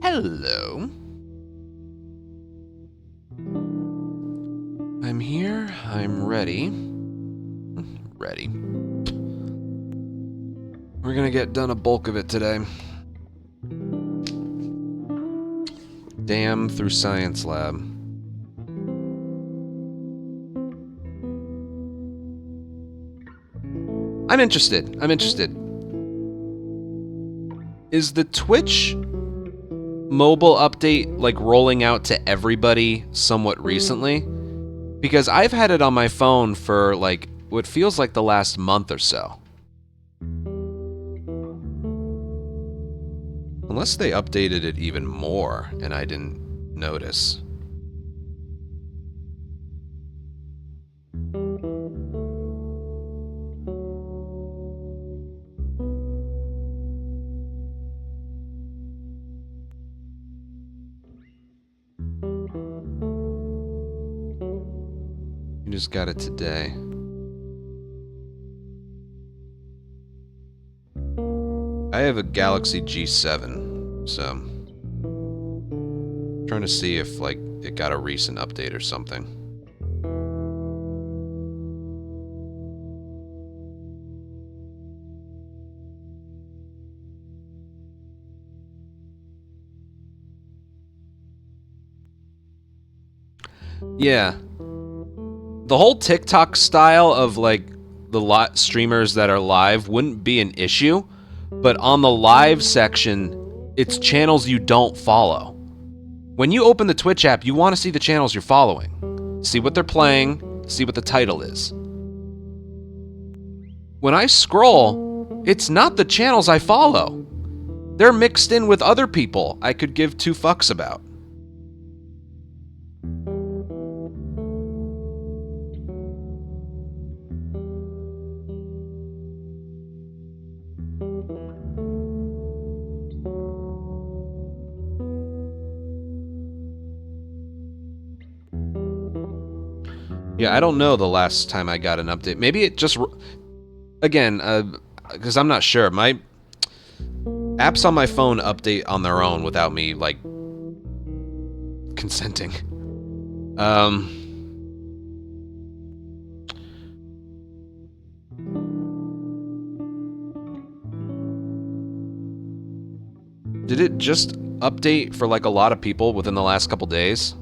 Hello. I'm here. I'm ready. Ready. We're gonna get done a bulk of it today. Damn through science lab. I'm interested. Is the Twitch mobile update like rolling out to everybody somewhat recently? Because I've had it on my phone for like what feels like the last month or so. Unless they updated it even more and I didn't notice. You just got it today. I have a Galaxy G7, so I'm trying to see if like it got a recent update or something. Yeah. The whole TikTok style of like the streamers that are live wouldn't be an issue, but on the live section, it's channels you don't follow. When you open the Twitch app, you want to see the channels you're following. See what they're playing, see what the title is. When I scroll, it's not the channels I follow. They're mixed in with other people I could give two fucks about. Yeah, I don't know the last time I got an update. Maybe it just... Again, because I'm not sure. My apps on my phone update on their own without me, like, consenting. Did it just update for, like, a lot of people within the last couple days?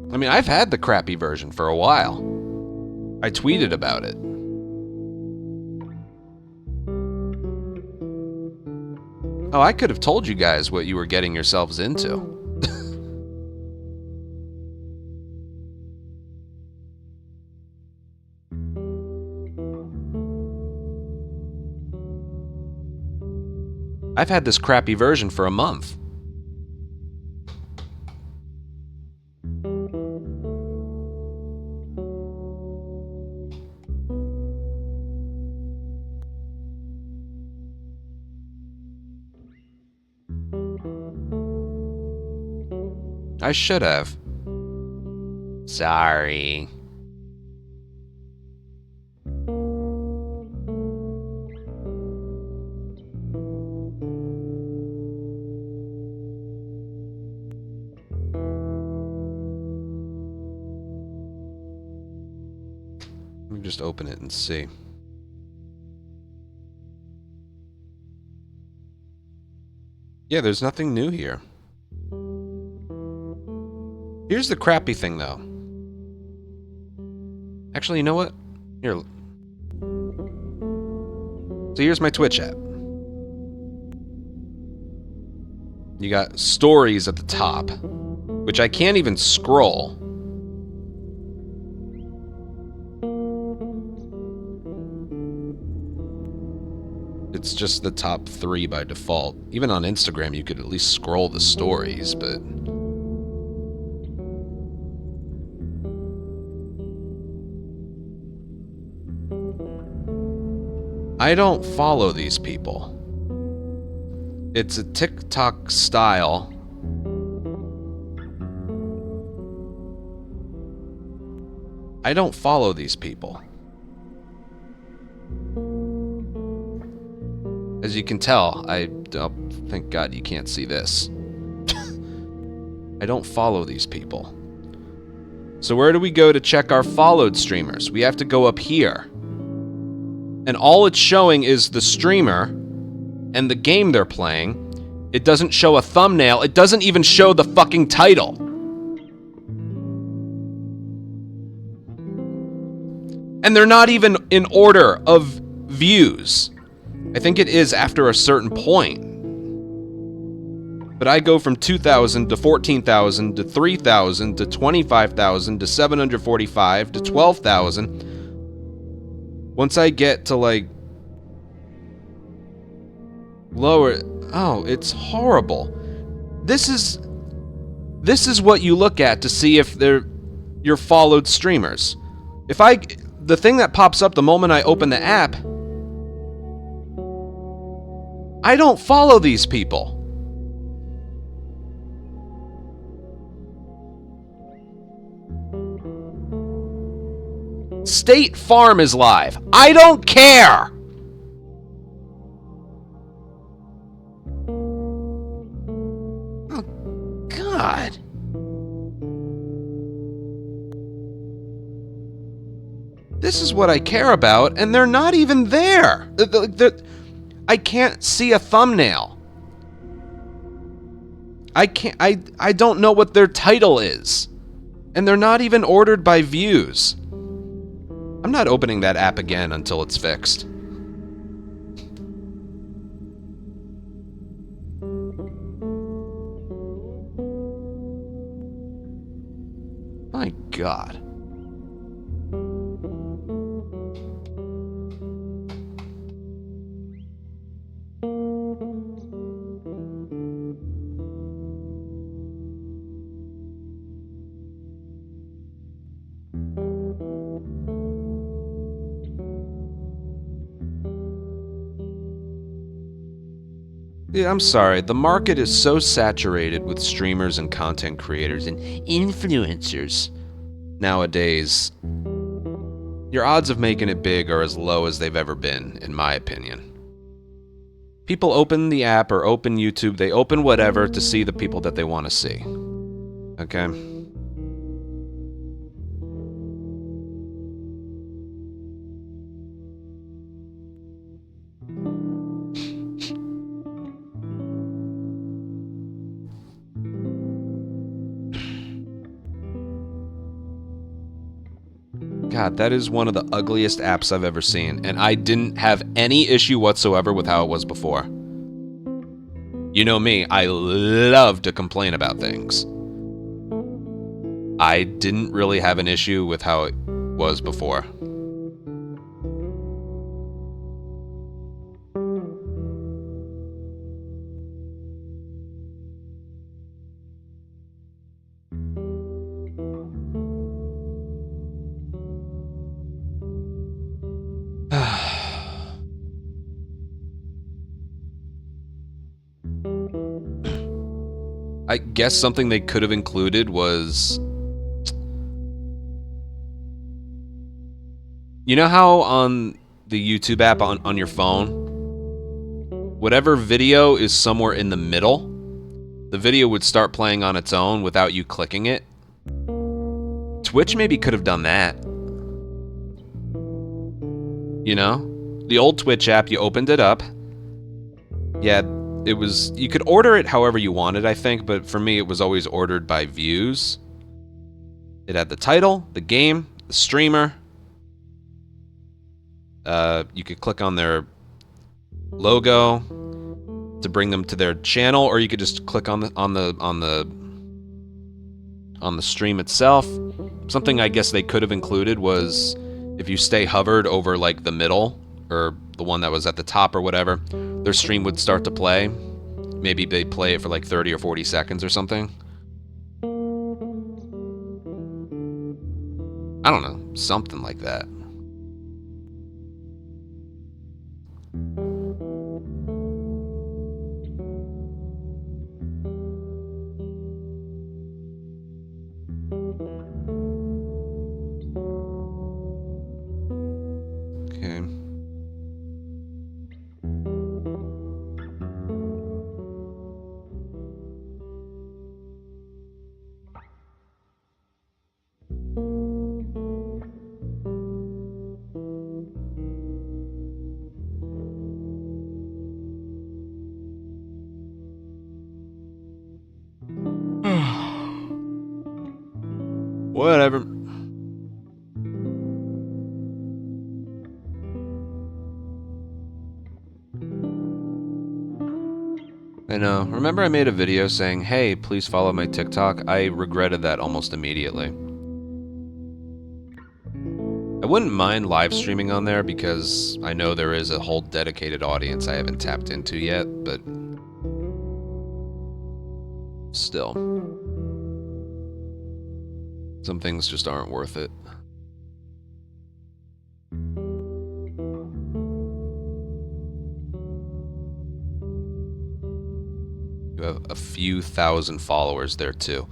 I mean, I've had the crappy version for a while. I tweeted about it. Oh, I could have told you guys what you were getting yourselves into. I've had this crappy version for a month. I should have. Sorry. Let me just open it and see. Yeah, there's nothing new here. Here's the crappy thing, though. Actually, you know what? Here. So here's my Twitch app. You got stories at the top, which I can't even scroll. It's just the top 3 by default. Even on Instagram, you could at least scroll the stories, but... I don't follow these people. It's a TikTok style. I don't follow these people. As you can tell, thank God you can't see this. I don't follow these people. So where do we go to check our followed streamers? We have to go up here. And all it's showing is the streamer and the game they're playing. It doesn't show a thumbnail. It doesn't even show the fucking title. And they're not even in order of views. I think it is after a certain point. But I go from 2,000 to 14,000 to 3,000 to 25,000 to 745 to 12,000. Once I get to like lower, oh, it's horrible. This is what you look at to see if they're your followed streamers. The thing that pops up the moment I open the app, I don't follow these people. State Farm is live. I don't care. Oh, God. This is what I care about, and they're not even there. I can't see a thumbnail. I don't know what their title is. And they're not even ordered by views. I'm not opening that app again until it's fixed. My God. Yeah, I'm sorry. The market is so saturated with streamers and content creators and influencers nowadays. Your odds of making it big are as low as they've ever been, in my opinion. People open the app or open YouTube, they open whatever to see the people that they want to see. Okay? God, that is one of the ugliest apps I've ever seen, and I didn't have any issue whatsoever with how it was before. You know me, I love to complain about things. I didn't really have an issue with how it was before. I guess something they could have included was... You know how on the YouTube app on your phone, whatever video is somewhere in the middle, the video would start playing on its own without you clicking it? Twitch maybe could have done that. You know? The old Twitch app, you opened it up. Yeah, it was... You could order it however you wanted, I think, but for me it was always ordered by views. It had the title, the game, the streamer. You could click on their logo to bring them to their channel, or you could just click on the stream itself. Something I guess they could have included was if you stay hovered over like the middle or the one that was at the top or whatever, their stream would start to play. Maybe they play it for like 30 or 40 seconds or something. I don't know, something like that. Okay. Whatever. I know. Remember I made a video saying, hey, please follow my TikTok? I regretted that almost immediately. I wouldn't mind live streaming on there because I know there is a whole dedicated audience I haven't tapped into yet, but still. Some things just aren't worth it. You have a few thousand followers there too.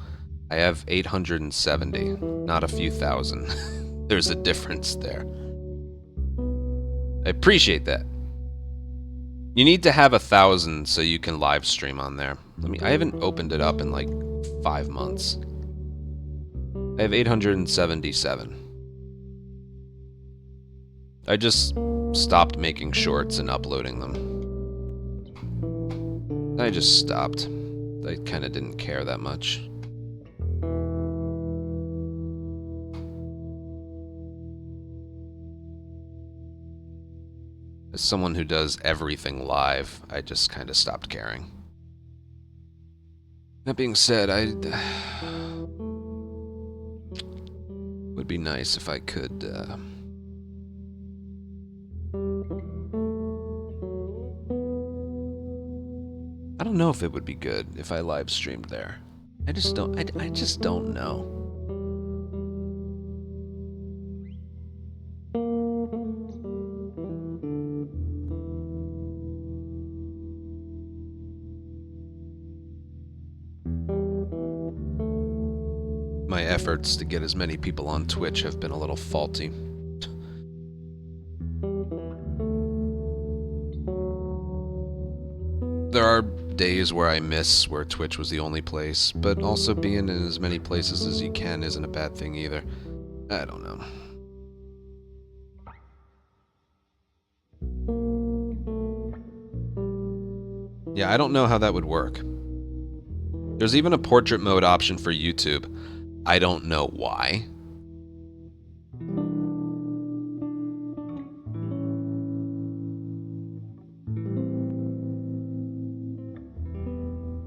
I have 870, not a few thousand. There's a difference there. I appreciate that. You need to have 1,000 so you can live stream on there. I haven't opened it up in like 5 months. I have 877. I just stopped making shorts and uploading them. I just stopped. I kind of didn't care that much. As someone who does everything live, I just kind of stopped caring. That being said, would be nice if I could, I don't know if it would be good if I live streamed there. I just don't know. My efforts to get as many people on Twitch have been a little faulty. There are days where I miss where Twitch was the only place, but also being in as many places as you can isn't a bad thing either. I don't know. Yeah, I don't know how that would work. There's even a portrait mode option for YouTube. I don't know why.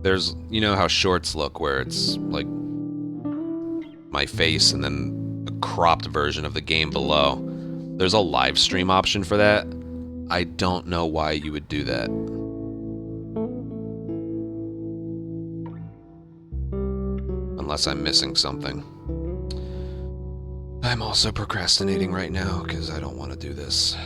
There's, you know how shorts look where it's like my face and then a cropped version of the game below. There's a live stream option for that. I don't know why you would do that. Unless I'm missing something. I'm also procrastinating right now because I don't want to do this.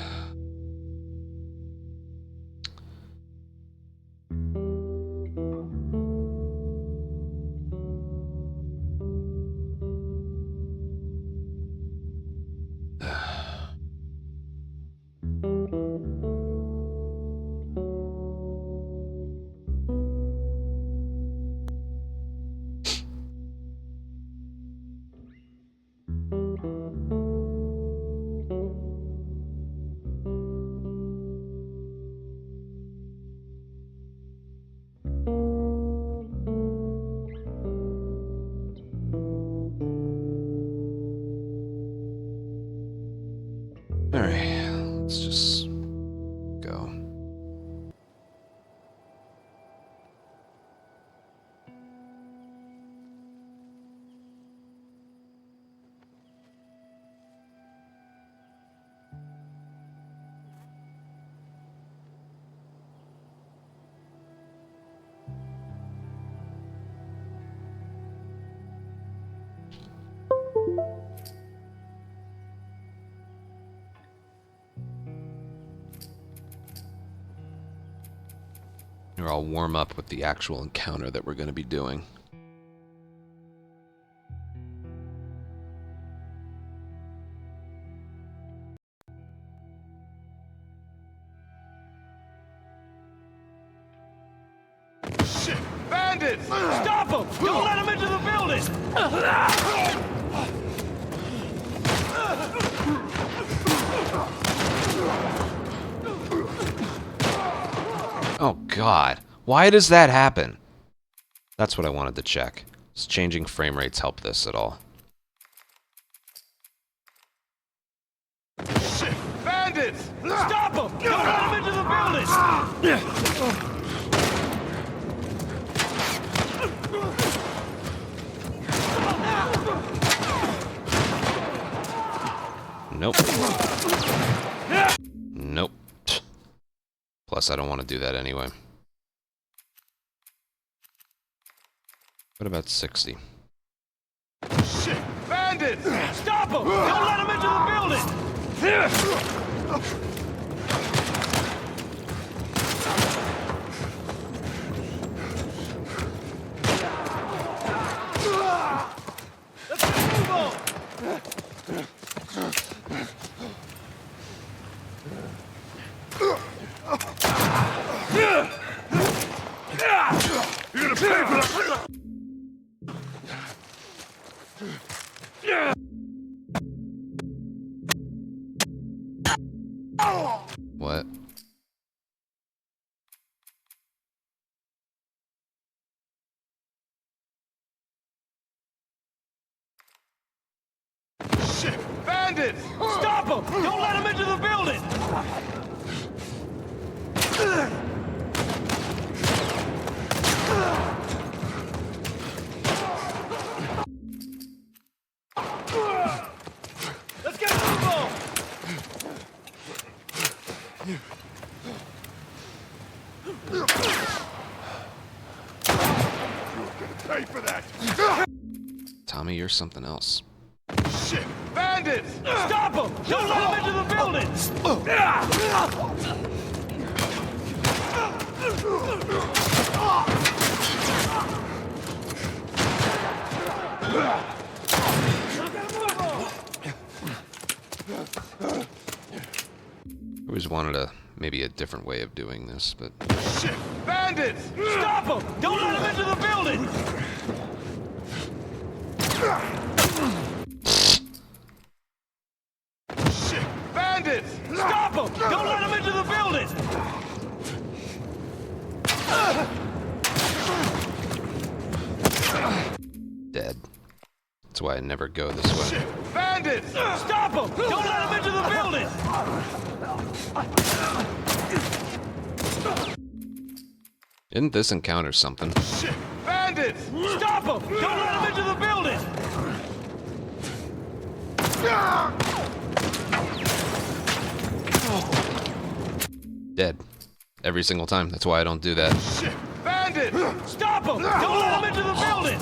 Alright, let's just go. Here, I'll warm up with the actual encounter that we're going to be doing. Shit! Bandits! Stop them! Don't let them into the building! Oh god. Why does that happen? That's what I wanted to check. Does changing frame rates help this at all? Shit! Bandits! Stop them! Don't let them into the building! Nope. Nope. Plus, I don't want to do that anyway. What about 60? Shit! Bandits! Stop them! Don't let them into the building! Let's move on! You're gonna pay for that! What? Shit! Bandits! Stop them! Don't let them into the building! Let's get a move on! You're gonna pay for that! Tommy, you're something else. Shit! Bandits! Stop them! Don't let them into the building! I always wanted maybe a different way of doing this, but... Shit! Bandits! Stop them! Don't let them into the building! Shit! Bandits! Stop them! Don't let them into the building! Dead. That's why I never go this way. Shit! Bandits! Stop them! Don't let them into the building! Didn't this encounter something? Shit! Bandits! Stop them! Don't let them into the building! Dead. Every single time. That's why I don't do that. Shit! Bandits! Stop them! Don't let them into the building!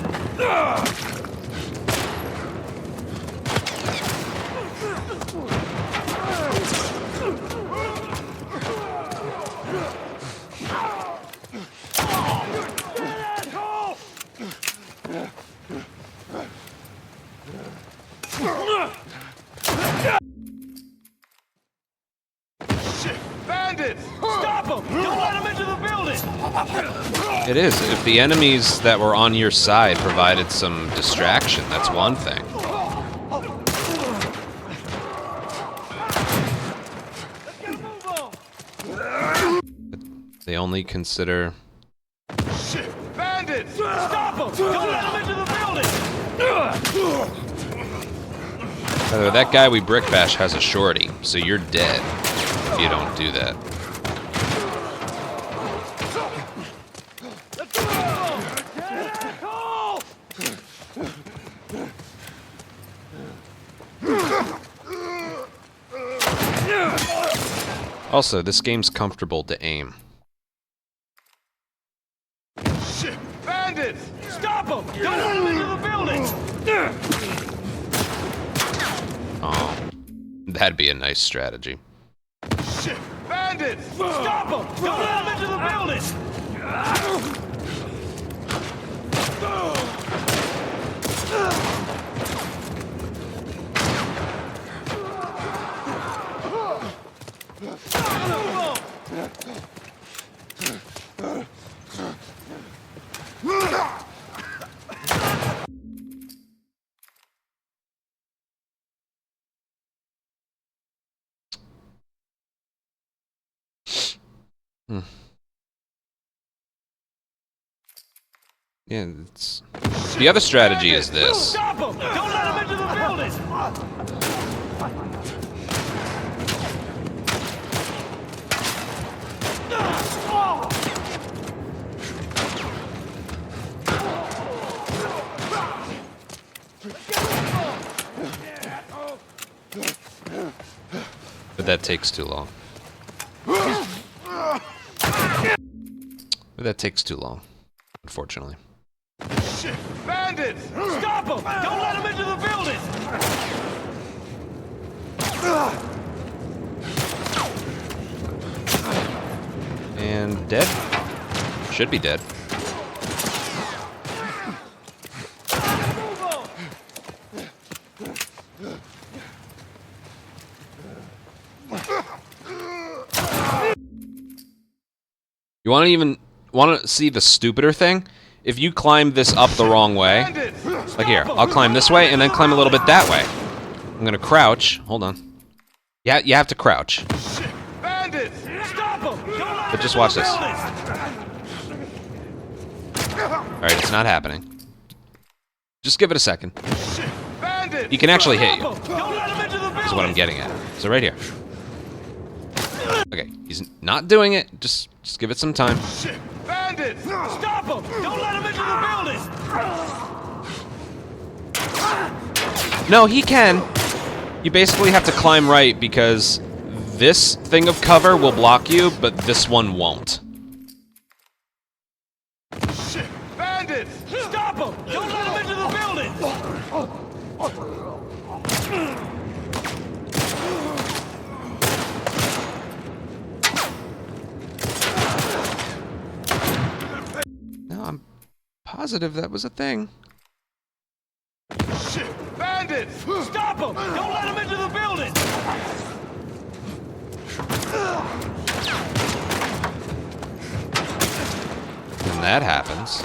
Shit! Bandits! Stop them! Don't let them into the building! It is. If the enemies that were on your side provided some distraction, that's one thing. Let's get a move on! They only consider... Shit! Bandits! Stop them! Don't let them into the building! By the way, that guy we brick bash has a shorty, so you're dead if you don't do that. Let's go! Also, this game's comfortable to aim. Shit! Bandits! Stop them! Don't let them into the building! Oh, that'd be a nice strategy. Shit! Bandits! Stop them! Don't let them into the building! Hmm. Yeah, it's... The other strategy is this. Stop him! Don't let him into the building! But that takes too long. But that takes too long, unfortunately. Shit! Bandits! Stop him! Don't let him into the building! And dead? Should be dead. You want to see the stupider thing? If you climb this up the wrong way, like here, I'll climb this way and then climb a little bit that way. I'm gonna crouch. Hold on. Yeah, you have to crouch. But just watch this. Alright, it's not happening. Just give it a second. He can actually hit you. Is what I'm getting at. So right here. Okay, he's not doing it. Just give it some time. Bandits! Stop him! Don't let him into the building! No, he can. You basically have to climb right because this thing of cover will block you, but this one won't. Shit! Bandits! Stop him! Don't let him into the building! No, I'm positive that was a thing. Shit! Bandits! Stop him! Don't let him into the building! When that happens.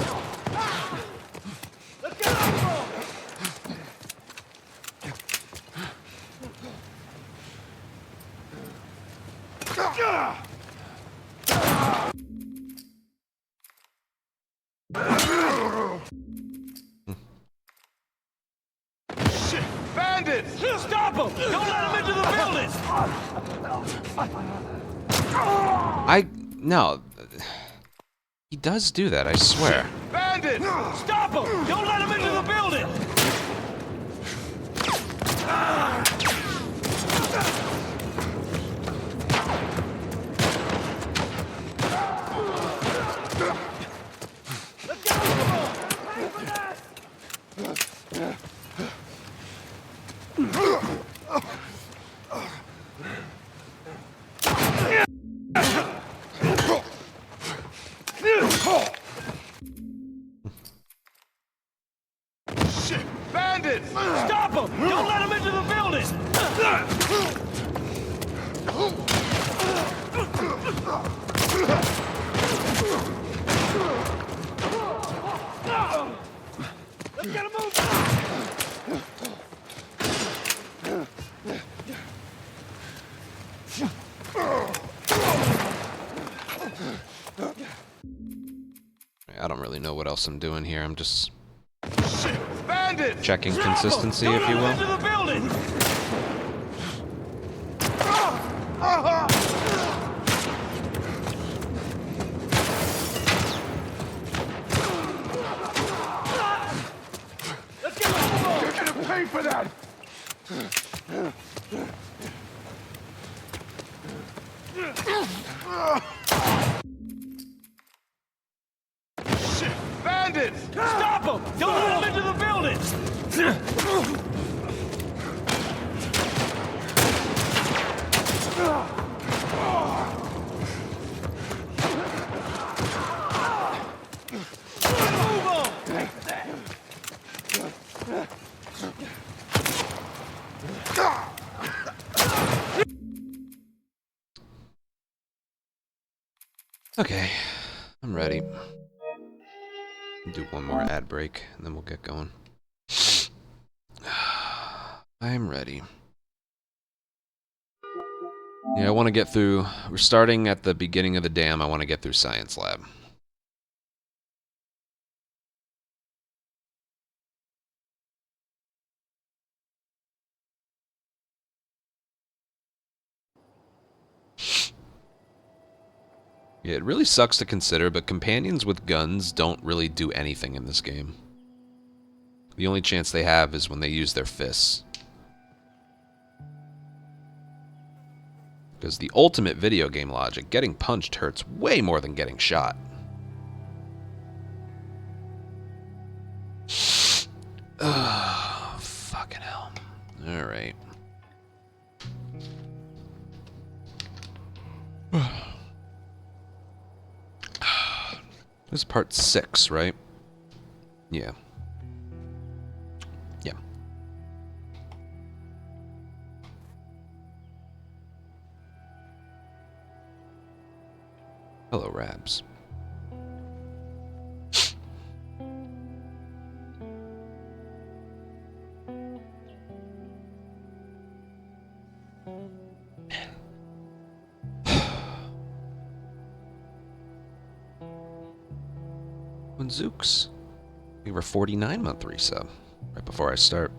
Shit! Bandits! Stop him! Don't let him into the building! No. He does do that, I swear. Bandits! Stop him! Don't let him into the building! Shit! Bandits! Stop him! Don't let him into the building! Let's get him moving! I don't really know what else I'm doing here. I'm just Shit! Bandits! checking Stop consistency, him! if you Don't let him will. into the building! Let's get him moving! You're gonna pay for that! Shit! Bandits! Stop him! Don't let him into the building! Move on! Okay, I'm ready. Do one more ad break, and then we'll get going. I'm ready. Yeah, I want to get through... We're starting at the beginning of the dam. I want to get through Science Lab. Yeah, it really sucks to consider, but companions with guns don't really do anything in this game. The only chance they have is when they use their fists. Because the ultimate video game logic, getting punched hurts way more than getting shot. Ugh, fucking hell. Alright. This is part 6, right? Yeah. Yeah. Hello, Rabs. When Zooks. We were 49-month resub. Right before I start.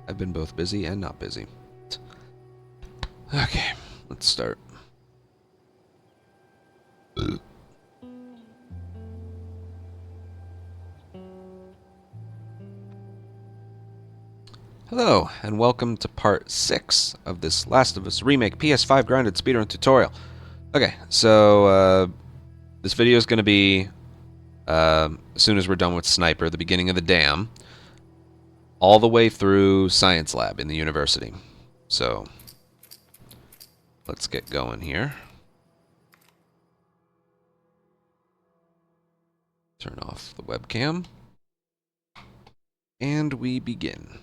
I've been both busy and not busy. Okay, let's start. Hello, and welcome to part 6 of this Last of Us Remake PS5 grounded speedrun tutorial. Okay, so this video is going to be, as soon as we're done with Sniper, the beginning of the dam, all the way through Science Lab in the university. So, let's get going here. Turn off the webcam. And we begin.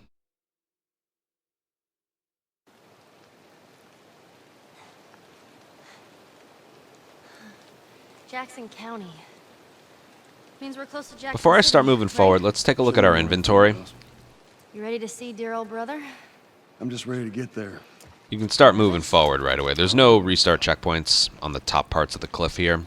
Jackson County. Means we're close to Jackson Before I start City, moving right? forward, let's take a look at our inventory. You ready to see dear old brother? I'm just ready to get there. You can start moving forward right away. There's no restart checkpoints on the top parts of the cliff here.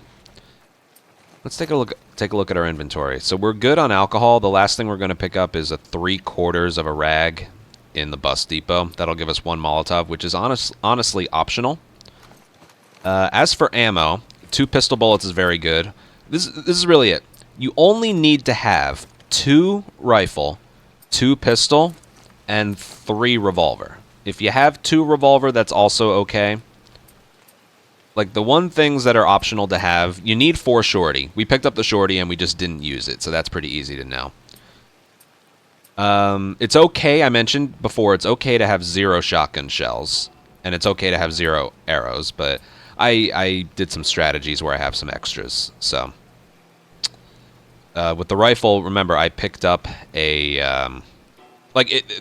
Let's take a look at our inventory. So we're good on alcohol. The last thing we're going to pick up is a 3/4 of a rag in the bus depot. That'll give us 1 Molotov, which is honestly optional. As for ammo, 2 pistol bullets is very good. This is really it. You only need to have 2 rifle, 2 pistol, and 3 revolver. If you have 2 revolver, that's also okay. Like, the one things that are optional to have, you need 4 shorty. We picked up the shorty and we just didn't use it, so that's pretty easy to know. It's okay, I mentioned before, it's okay to have 0 shotgun shells. And it's okay to have 0 arrows, but I did some strategies where I have some extras, so. With the rifle, remember, I picked up a,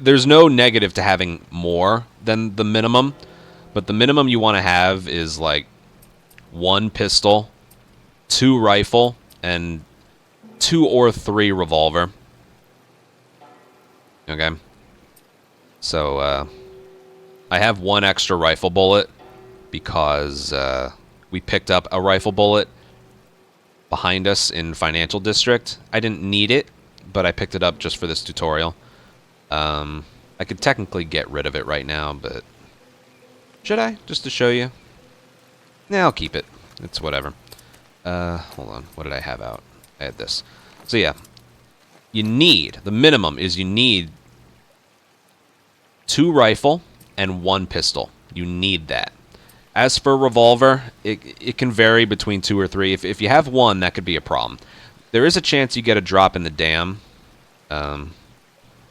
there's no negative to having more than the minimum, but the minimum you want to have is, like, 1 pistol, 2 rifle, and 2 or 3 revolver. Okay? So, I have 1 extra rifle bullet, because we picked up a rifle bullet behind us in Financial District. I didn't need it, but I picked it up just for this tutorial. I could technically get rid of it right now, but should I? Just to show you? Nah, I'll keep it. It's whatever. Hold on. What did I have out? I had this. So yeah, the minimum is you need 2 rifle and 1 pistol. You need that. As for revolver, it can vary between 2 or 3. If you have 1, that could be a problem. There is a chance you get a drop in the dam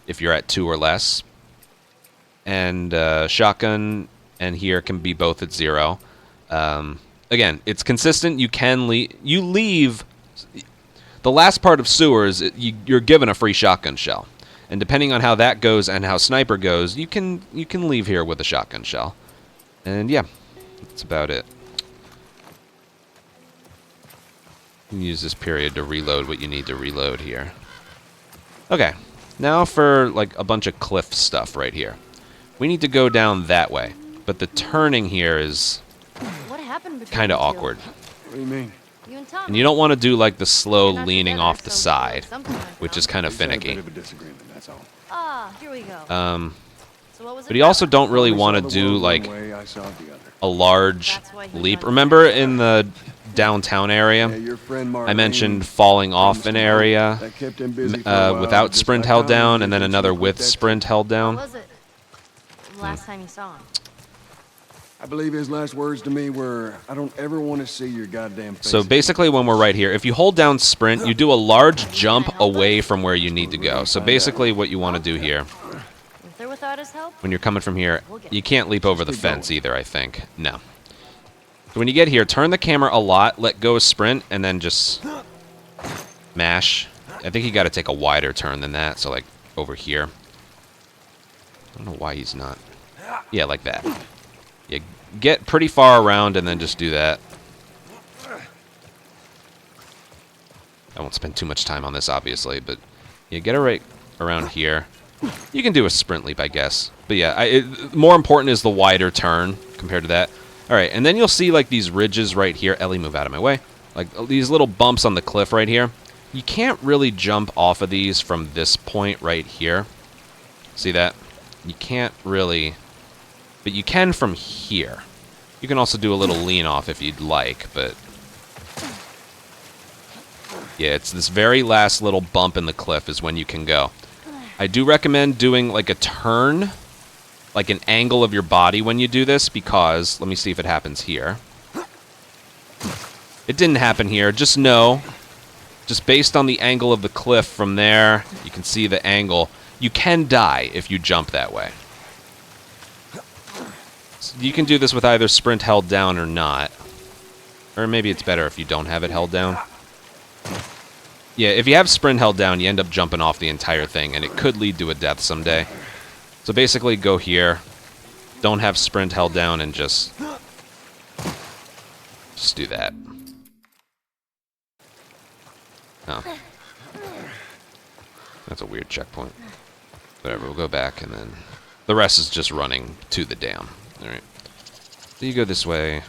if you're at 2 or less. And shotgun and here can be both at 0. Again, it's consistent. You can leave the last part of sewers. You're given a free shotgun shell, and depending on how that goes and how sniper goes, you can leave here with a shotgun shell. And yeah. That's about it. You can use this period to reload what you need to reload here. Okay, Now for like a bunch of cliff stuff right here. We need to go down that way, but the turning here is What happened between kind of you two? awkward. What do you mean? You and Tommy. And you don't want to do like the slow You're not leaning together, off the so side, something went which wrong. is kind of We just had a finicky. bit of a disagreement, that's all. Ah, here we go. So what was it But you about? also don't really Tommy want saw to the do world like one way, I saw it the other. a large That's why he leap. got Remember in the downtown area, Yeah, your friend I Marlene mentioned falling off an area that kept him busy for a while, without just sprint like held Tommy down, did and then once another he quit with that sprint too. held What down. was it? Last time you saw him. I believe his last words to me were, I don't ever want to see your goddamn face. So again." basically when we're right here, if you hold down sprint, you do a large jump away from where you need to go. So basically what you want to do here, With or without his help? when you're coming from here, you can't leap over the fence either, I think. No. So when you get here, turn the camera a lot, let go of sprint, and then just mash. I think you got to take a wider turn than that, so like over here. I don't know why he's not. Yeah, like that. You get pretty far around and then just do that. I won't spend too much time on this, obviously, but yeah, get it right around here. You can do a sprint leap, I guess. But yeah, more important is the wider turn compared to that. All right, and then you'll see like these ridges right here. Ellie, move out of my way. Like these little bumps on the cliff right here. You can't really jump off of these from this point right here. See that? You can't really, but you can from here. You can also do a little lean off if you'd like, but yeah, it's this very last little bump in the cliff is when you can go. I do recommend doing like a turn, like an angle of your body when you do this, because, let me see if it happens here. It didn't happen here. Just know, just based on the angle of the cliff from there, you can see the angle. You can die if you jump that way. So you can do this with either sprint held down or not. Or maybe it's better if you don't have it held down. Yeah, if you have sprint held down, you end up jumping off the entire thing, and it could lead to a death someday. So basically, go here, don't have sprint held down, and just do that. Oh. That's a weird checkpoint. Whatever, we'll go back, and then the rest is just running to the dam. Alright. So you go this way,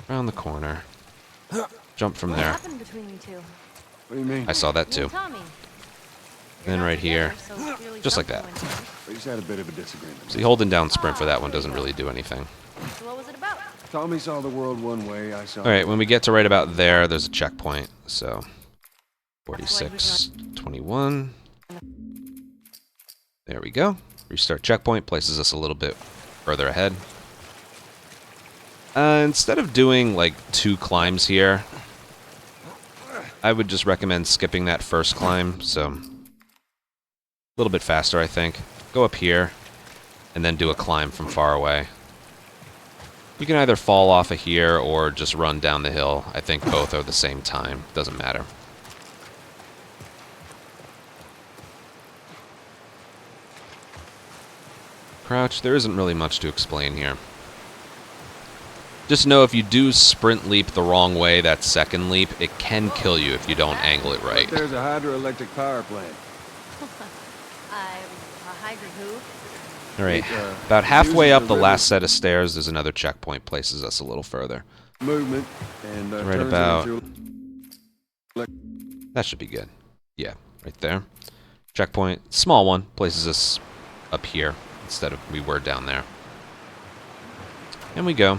around the corner, jump from What there. happened between you two? What do you mean? I saw that You too. and Tommy. Then You're not right here, together, so clearly just like something that. went down. We just had a bit of a disagreement. See, holding down sprint for that one doesn't really do anything. So what was it about? Tommy saw the world one way, I saw Alright, it. when we get to right about there, there's a checkpoint. So, That's why he 46:21. There we go. Restart checkpoint, places us a little bit further ahead. Instead of doing like 2 climbs here, I would just recommend skipping that first climb, so a little bit faster, I think. Go up here, and then do a climb from far away. You can either fall off of here or just run down the hill. I think both are the same time. Doesn't matter. Crouch, there isn't really much to explain here. Just know if you do sprint leap the wrong way, that second leap, it can kill you if you don't angle it right. There's a hydroelectric power plant. A hydrant who? Alright, It, about halfway uses up the the river. last set of stairs, there's another checkpoint, places us a little further. Movement and Right turns it about- into That should be good. Yeah, right there. Checkpoint, small one, places us up here instead of we were down there. And we go.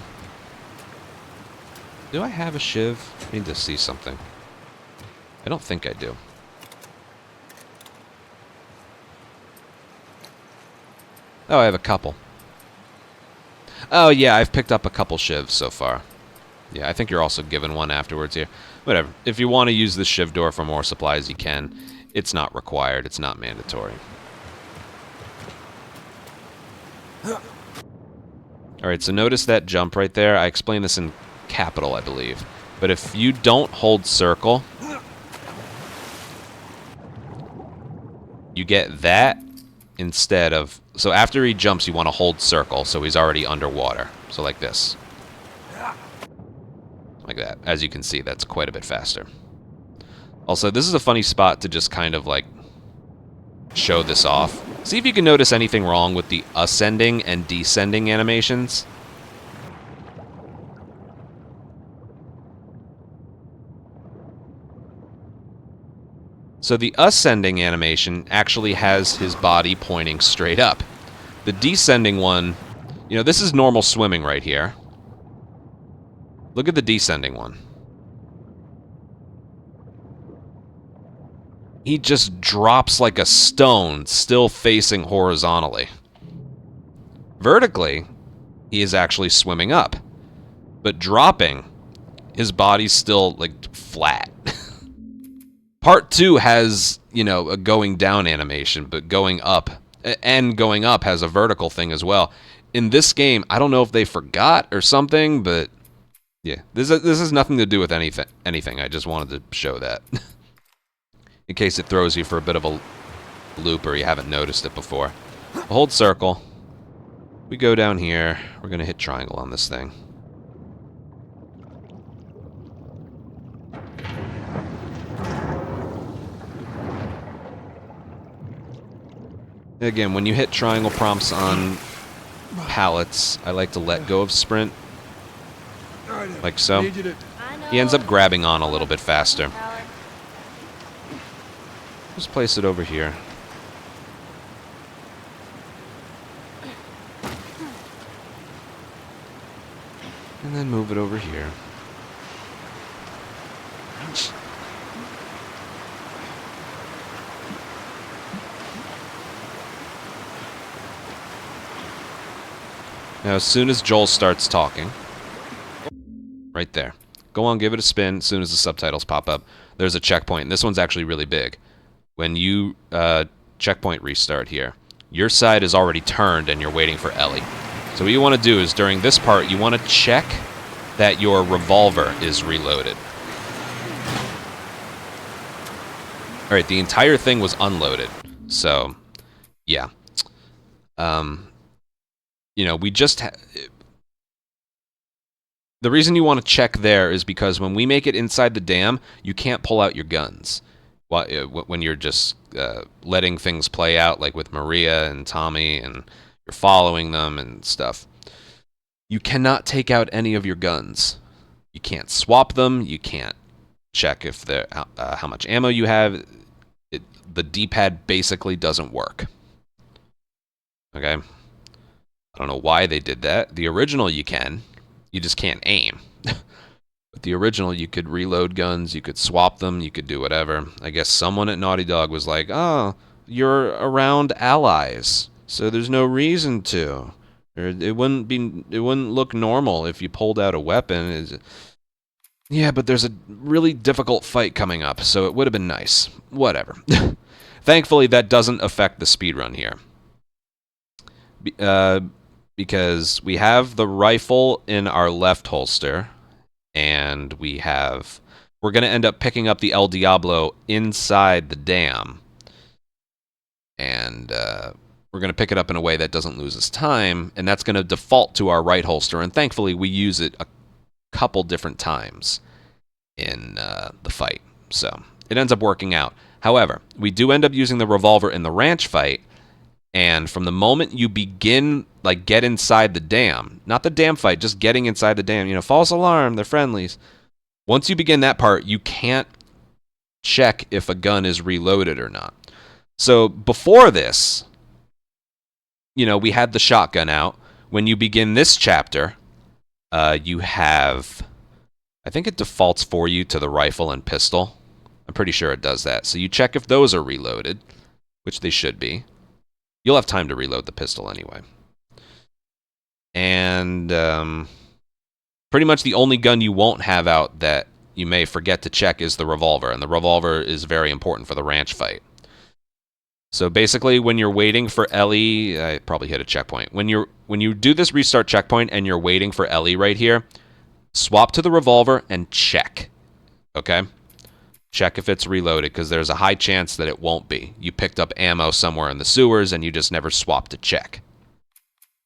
Do I have a shiv? I need to see something. I don't think I do. Oh, I have a couple. Oh, yeah, I've picked up a couple shivs so far. Yeah, I think you're also given one afterwards here. Whatever. If you want to use the shiv door for more supplies, you can. It's not required. It's not mandatory. Alright, so notice that jump right there. I explained this in capital, I believe. But if you don't hold circle, you get that instead of... So after he jumps, you want to hold circle, so he's already underwater. So like this. Like that. As you can see, that's quite a bit faster. Also, this is a funny spot to just kind of like show this off. See if you can notice anything wrong with the ascending and descending animations. So the ascending animation actually has his body pointing straight up. The descending one, you know, this is normal swimming right here. Look at the descending one. He just drops like a stone, still facing horizontally. Vertically, he is actually swimming up. But dropping, his body's still, like, flat. Part 2 has, you know, a going down animation, but going up, and going up has a vertical thing as well. In this game, I don't know if they forgot or something, but yeah, this has nothing to do with anything. I just wanted to show that. In case it throws you for a bit of a loop or you haven't noticed it before. Hold circle. We go down here. We're going to hit triangle on this thing. Again, when you hit triangle prompts on pallets, I like to let go of sprint. Like so. He ends up grabbing on a little bit faster. Just place it over here. And then move it over here. Now, as soon as Joel starts talking, right there, go on, give it a spin. As soon as the subtitles pop up, there's a checkpoint. And this one's actually really big. When you checkpoint restart here, your side is already turned and you're waiting for Ellie. So what you want to do is during this part, you want to check that your revolver is reloaded. All right, the entire thing was unloaded. So, yeah. You know, we just... The reason you want to check there is because when we make it inside the dam, you can't pull out your guns. When you're just letting things play out, like with Maria and Tommy, and you're following them and stuff. You cannot take out any of your guns. You can't swap them. You can't check if they're, how much ammo you have. The D-pad basically doesn't work. Okay? I don't know why they did that. The original you can. You just can't aim. But the original, you could reload guns, you could swap them, you could do whatever. I guess someone at Naughty Dog was like, oh, you're around allies, so there's no reason to. Or it wouldn't look normal if you pulled out a weapon. Yeah, but there's a really difficult fight coming up, so it would have been nice. Whatever. Thankfully, that doesn't affect the speedrun here. Because we have the rifle in our left holster, and we're going to end up picking up the El Diablo inside the dam. And we're going to pick it up in a way that doesn't lose us time, and that's going to default to our right holster, and thankfully we use it a couple different times in the fight. So it ends up working out. However, we do end up using the revolver in the ranch fight, and from the moment you begin, like, get inside the dam, not the dam fight, just getting inside the dam, you know, false alarm, they're friendlies. Once you begin that part, you can't check if a gun is reloaded or not. So before this, you know, we had the shotgun out. When you begin this chapter, you have, I think it defaults for you to the rifle and pistol. I'm pretty sure it does that. So you check if those are reloaded, which they should be. You'll have time to reload the pistol anyway. And pretty much the only gun you won't have out that you may forget to check is the revolver. And the revolver is very important for the ranch fight. So basically, when you're waiting for Ellie, I probably hit a checkpoint. When you do this restart checkpoint and you're waiting for Ellie right here, swap to the revolver and check. Okay? Check if it's reloaded, because there's a high chance that it won't be. You picked up ammo somewhere in the sewers and you just never swapped to check.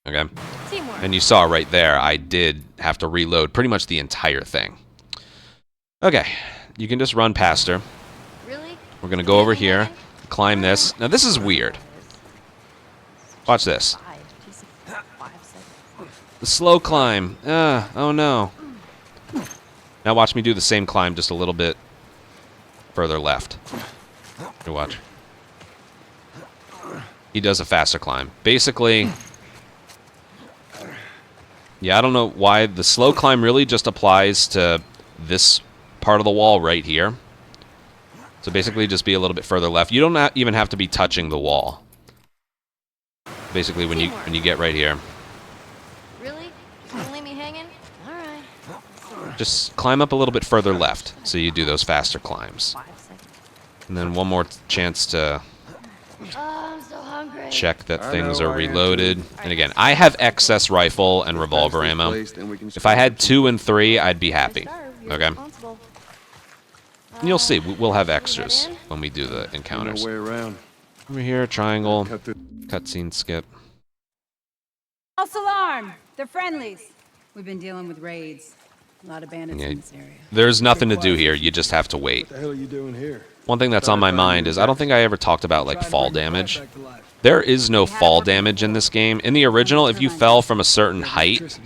Okay? Teamwork. And you saw right there, I did have to reload pretty much the entire thing. Okay. You can just run past her. Really? We're going to go over here. climb this. Now, this is weird. Watch this. The slow climb. Oh no. Now watch me do the same climb just a little bit further left. Here, watch. He does a faster climb. Basically, yeah, I don't know why the slow climb really just applies to this part of the wall right here. So basically just be a little bit further left. You don't even have to be touching the wall. Basically when you get right here. Really? You gonna leave me hanging? All right. Just climb up a little bit further left so you do those faster climbs. And then one more chance to I'm so hungry. check that things are reloaded. And again, I have excess rifle and revolver ammo. If I had 2 and 3, I'd be happy. Okay? And you'll see, we'll have extras when we do the encounters. No way around. Over here, triangle, cutscene skip. False alarm! They're friendlies. We've been dealing with raids. A lot of bandits in this area. There's nothing to do here, you just have to wait. What the hell are you doing here? One thing that's on my mind is I don't think I ever talked about like fall damage. There is no fall damage in this game. In the original, if you fell from a certain height,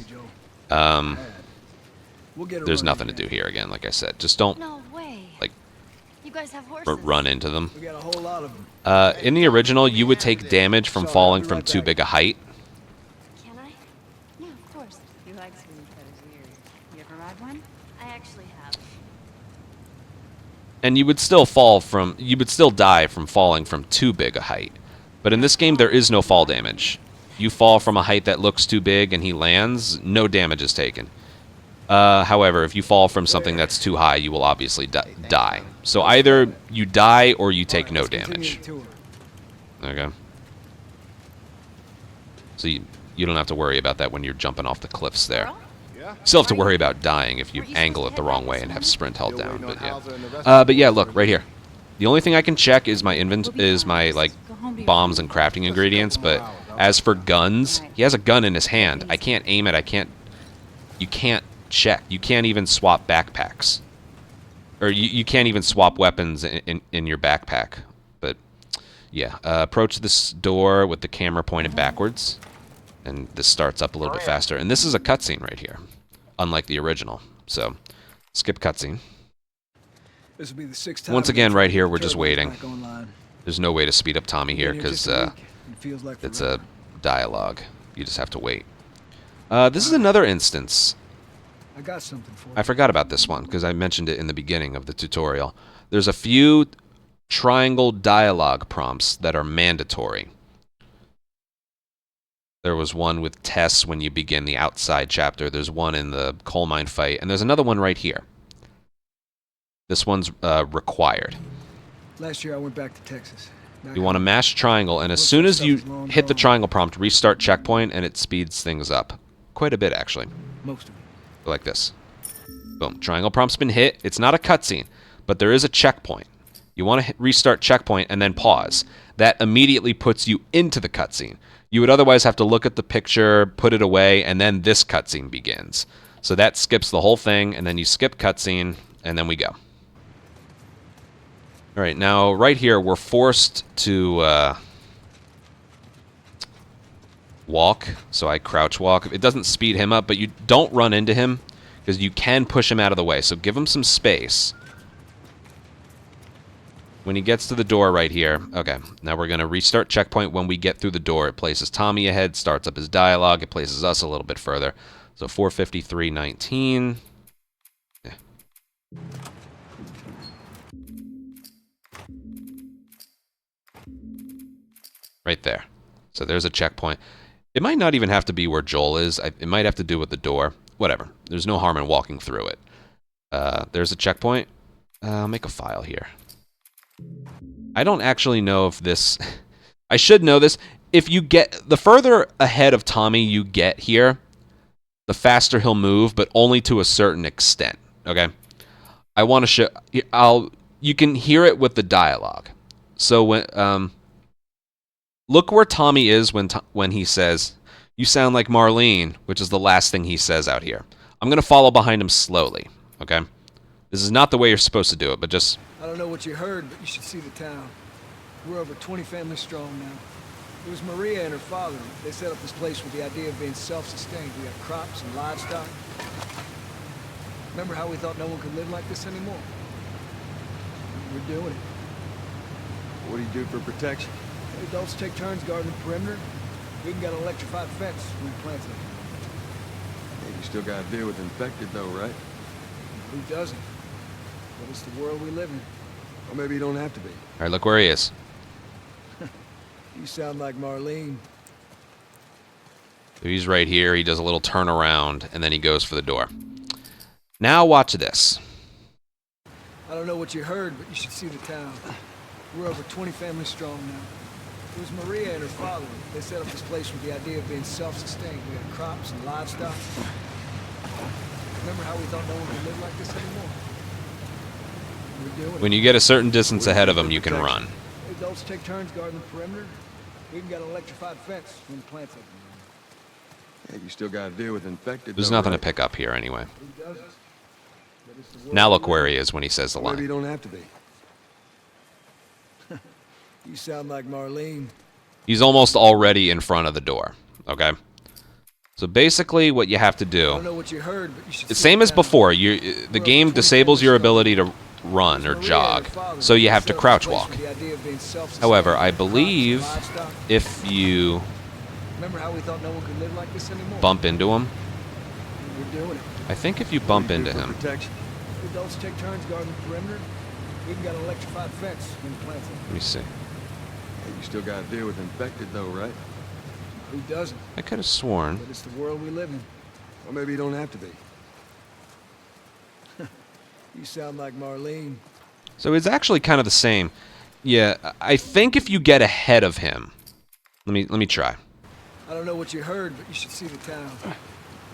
there's nothing to do here again, like I said. Just don't No way. like You guys have horses. run into them. We got a whole lot of them. In the original, you would take damage from falling from too big a height. Can I? Yeah, of course. You like swinging feathers here. You ever ride one? I actually have. And you would still die from falling from too big a height. But in this game, there is no fall damage. You fall from a height that looks too big and he lands, no damage is taken. However, if you fall from something that's too high, you will obviously die. So either you die or you take no damage. Okay. So you don't have to worry about that when you're jumping off the cliffs there. Still have to worry about dying if you angle it the wrong way and have sprint held down, but yeah. But yeah, look right here. The only thing I can check is my like bombs and crafting ingredients. But as for guns, he has a gun in his hand. I can't aim it. You can't check. You can't even swap backpacks, or you can't even swap weapons in your backpack. But yeah, approach this door with the camera pointed backwards, and this starts up a little bit faster. And this is a cutscene right here, unlike the original. So skip cutscene. This will be the 6th time. Once again, right here, we're just Turbo's waiting. back online. There's no way to speed up Tommy here Been because just a week. It feels like it's forever. a dialogue. You just have to wait. This is another instance. I got something for you. I forgot about this one because I mentioned it in the beginning of the tutorial. There's a few triangle dialogue prompts that are mandatory. There was one with Tess when you begin the outside chapter. There's one in the coal mine fight. And there's another one right here. This one's required. Last year I went back to Texas. You want to mash triangle, and as soon as you hit the triangle prompt, restart checkpoint, and it speeds things up. Quite a bit, actually. Most of it. Like this. Boom. Triangle prompt's been hit. It's not a cutscene, but there is a checkpoint. You want to restart checkpoint and then pause. That immediately puts you into the cutscene. You would otherwise have to look at the picture, put it away, and then this cutscene begins. So that skips the whole thing, and then you skip cutscene, and then we go. All right, now right here, we're forced to walk. So I crouch walk. It doesn't speed him up, but you don't run into him because you can push him out of the way. So give him some space. When he gets to the door right here, okay, now we're going to restart checkpoint. When we get through the door, it places Tommy ahead, starts up his dialogue. It places us a little bit further. So 4:53:19. Yeah. Right there. So there's a checkpoint. It might not even have to be where Joel is. It might have to do with the door. Whatever. There's no harm in walking through it. There's a checkpoint. I'll make a file here. I don't actually know if this... I should know this. If you get... The further ahead of Tommy you get here, the faster he'll move, but only to a certain extent. Okay? I want to show... You can hear it with the dialogue. So when... Look where Tommy is when he says, "You sound like Marlene," which is the last thing he says out here. I'm going to follow behind him slowly, okay? This is not the way you're supposed to do it, but just... I don't know what you heard, but you should see the town. We're over 20 families strong now. It was Maria and her father. They set up this place with the idea of being self-sustained. We have crops and livestock. Remember how we thought no one could live like this anymore? We're doing it. What do you do for protection? The adults take turns guarding the perimeter. We can get an electrified fence when we plant it. Hey, you still gotta deal with infected though, right? Who doesn't? But it's the world we live in. Or maybe you don't have to be. All right, look where he is. You sound like Marlene. So he's right here. He does a little turnaround, and then he goes for the door. Now watch this. I don't know what you heard, but you should see the town. We're over 20 families strong now. It was Maria and her father. They set up this place with the idea of being self-sustained. We had crops and livestock. Remember how we thought no one could live like this anymore? We're doing it. When you get a certain distance ahead of him, you can run. The adults take turns guarding the perimeter. We can get an electrified fence when the plant's open. Hey, you still gotta deal with infected There's though, nothing to right? pick up here anyway. Who doesn't? But it's the world Now we look live where in. he is when he says the Or maybe you line. don't have to be. You sound like Marlene. He's almost already in front of the door, okay? So basically what you have to I do, don't know what you heard, but you should the see same the as town. before, the game disables your ability to run or jog, so you have to crouch walk. However, I believe if you Remember how we thought no one could live like this anymore? bump into him, We're doing it. I think if you What bump do you do into for him, protection? The adults take turns guarding the perimeter. We can get an electrified fence when the plant's open. let me see. Hey, you still gotta deal with infected though, right? Who doesn't? I could have sworn. But it's the world we live in. Or maybe you don't have to be. You sound like Marlene. So it's actually kind of the same. Yeah, I think if you get ahead of him, let me try. I don't know what you heard, but you should see the town.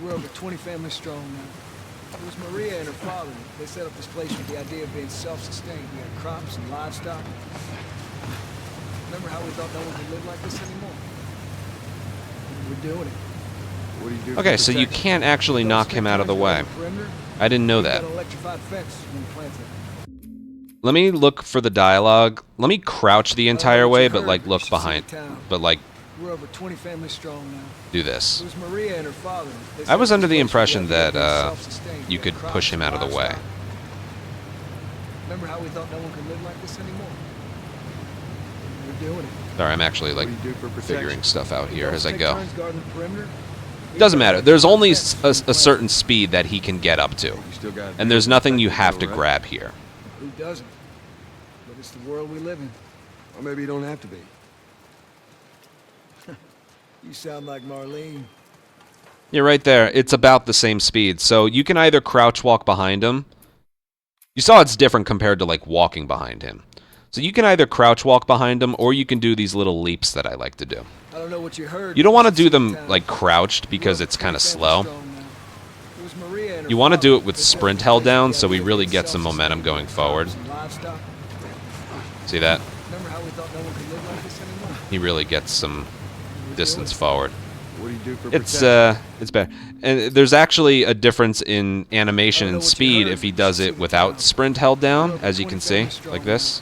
We're over 20 families strong now. It was Maria and her father. They set up this place with the idea of being self-sustained. We had crops and livestock. Remember how we thought no one could live like this anymore? We're doing it. What do you do for Okay, so you protection? can't actually Adults knock take him out of the turns way. guarding the perimeter. I didn't know We can that. get an electrified fence when the plant's open. Let me look for the dialogue. Let me crouch the entire way, but like You look should see the behind, town. but like We're over 20 families strong now. do It this. was Maria and her father. They I set was up under this the place with impression idea of that being self-sustained. you We could had push crops him and out of the way. livestock. Remember how we thought no one could live like this anymore? We're doing it. Sorry, I'm actually like What do you do for protection? figuring stuff out here Adults as I take go. turns guarding the perimeter. We Doesn't can matter. get There's only electrified fence when the a certain plant's speed that he can get up to, You still gotta deal and there's with nothing you infected have to though, right? grab here. open. Who doesn't? But it's the world we live in. Or maybe you don't have to be. You sound like Marlene. Yeah, right there. It's about the same speed. So you can either crouch walk behind him. You saw it's different compared to like walking behind him. So you can either crouch walk behind him, or you can do these little leaps that I like to do. I don't know what you heard. You don't but want to should do see the them town. like crouched because We're it's over kind of 20 slow. families strong now. It was Maria and her You want to father. do it with They set up sprint this held place with down the so we idea of really being get some momentum self-sustained. going forward. Crops and livestock. See that? Remember how we thought no one could live like this anymore? He really gets some We're distance doing forward. What do you do for It's protection? it's better. And there's actually a difference in animation I don't know and what you speed heard, if he but does you it should see without the town. sprint held We're down, over as you 20 can see, families strong like now. this.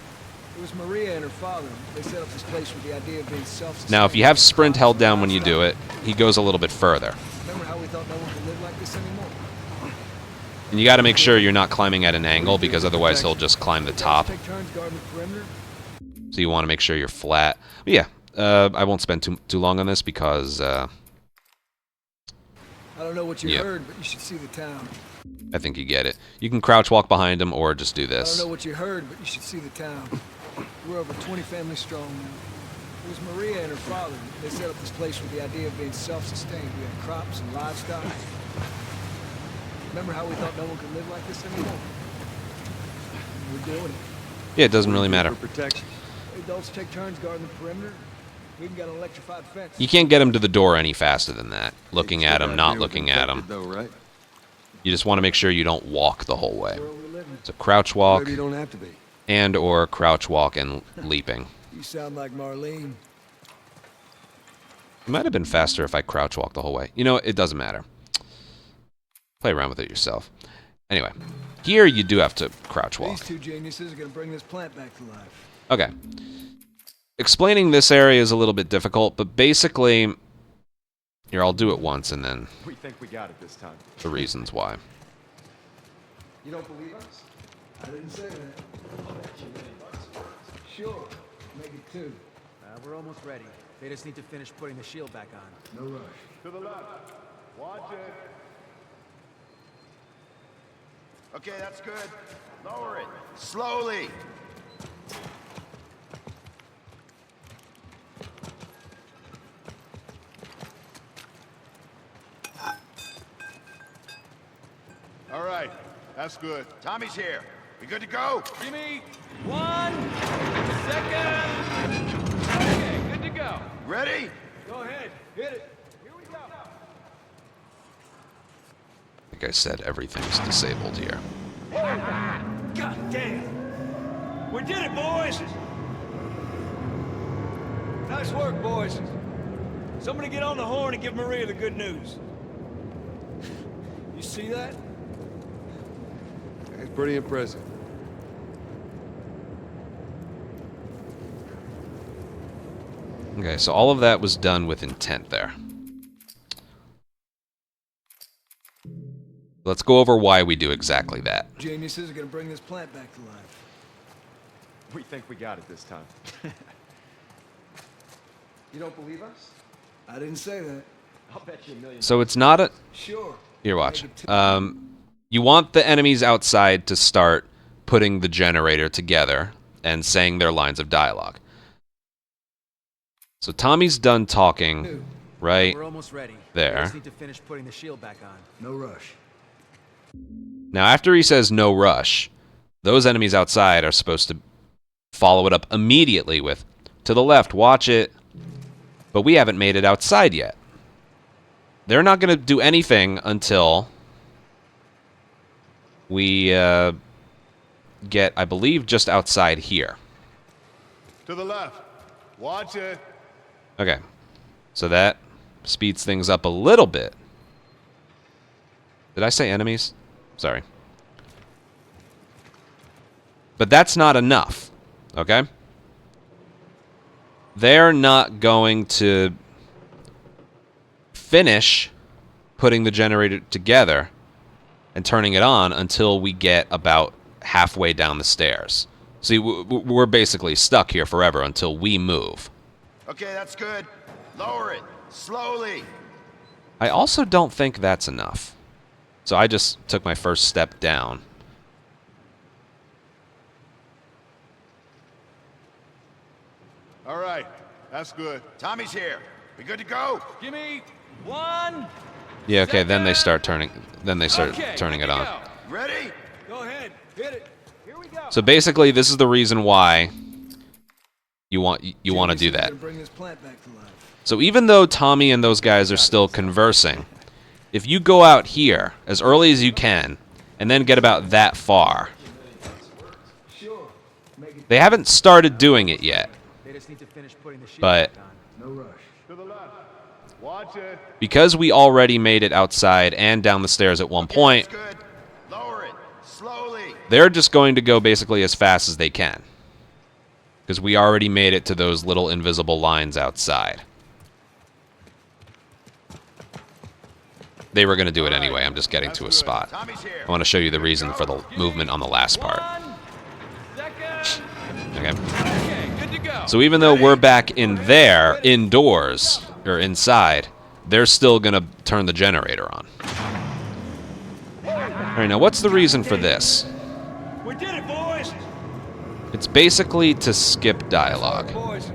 It was Maria and her father. They set up this place with the idea of being self-sustained. Now, if you have sprint Crops held and down when you do livestock. it, he goes a little bit further. Remember how we thought no one could live like this anymore? And you got to make sure you're not climbing at an angle, because otherwise he'll just climb the Adults top. take turns guarding the perimeter. So you want to make sure you're flat. But yeah, I won't spend too long on this because I don't know what you Yeah. heard, but you should see the town. I think you get it. You can crouch walk behind him or just do I don't this. know what you heard, but you should see the town. We're over 20 families strong now. It was Maria and her father. They set up this place with the idea of being self-sustained. We had crops and livestock. Remember how we thought no one could live like this anymore? We're doing it. Yeah, it doesn't What do really you do matter. For protection. Adults take turns guarding the perimeter. We can get an electrified fence. You can't get him to the door any faster than that. Looking You at still him, gotta not deal with looking at him. infected though, right? You just want to make sure you don't walk the whole way. World we live in. So crouch Or walk maybe you don't have to be. and or crouch walk and leaping. You sound like Marlene. It might have been faster if I crouch walk the whole way. You know, it doesn't matter. Play around with it yourself. Anyway, here you do have to crouch walk. These two geniuses are going to bring this plant back to life. Okay. explaining this area is a little bit difficult, but basically, here, I'll do it once and then We think we got it this time. the reasons why. You don't believe us? I didn't say that. Sure. Make it 2. We're almost ready. They just need to finish putting the shield back on. No rush. To the left. Watch it. Okay, that's good. Lower it. Slowly. All right, that's good. Tommy's here. We good to go? Give me 1 second. Okay, good to go. Ready? Go ahead. Hit it. Here we go. Like I said, everything's disabled here. God damn. We did it, boys. Nice work, boys. Somebody get on the horn and give Maria the good news. You see that? It's pretty impressive. Okay, so all of that was done with intent there. Let's go over why we do exactly that. Geniuses are gonna bring this plant back to life. We think we got it this time. You don't believe us? I didn't say that. I'll bet you $1 million. So it's not a... Sure. Here, watch. You want the enemies outside to start putting the generator together and saying their lines of dialogue. So Tommy's done talking, right We're almost ready. there. They just need to finish putting the shield back on. No rush. Now, after he says no rush, those enemies outside are supposed to follow it up immediately with, to the left, watch it. But we haven't made it outside yet. They're not going to do anything until we get, I believe, just outside here. To the left. Watch it. Okay, so that speeds things up a little bit. Did I say enemies? Sorry. But that's not enough, okay? They're not going to finish putting the generator together and turning it on until we get about halfway down the stairs. See, we're basically stuck here forever until we move. Okay, that's good. Lower it. Slowly. I also don't think that's enough. So I just took my first step down. All right, that's good. Tommy's here. We good to go? Give me 1. Yeah, okay, then they start turning Okay, turning good it to on. go. Ready? Go ahead. Hit it. Here we go. So basically this is the reason why you want to do Geniuses are that. gonna bring this plant back to life. So even though Tommy and those guys are still conversing, if you go out here as early as you can and then get about that far, Sure. Make it they haven't started doing it yet, They just need to finish putting the shield but back on. no rush. To the left. Watch it. because we already made it outside and down the stairs at one point, That's good. Lower it. Slowly. they're just going to go basically as fast as they can. Because we already made it to those little invisible lines outside. They were going to do it anyway. I'm just getting to a spot. Tommy's here. I want to show you the reason for the movement on the last part. 1 second. Okay. Okay, good to go. So even though we're back in there, indoors, or inside, they're still going to turn the generator on. Alright, now what's the reason for this? We did it, boys. It's basically to skip dialogue. Boys.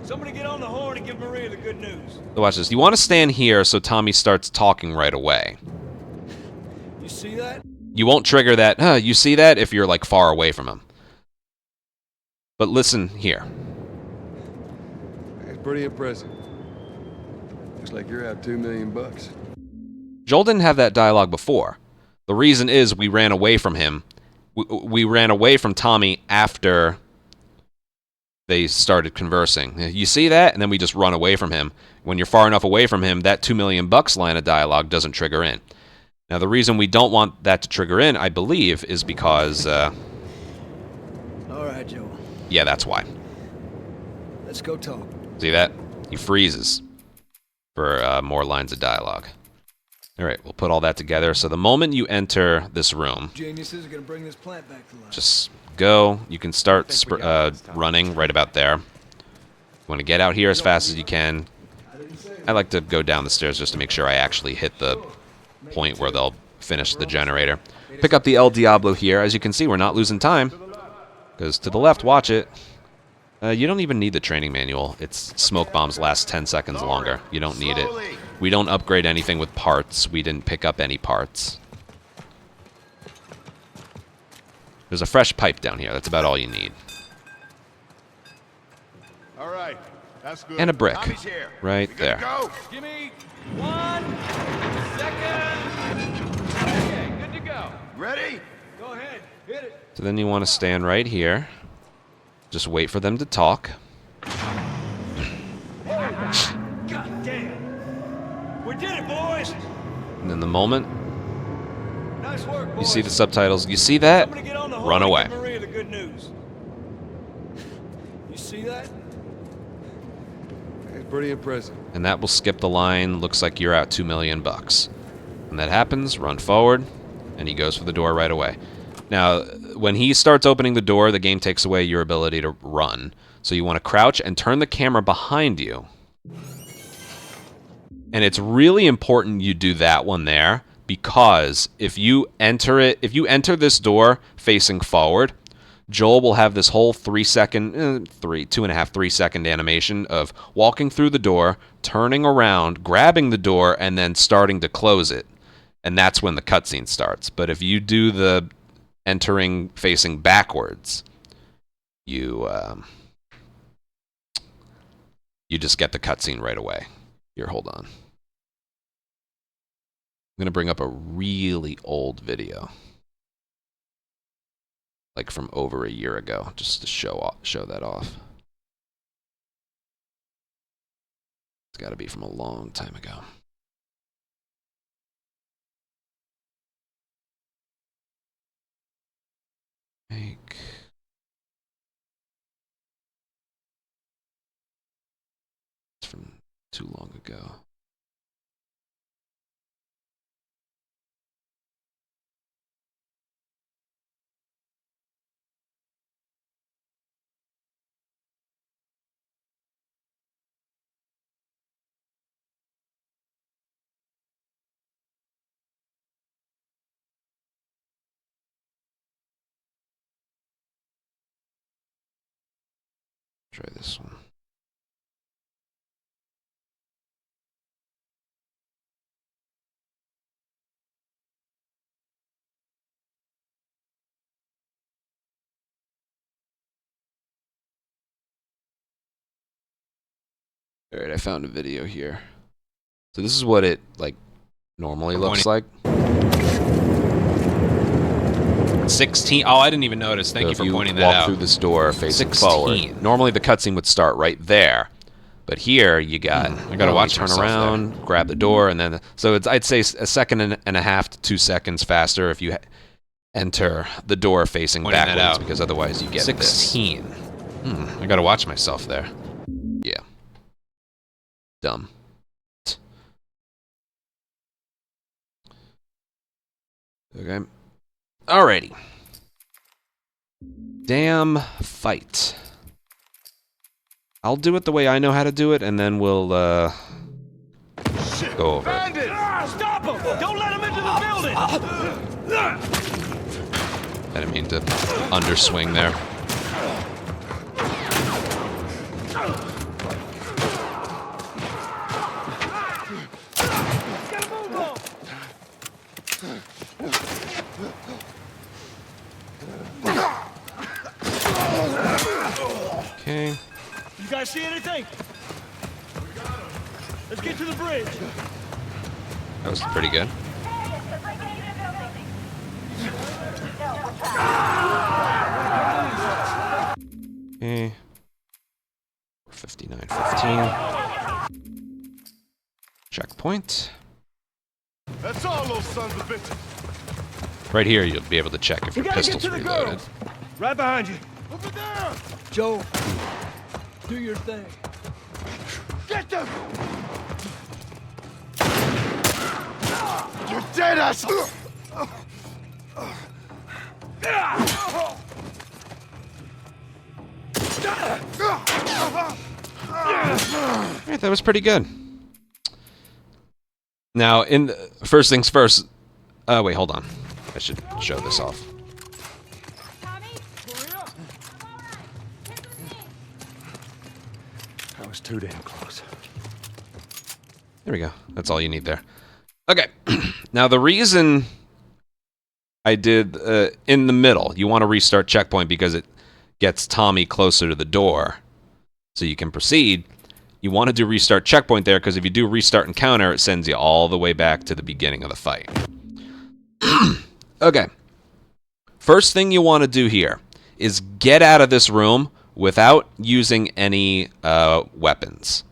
Somebody get on the horn and give Maria the good news. So watch this. You want to stand here so Tommy starts talking right away. You see that? You won't trigger that, you see that, if you're like far away from him. But listen here. It's pretty impressive. Looks like you're out $2 million. Joel didn't have that dialogue before. The reason is we ran away from him. We ran away from Tommy after they started conversing. You see that? And then we just run away from him. When you're far enough away from him, that $2 million line of dialogue doesn't trigger in. Now, the reason we don't want that to trigger in, I believe, is because, All right, Joe. yeah, that's why. Let's go talk. See that? He freezes for more lines of dialogue. All right, we'll put all that together. So the moment you enter this room, Geniuses are gonna bring this plant back to life. just go. You can start running right about there. You want to get out here as fast as you can. I like to go down the stairs just to make sure I actually hit the point where they'll finish the generator. Pick up the El Diablo here. As you can see, we're not losing time. Because to the left, watch it. You don't even need the training manual. Its smoke bombs last 10 seconds longer. You don't need it. We don't upgrade anything with parts. We didn't pick up any parts. There's a fresh pipe down here. That's about all you need. All right, that's good. And a brick. Tommy's here. Right We there. gotta go. Give me 1 second. Okay, good to go. Ready? Go ahead, hit it. So then you want to stand right here. Just wait for them to talk. God damn. We did it, boys. And then the moment Nice work, boys. you see the subtitles, you see that? Somebody get on the horn Run and away. give Maria the good news. You see that? It's pretty impressive. And that will skip the line. Looks like you're out $2 million. When that happens, run forward, and he goes for the door right away. Now, when he starts opening the door, the game takes away your ability to run. So you want to crouch and turn the camera behind you. And it's really important you do that one there, because if you enter this door facing forward, Joel will have this whole 3 second animation of walking through the door, turning around, grabbing the door, and then starting to close it. And that's when the cutscene starts. But if you do the entering facing backwards, you just get the cutscene right away. Here, hold on. I'm going to bring up a really old video. Like from over a year ago, just to show that off. It's got to be from a long time ago. Make. It's from too long ago. Try this one. All right, I found a video here. So this is what it normally looks like. 16. Oh, I didn't even notice. Thank you for pointing that out. Walk through this door facing forward. Normally the cutscene would start right there, but here you got. I gotta watch. Turn around, grab the door, and then. So it's I'd say a second and a half to 2 seconds faster if you enter the door facing backwards, because otherwise you get 16. I gotta watch myself there. Yeah. Dumb. Okay. Alrighty. Damn fight. I'll do it the way I know how to do it, and then we'll go over it. Bandits! Stop them! Don't let them into the building! I didn't mean to underswing there. Okay. You guys see anything? Let's get to the bridge. That was pretty good. Okay. 59:15. Checkpoint. That's all those sons of bitches. Right here, you'll be able to check if We your gotta get pistol's to the reloaded. girls. Right behind you. Over there. Joe, Do your thing. Get them! You're dead, asshole! Alright, that was pretty good. Now, first things first. Wait, hold on. I should show this off. I was too damn close. There we go. That's all you need there. Okay. Now, the reason I did in the middle, you want to restart checkpoint because it gets Tommy closer to the door so you can proceed. You want to do restart checkpoint there because if you do restart encounter, it sends you all the way back to the beginning of the fight. Okay. First thing you want to do here is get out of this room without using any weapons.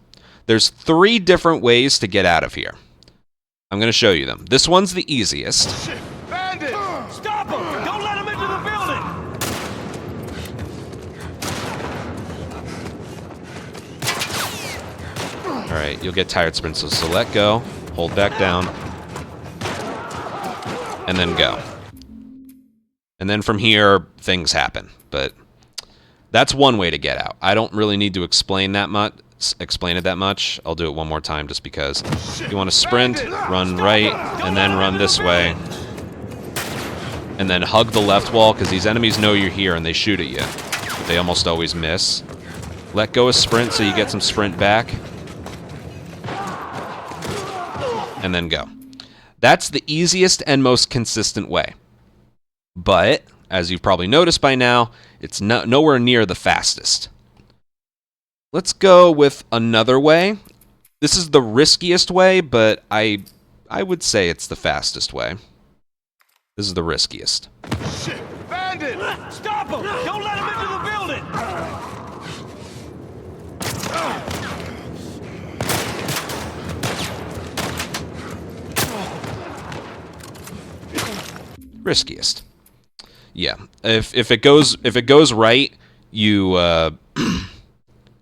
There's 3 different ways to get out of here. I'm going to show you them. This one's the easiest. Shit! Bandit! Stop him! Don't let him into the building! Alright, you'll get tired sprints, so let go, hold back down, and then go. And then from here, things happen. But that's one way to get out. I don't really need to explain it that much. I'll do it one more time just because. You want to sprint, run right, and then run this way. And then hug the left wall, because these enemies know you're here and they shoot at you. They almost always miss. Let go of sprint so you get some sprint back. And then go. That's the easiest and most consistent way. But, as you've probably noticed by now, it's nowhere near the fastest. Let's go with another way. This is the riskiest way, but I would say it's the fastest way. This is the riskiest. Shit! Bandit! Stop him! Don't let him into the building! Riskiest. Yeah. If it goes right, you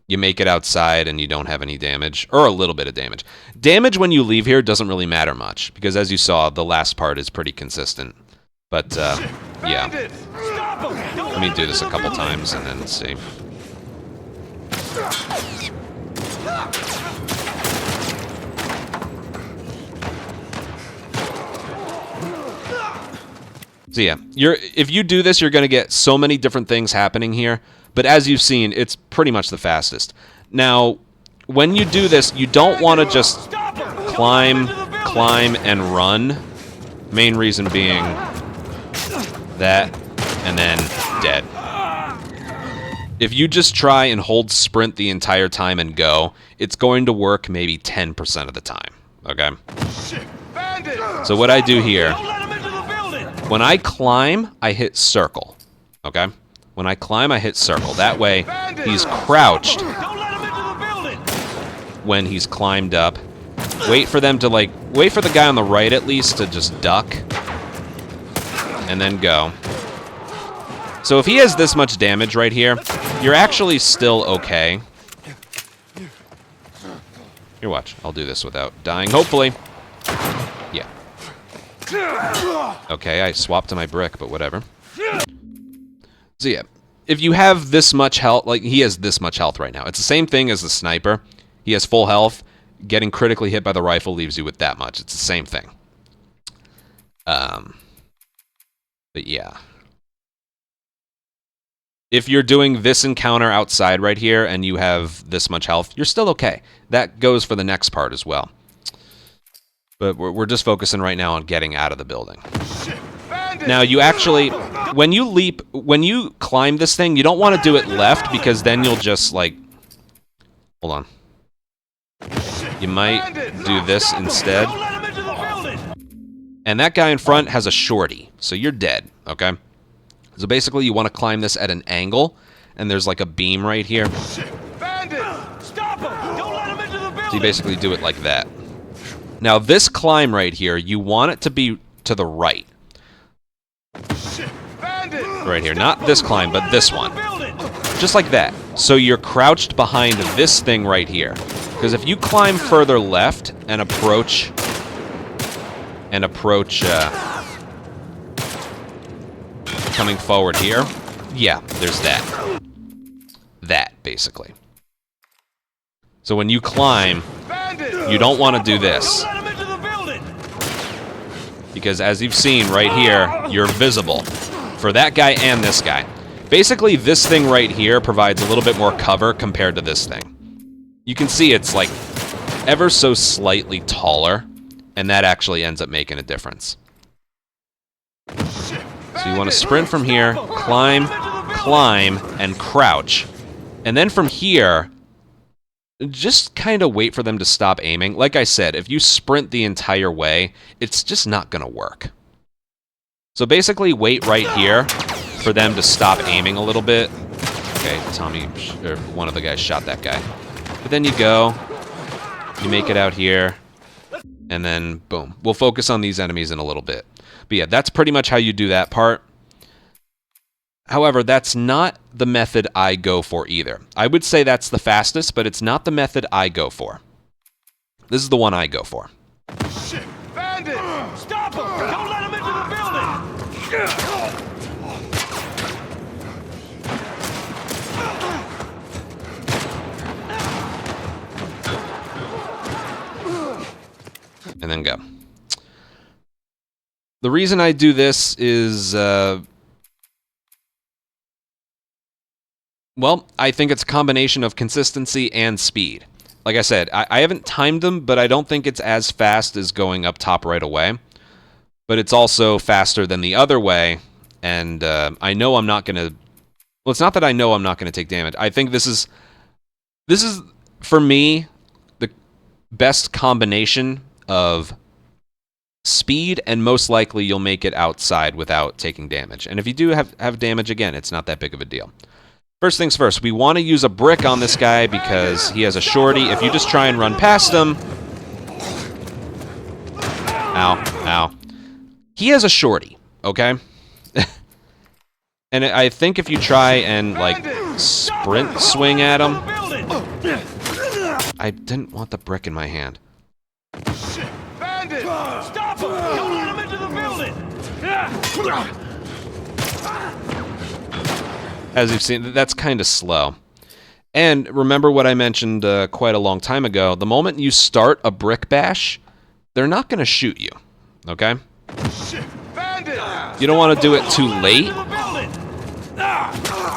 you make it outside and you don't have any damage, or a little bit of damage. Damage when you leave here doesn't really matter much because, as you saw, the last part is pretty consistent. But yeah. Let me do this a couple times and then see. So yeah, if you do this, you're going to get so many different things happening here. But as you've seen, it's pretty much the fastest. Now, when you do this, you don't want to just climb, and run. Main reason being that, and then dead. If you just try and hold sprint the entire time and go, it's going to work maybe 10% of the time. Okay? So what I do here, when I climb, I hit circle. Okay? When I climb, I hit circle. That way, he's crouched when he's climbed up. Wait for them to, wait for the guy on the right, at least, to just duck. And then go. So if he has this much damage right here, you're actually still okay. Here, watch. I'll do this without dying, hopefully. Yeah. Okay, I swapped to my brick, but whatever. So yeah, if you have this much health, he has this much health right now. It's the same thing as the sniper. He has full health. Getting critically hit by the rifle leaves you with that much. It's the same thing. But yeah. If you're doing this encounter outside right here and you have this much health, you're still okay. That goes for the next part as well. But we're just focusing right now on getting out of the building. Now, you actually, when you climb this thing, you don't want to do it left because then you'll just, hold on. You might do this instead. And that guy in front has a shorty, so you're dead, okay? So basically, you want to climb this at an angle, and there's a beam right here. So you basically do it like that. Now, this climb right here, you want it to be to the right. Right here. Not this climb, but this one. Just like that. so you're crouched behind this thing right here. Because if you climb further left and approach coming forward here, yeah, there's that. That, basically. So when you climb, you don't want to do this. Because as you've seen right here, you're visible for that guy and this guy. Basically, this thing right here provides a little bit more cover compared to this thing. You can see it's like ever so slightly taller, and that actually ends up making a difference. So you want to sprint from here, climb, climb, and crouch. And then from here, just kind of wait for them to stop aiming. Like I said, if you sprint the entire way, it's just not going to work. So basically, wait right here for them to stop aiming a little bit. Okay, Tommy, or one of the guys shot that guy. But then you go, you make it out here, and then boom. We'll focus on these enemies in a little bit. But yeah, that's pretty much how you do that part. However, that's not the method I go for either. I would say that's the fastest, but it's not the method I go for. This is the one I go for. Shit! Bandit! Stop him! Don't let him into the building! And then go. The reason I do this is, well, I think it's a combination of consistency and speed. Like I said, I haven't timed them, but I don't think it's as fast as going up top right away. But it's also faster than the other way, and I know I'm not going to... Well, it's not that I know I'm not going to take damage. I think this is, for me, the best combination of speed, and most likely you'll make it outside without taking damage. And if you do have damage, again, it's not that big of a deal. First things first, we want to use a brick on this guy because he has a shorty. If you just try and run past him... Ow, ow. He has a shorty, okay? And I think if you try and, like, sprint swing at him... I didn't want the brick in my hand. Bandit! Stop him! Don't let him into the building! As you've seen, that's kind of slow. And remember what I mentioned quite a long time ago. The moment you start a brick bash, they're not going to shoot you, okay? You don't want to do it too late.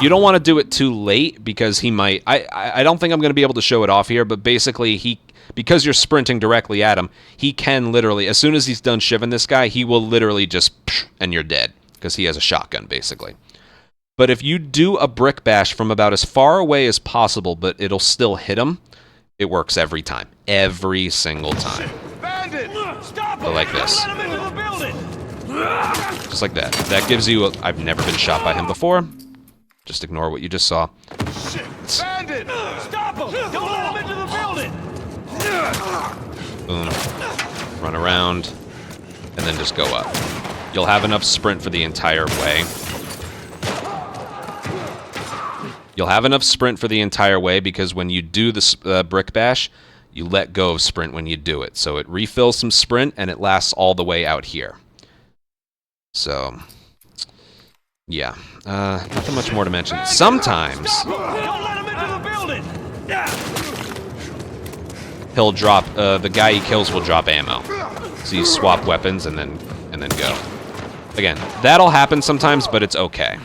You don't want to do it too late because he might... I don't think I'm going to be able to show it off here, but basically because you're sprinting directly at him, he can literally, as soon as he's done shivving this guy, he will literally just... and you're dead because he has a shotgun, basically. But if you do a brick bash from about as far away as possible, but it'll still hit him, it works every time. Every single time. So like this. Just like that. That gives you I've never been shot by him before. Just ignore what you just saw. Bandit! Stop him! Don't let him into the building! Boom. Run around. And then just go up. You'll have enough sprint for the entire way. You'll have enough sprint for the entire way because when you do the brick bash, you let go of sprint when you do it. So it refills some sprint and it lasts all the way out here. So, yeah. Nothing much more to mention. Sometimes he'll drop, the guy he kills will drop ammo. So you swap weapons and then go. Again, that'll happen sometimes, but it's okay.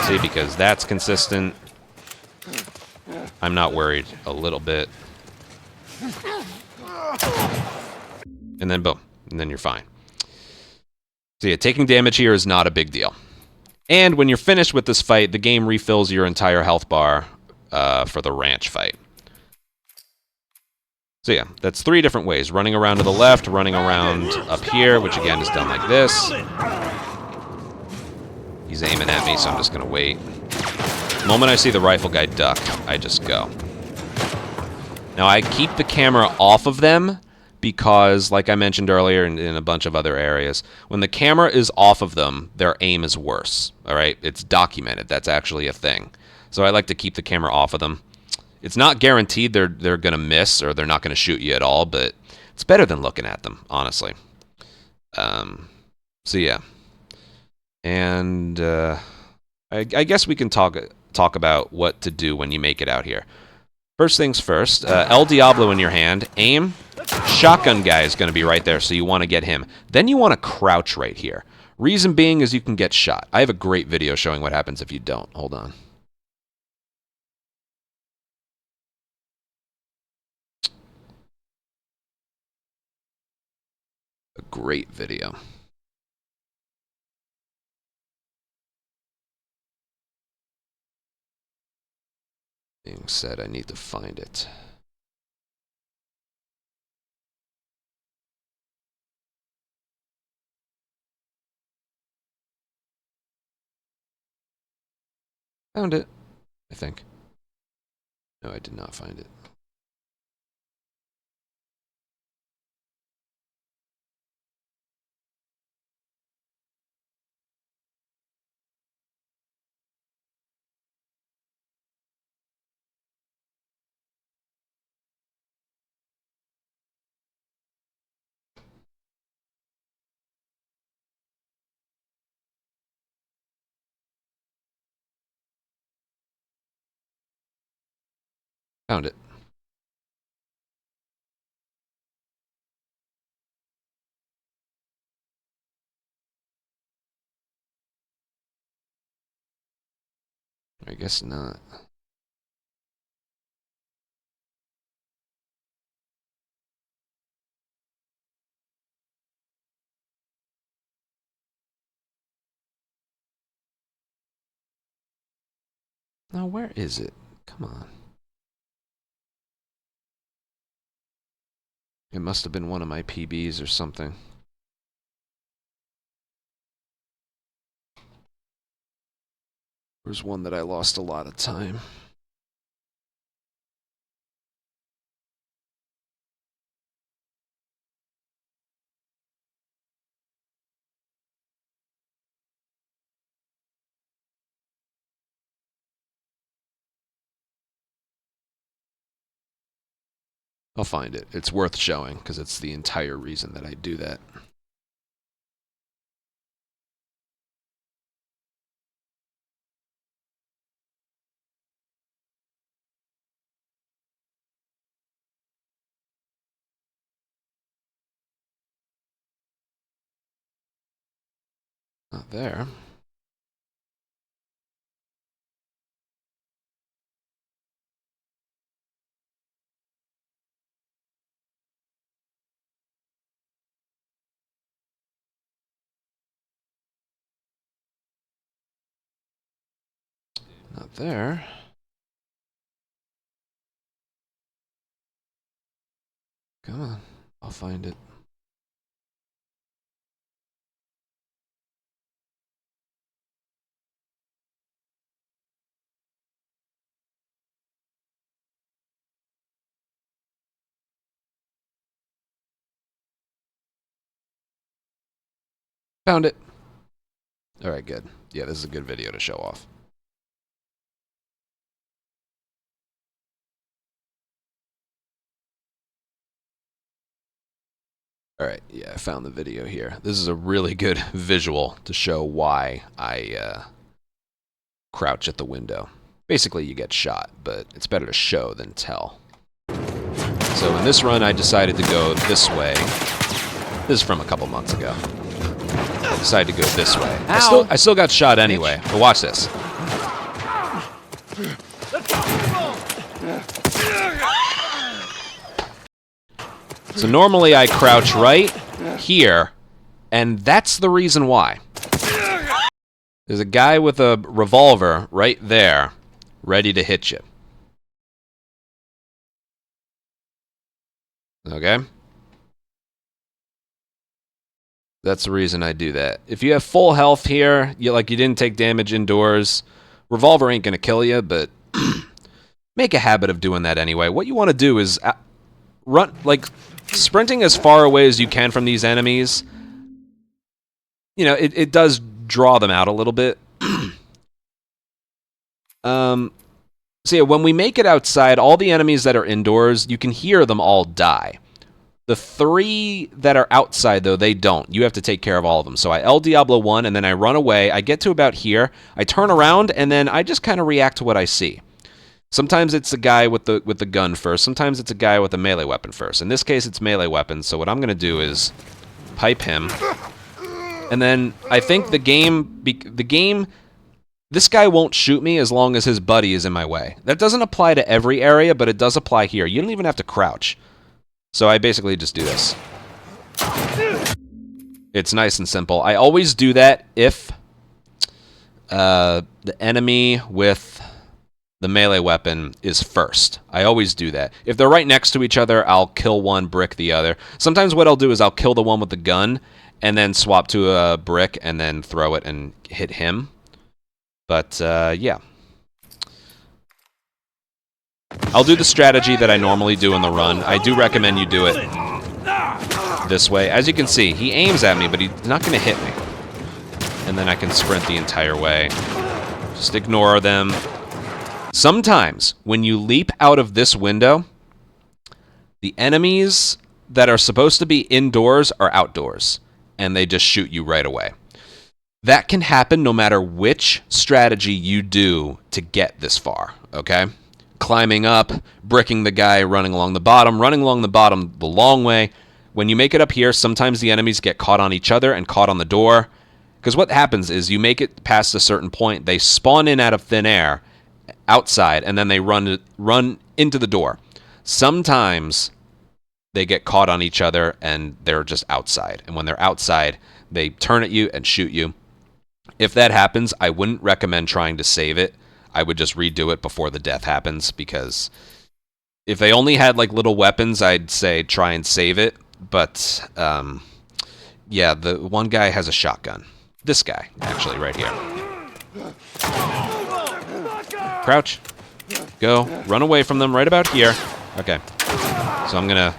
See, because that's consistent. I'm not worried a little bit. And then boom. And then you're fine. So yeah, taking damage here is not a big deal. And when you're finished with this fight, the game refills your entire health bar for the ranch fight. So yeah, that's 3 different ways. Running around to the left, running around up here, which again is done like this. He's aiming at me, so I'm just going to wait. The moment I see the rifle guy duck, I just go. Now, I keep the camera off of them because, like I mentioned earlier in a bunch of other areas, when the camera is off of them, their aim is worse. All right? It's documented. That's actually a thing. So I like to keep the camera off of them. It's not guaranteed they're going to miss or they're not going to shoot you at all, but it's better than looking at them, honestly. So yeah. And I guess we can talk about what to do when you make it out here. First things first, El Diablo in your hand, aim. Shotgun guy is going to be right there, so you want to get him. Then you want to crouch right here. Reason being is you can get shot. I have a great video showing what happens if you don't. Hold on. A great video. Being said, I need to find it. Found it, I think. No, I did not find it. Found it. I guess not. Now, where is it? Come on. It must have been one of my PBs or something. There's one that I lost a lot of time. I'll find it. It's worth showing because it's the entire reason that I do that. Not there. Not there. Come on, I'll find it. Found it. All right, good. Yeah, this is a good video to show off. All right, yeah, I found the video here. This is a really good visual to show why I crouch at the window. Basically, you get shot, but it's better to show than tell. So in this run, I decided to go this way. This is from a couple months ago. I decided to go this way. I still got shot anyway, but watch this. So normally I crouch right here, and that's the reason why. There's a guy with a revolver right there, ready to hit you. Okay? That's the reason I do that. If you have full health here, you didn't take damage indoors, revolver ain't gonna kill you, but make a habit of doing that anyway. What you want to do is run, sprinting as far away as you can from these enemies. You know, it does draw them out a little bit. So yeah, when we make it outside, all the enemies that are indoors, you can hear them all die. The 3 that are outside, though, they don't. You have to take care of all of them. So I El Diablo 1, and then I run away. I get to about here. I turn around, and then I just kind of react to what I see. Sometimes it's a guy with the gun first. Sometimes it's a guy with a melee weapon first. In this case, it's melee weapons. So what I'm going to do is pipe him. And then I think the game... This guy won't shoot me as long as his buddy is in my way. That doesn't apply to every area, but it does apply here. You don't even have to crouch. So I basically just do this. It's nice and simple. I always do that if the enemy with the melee weapon is first. I always do that. If they're right next to each other, I'll kill one, brick the other. Sometimes what I'll do is I'll kill the one with the gun and then swap to a brick and then throw it and hit him. But, yeah. I'll do the strategy that I normally do in the run. I do recommend you do it this way. As you can see, he aims at me, but he's not going to hit me. And then I can sprint the entire way. Just ignore them. Sometimes, when you leap out of this window, the enemies that are supposed to be indoors are outdoors, and they just shoot you right away. That can happen no matter which strategy you do to get this far, okay? Climbing up, bricking the guy, running along the bottom the long way. When you make it up here, sometimes the enemies get caught on each other and caught on the door. Because what happens is you make it past a certain point, they spawn in out of thin air, outside, and then they run into the door. Sometimes they get caught on each other and they're just outside. And when they're outside, they turn at you and shoot you. If that happens, I wouldn't recommend trying to save it. I would just redo it before the death happens, because if they only had like little weapons, I'd say try and save it. But yeah, the one guy has a shotgun. This guy, actually, right here. Crouch. Go. Run away from them right about here. Okay. So I'm gonna...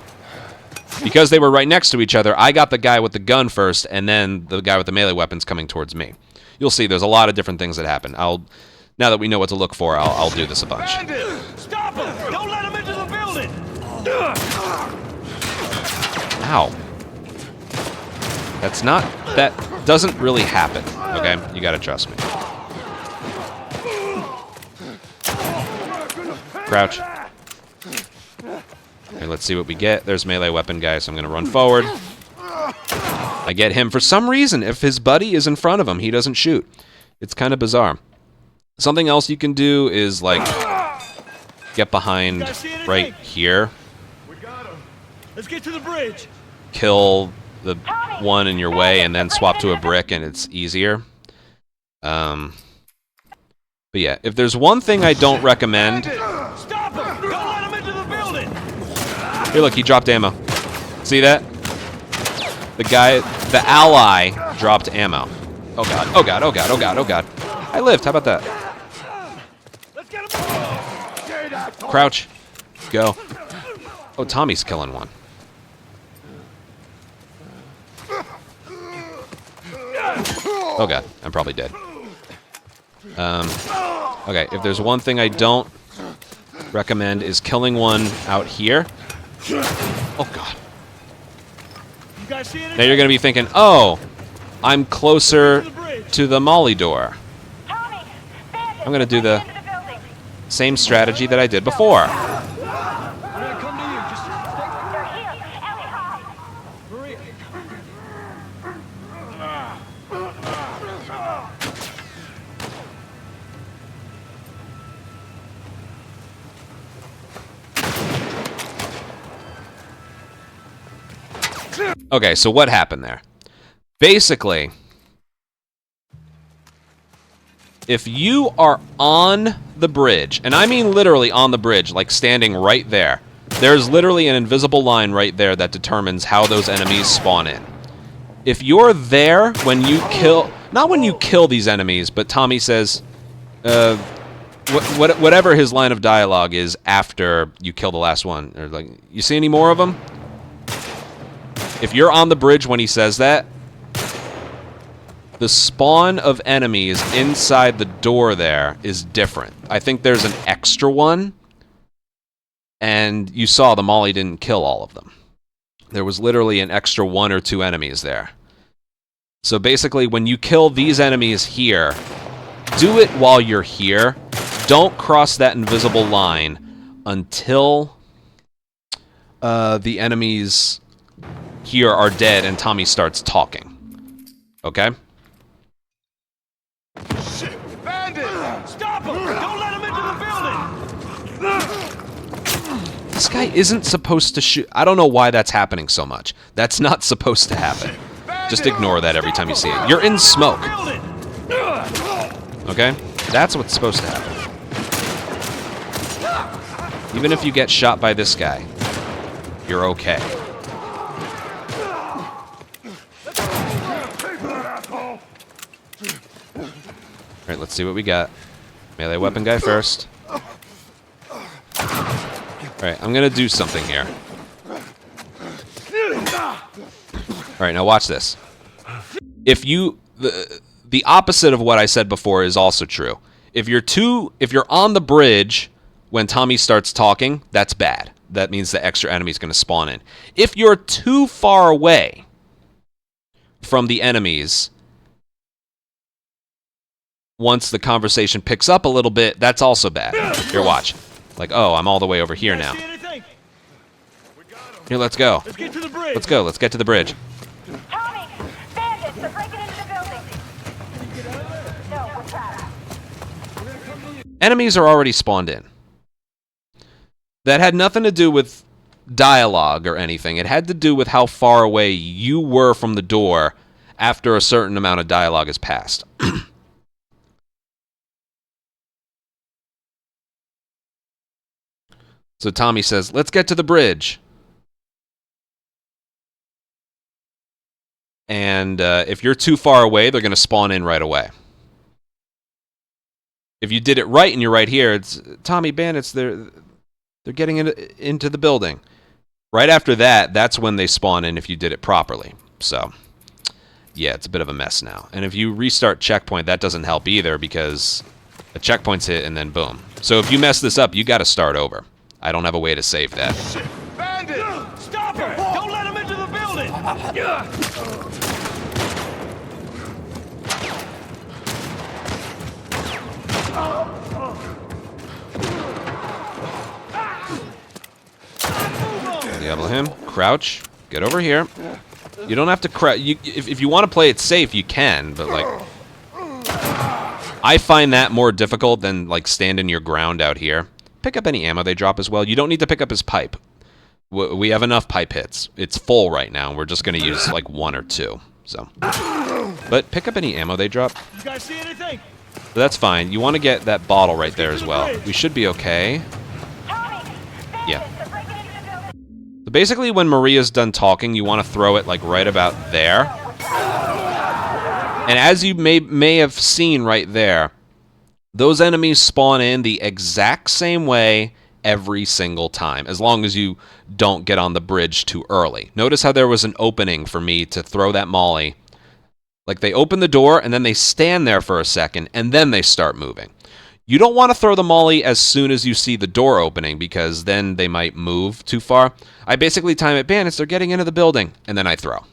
Because they were right next to each other, I got the guy with the gun first, and then the guy with the melee weapons coming towards me. You'll see there's a lot of different things that happen. Now that we know what to look for, I'll do this a bunch. Stop him! Don't let him into the building! Ow. That doesn't really happen, okay? You gotta trust me. Crouch. Okay, let's see what we get. There's melee weapon guy, so I'm gonna run forward. I get him. For some reason, if his buddy is in front of him, he doesn't shoot. It's kind of bizarre. Something else you can do is, like, get behind right here. We got him. Let's get to the bridge. Kill the one in your way and then swap to a brick, and it's easier. But yeah, if there's one thing I don't recommend... Stop him! Don't let him into the building! Here, look, he dropped ammo. See that? The ally dropped ammo. Oh god, oh god, oh god, oh god, oh god. I lived, how about that? Let's get him! Crouch. Go. Oh, Tommy's killing one. Oh god, I'm probably dead. Okay, if there's one thing I don't recommend is killing one out here. Oh god. You guys see anything? Now you're gonna be thinking, oh, I'm closer to the molly door. I'm gonna do the same strategy that I did before. Okay, so what happened there? Basically, if you are on the bridge, and I mean literally on the bridge, like standing right there, there's literally an invisible line right there that determines how those enemies spawn in. If you're there when you kill, not when you kill these enemies, but Tommy says, whatever his line of dialogue is after you kill the last one, or like, you see any more of them? If you're on the bridge when he says that, the spawn of enemies inside the door there is different. I think there's an extra one, and you saw the molly didn't kill all of them. There was literally an extra 1 or 2 enemies there. So basically, when you kill these enemies here, do it while you're here. Don't cross that invisible line until the enemies here are dead and Tommy starts talking. Okay? Shit! Bandit! Stop him! Don't let him into the building! This guy isn't supposed to shoot. I don't know why that's happening so much. That's not supposed to happen. Just ignore that every time you see it. You're in smoke. Okay? That's what's supposed to happen. Even if you get shot by this guy, you're okay. Alright, let's see what we got. Melee weapon guy first. Alright, I'm gonna do something here. Alright, now watch this. If you... The opposite of what I said before is also true. If you're on the bridge when Tommy starts talking, that's bad. That means the extra enemy is going to spawn in. If you're too far away from the enemies, once the conversation picks up a little bit, that's also bad. Here, watch. Like, oh, I'm all the way over here now. Here, let's go. Let's get to the bridge. Let's go. Let's get to the bridge. Tommy! Bandits! They're breaking into the building! No, we're trapped. Enemies are already spawned in. That had nothing to do with dialogue or anything. It had to do with how far away you were from the door after a certain amount of dialogue has passed. So Tommy says, let's get to the bridge. And if you're too far away, they're going to spawn in right away. If you did it right and you're right here, it's Tommy, bandits, they're getting into the building. Right after that, that's when they spawn in if you did it properly. So, yeah, it's a bit of a mess now. And if you restart checkpoint, that doesn't help either because a checkpoint's hit and then boom. So if you mess this up, you got to start over. I don't have a way to save that. Shit! Bandit! Stop him! Don't let him into the building! Diablo him. Crouch. Get over here. You don't have to crouch. If you want to play it safe, you can, but like... I find that more difficult than like standing your ground out here. Pick up any ammo they drop as well. You don't need to pick up his pipe. We have enough pipe hits. It's full right now. We're just going to use like 1 or 2. So, but pick up any ammo they drop. You guys see anything? That's fine. You want to get that bottle right there as well. We should be okay. Yeah. So basically, when Maria's done talking, you want to throw it like right about there. And as you may have seen right there, those enemies spawn in the exact same way every single time, as long as you don't get on the bridge too early. Notice how there was an opening for me to throw that molly. Like they open the door and then they stand there for a second and then they start moving. You don't want to throw the molly as soon as you see the door opening because then they might move too far. I basically time it, bandits, they're getting into the building, and then I throw.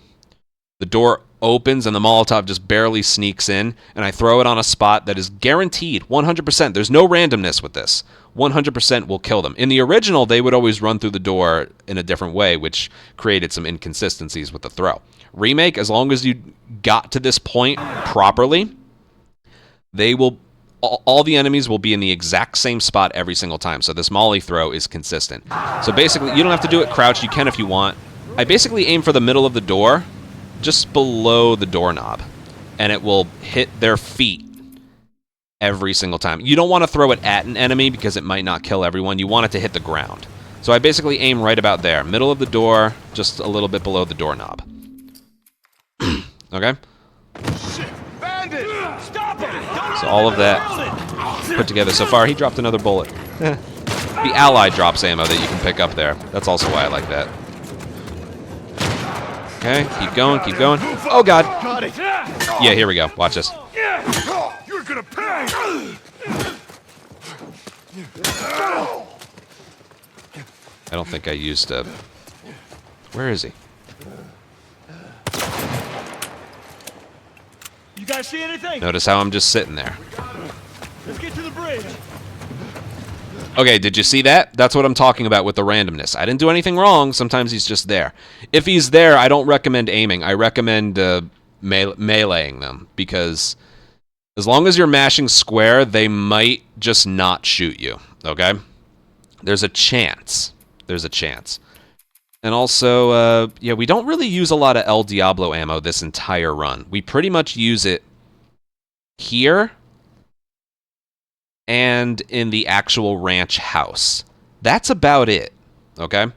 The door opens and the Molotov just barely sneaks in, and I throw it on a spot that is guaranteed 100%. There's no randomness with this. 100% will kill them. In the original, they would always run through the door in a different way, which created some inconsistencies with the throw. Remake, as long as you got to this point properly, they will... all the enemies will be in the exact same spot every single time, so this molly throw is consistent. So basically, you don't have to do it crouched. You can if you want. I basically aim for the middle of the door, just below the doorknob, and it will hit their feet every single time. You don't want to throw it at an enemy because it might not kill everyone. You want it to hit the ground. So I basically aim right about there, middle of the door, just a little bit below the doorknob. Okay? So all of that put together so far. He dropped another bullet. The ally drops ammo that you can pick up there. That's also why I like that. Okay, keep going, keep going. Oh God! Got it. Yeah, here we go. Watch this. You're gonna pay. I don't think I used a... Where is he? You guys see anything? Notice how I'm just sitting there. Let's get to the bridge. Okay, did you see that? That's what I'm talking about with the randomness. I didn't do anything wrong. Sometimes he's just there. If he's there, I don't recommend aiming. I recommend meleeing them, because as long as you're mashing square, they might just not shoot you, okay? There's a chance. There's a chance. And also, yeah, we don't really use a lot of El Diablo ammo this entire run. We pretty much use it here and in the actual ranch house. That's about it, okay?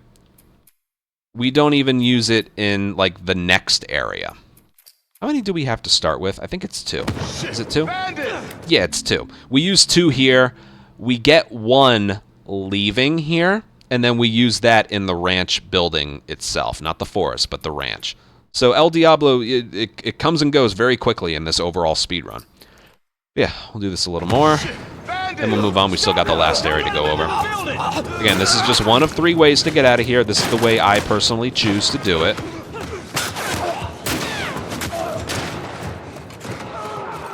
We don't even use it in, like, the next area. How many do we have to start with? I think it's 2. Is it 2? Yeah, it's 2. We use 2 here. We get 1 leaving here, and then we use that in the ranch building itself. Not the forest, but the ranch. So El Diablo, it comes and goes very quickly in this overall speedrun. Yeah, we'll do this a little more. Then we'll move on. We still got the last area to go over. Again, this is just one of 3 ways to get out of here. This is the way I personally choose to do it.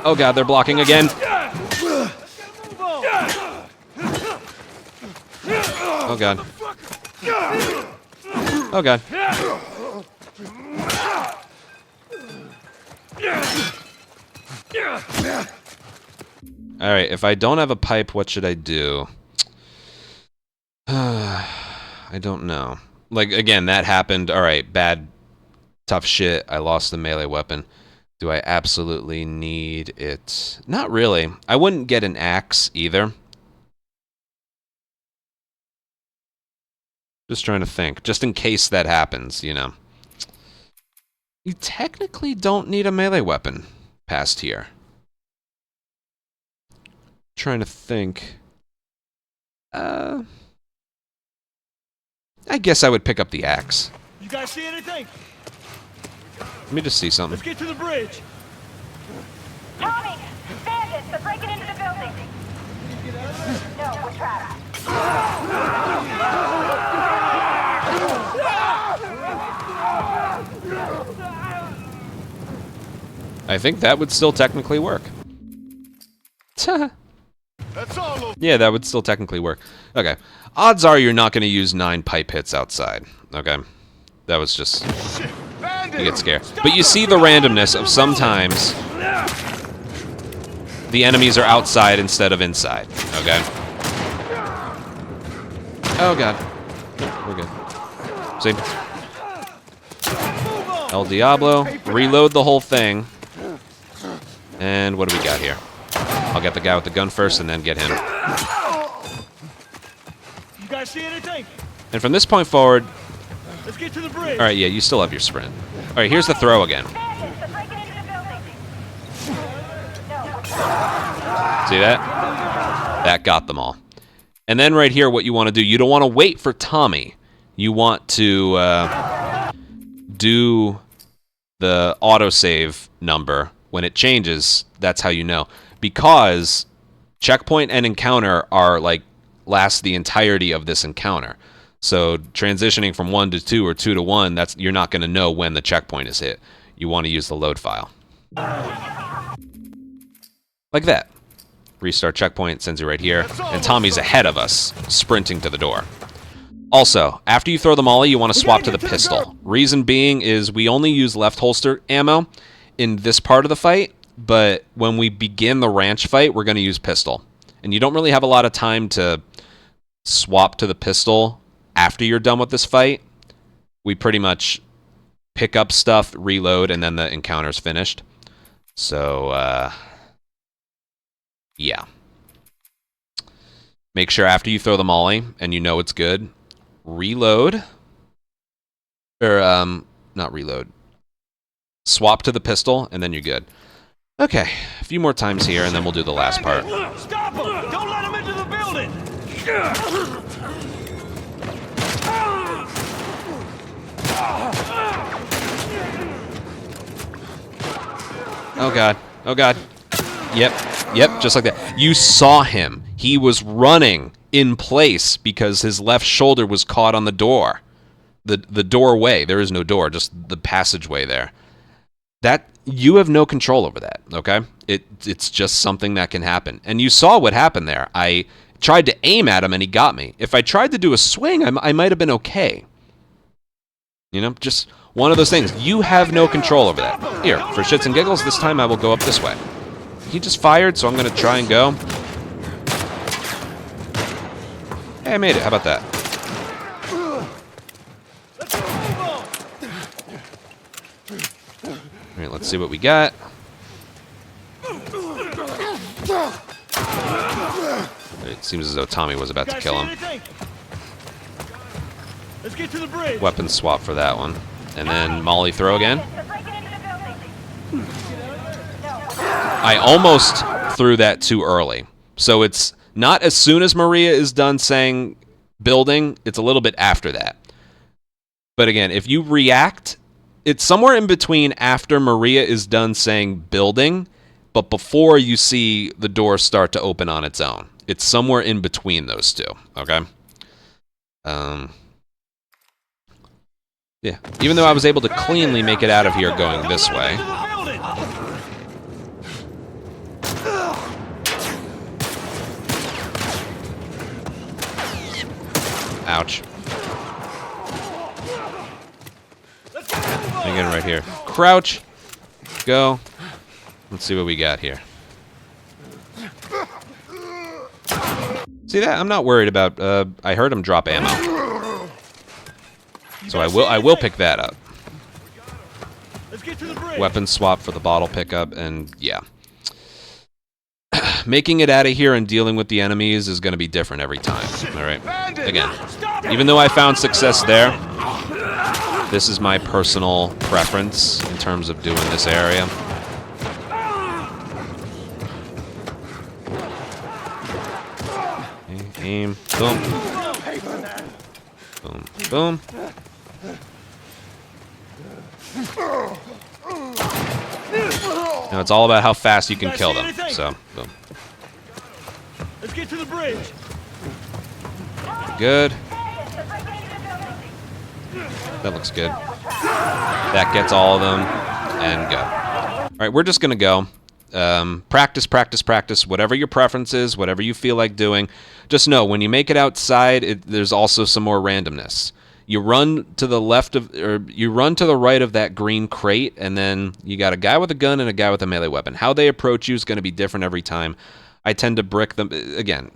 Oh God, they're blocking again. Oh God. Oh God. Alright, if I don't have a pipe, what should I do? I don't know. Like, again, that happened. Alright, bad, tough shit. I lost the melee weapon. Do I absolutely need it? Not really. I wouldn't get an axe either. Just trying to think. Just in case that happens, you know. You technically don't need a melee weapon past here. Trying to think. I guess I would pick up the axe. You guys see anything? Let me just see something. Let's get to the bridge. Tommy! Bandits! They're breaking into the building! No, we're trapped. I think that would still technically work. That's all. Yeah, that would still technically work. Okay. Odds are you're not going to use 9 pipe hits outside. Okay. That was just... You get scared. But you see the randomness of sometimes the enemies are outside instead of inside. Okay? Oh God. We're good. See? El Diablo. Reload the whole thing. And what do we got here? I'll get the guy with the gun first and then get him. You guys see anything? And from this point forward... Let's get to the bridge. Alright, yeah, you still have your sprint. Alright, here's the throw again. Bandits! They're breaking into the building! No, we're See that? That got them all. And then right here, what you want to do, you don't want to wait for Tommy. You want to do the autosave number. When it changes, that's how you know. Because checkpoint and encounter are like last the entirety of this encounter. So transitioning from 1 to 2 or 2 to 1, that's you're not going to know when the checkpoint is hit. You want to use the load file. Like that. Restart checkpoint, sends you right here. And Tommy's ahead of us, sprinting to the door. Also, after you throw the molly, you want to swap to the pistol. Reason being is we only use left holster ammo in this part of the fight, but when we begin the ranch fight, we're going to use pistol. And you don't really have a lot of time to swap to the pistol after you're done with this fight. We pretty much pick up stuff, reload, and then the encounter's finished. So, yeah. Make sure after you throw the molly, and you know it's good, reload. Or, not reload. Swap to the pistol, and then you're good. Okay, a few more times here, and then we'll do the last part. Stop him! Don't let him into the building! Oh god. Oh god. Yep, just like that. You saw him. He was running in place because his left shoulder was caught on the door. The doorway. There is no door, just the passageway there. That you have no control over that, okay? It's just something that can happen. And you saw what happened there. I tried to aim at him and he got me. If I tried to do a swing, I might have been okay. You know, just one of those things. You have no control over that. Here, for shits and giggles, this time I will go up this way. He just fired, so I'm going to try and go. Hey, I made it. How about that? All right, let's see what we got. It seems as though Tommy was about to kill him. Let's get to the bridge. Weapon swap for that one. And then Molly throw again. I almost threw that too early. So it's not as soon as Maria is done saying building, it's a little bit after that. But again, if you react, it's somewhere in between after Maria is done saying building, but before you see the door start to open on its own. It's somewhere in between those two, okay? Yeah, even though I was able to cleanly make it out of here going this way. Ouch. Again, right here. Crouch. Go. Let's see what we got here. See that? I'm not worried about. I heard him drop ammo, so I will pick that up. Weapon swap for the bottle pickup, and yeah. Making it out of here and dealing with the enemies is going to be different every time. All right. Again, even though I found success there, this is my personal preference in terms of doing this area. Aim. Boom. Boom. Boom. Now it's all about how fast you can kill them. So, boom. Let's get to the bridge. Good. That looks good. That gets all of them, and go. All right, we're just gonna go. Practice, practice, practice. Whatever your preference is, whatever you feel like doing, just know when you make it outside, there's also some more randomness. You run to the left of, or you run to the right of that green crate, and then you got a guy with a gun and a guy with a melee weapon. How they approach you is going to be different every time. I tend to brick them. Again,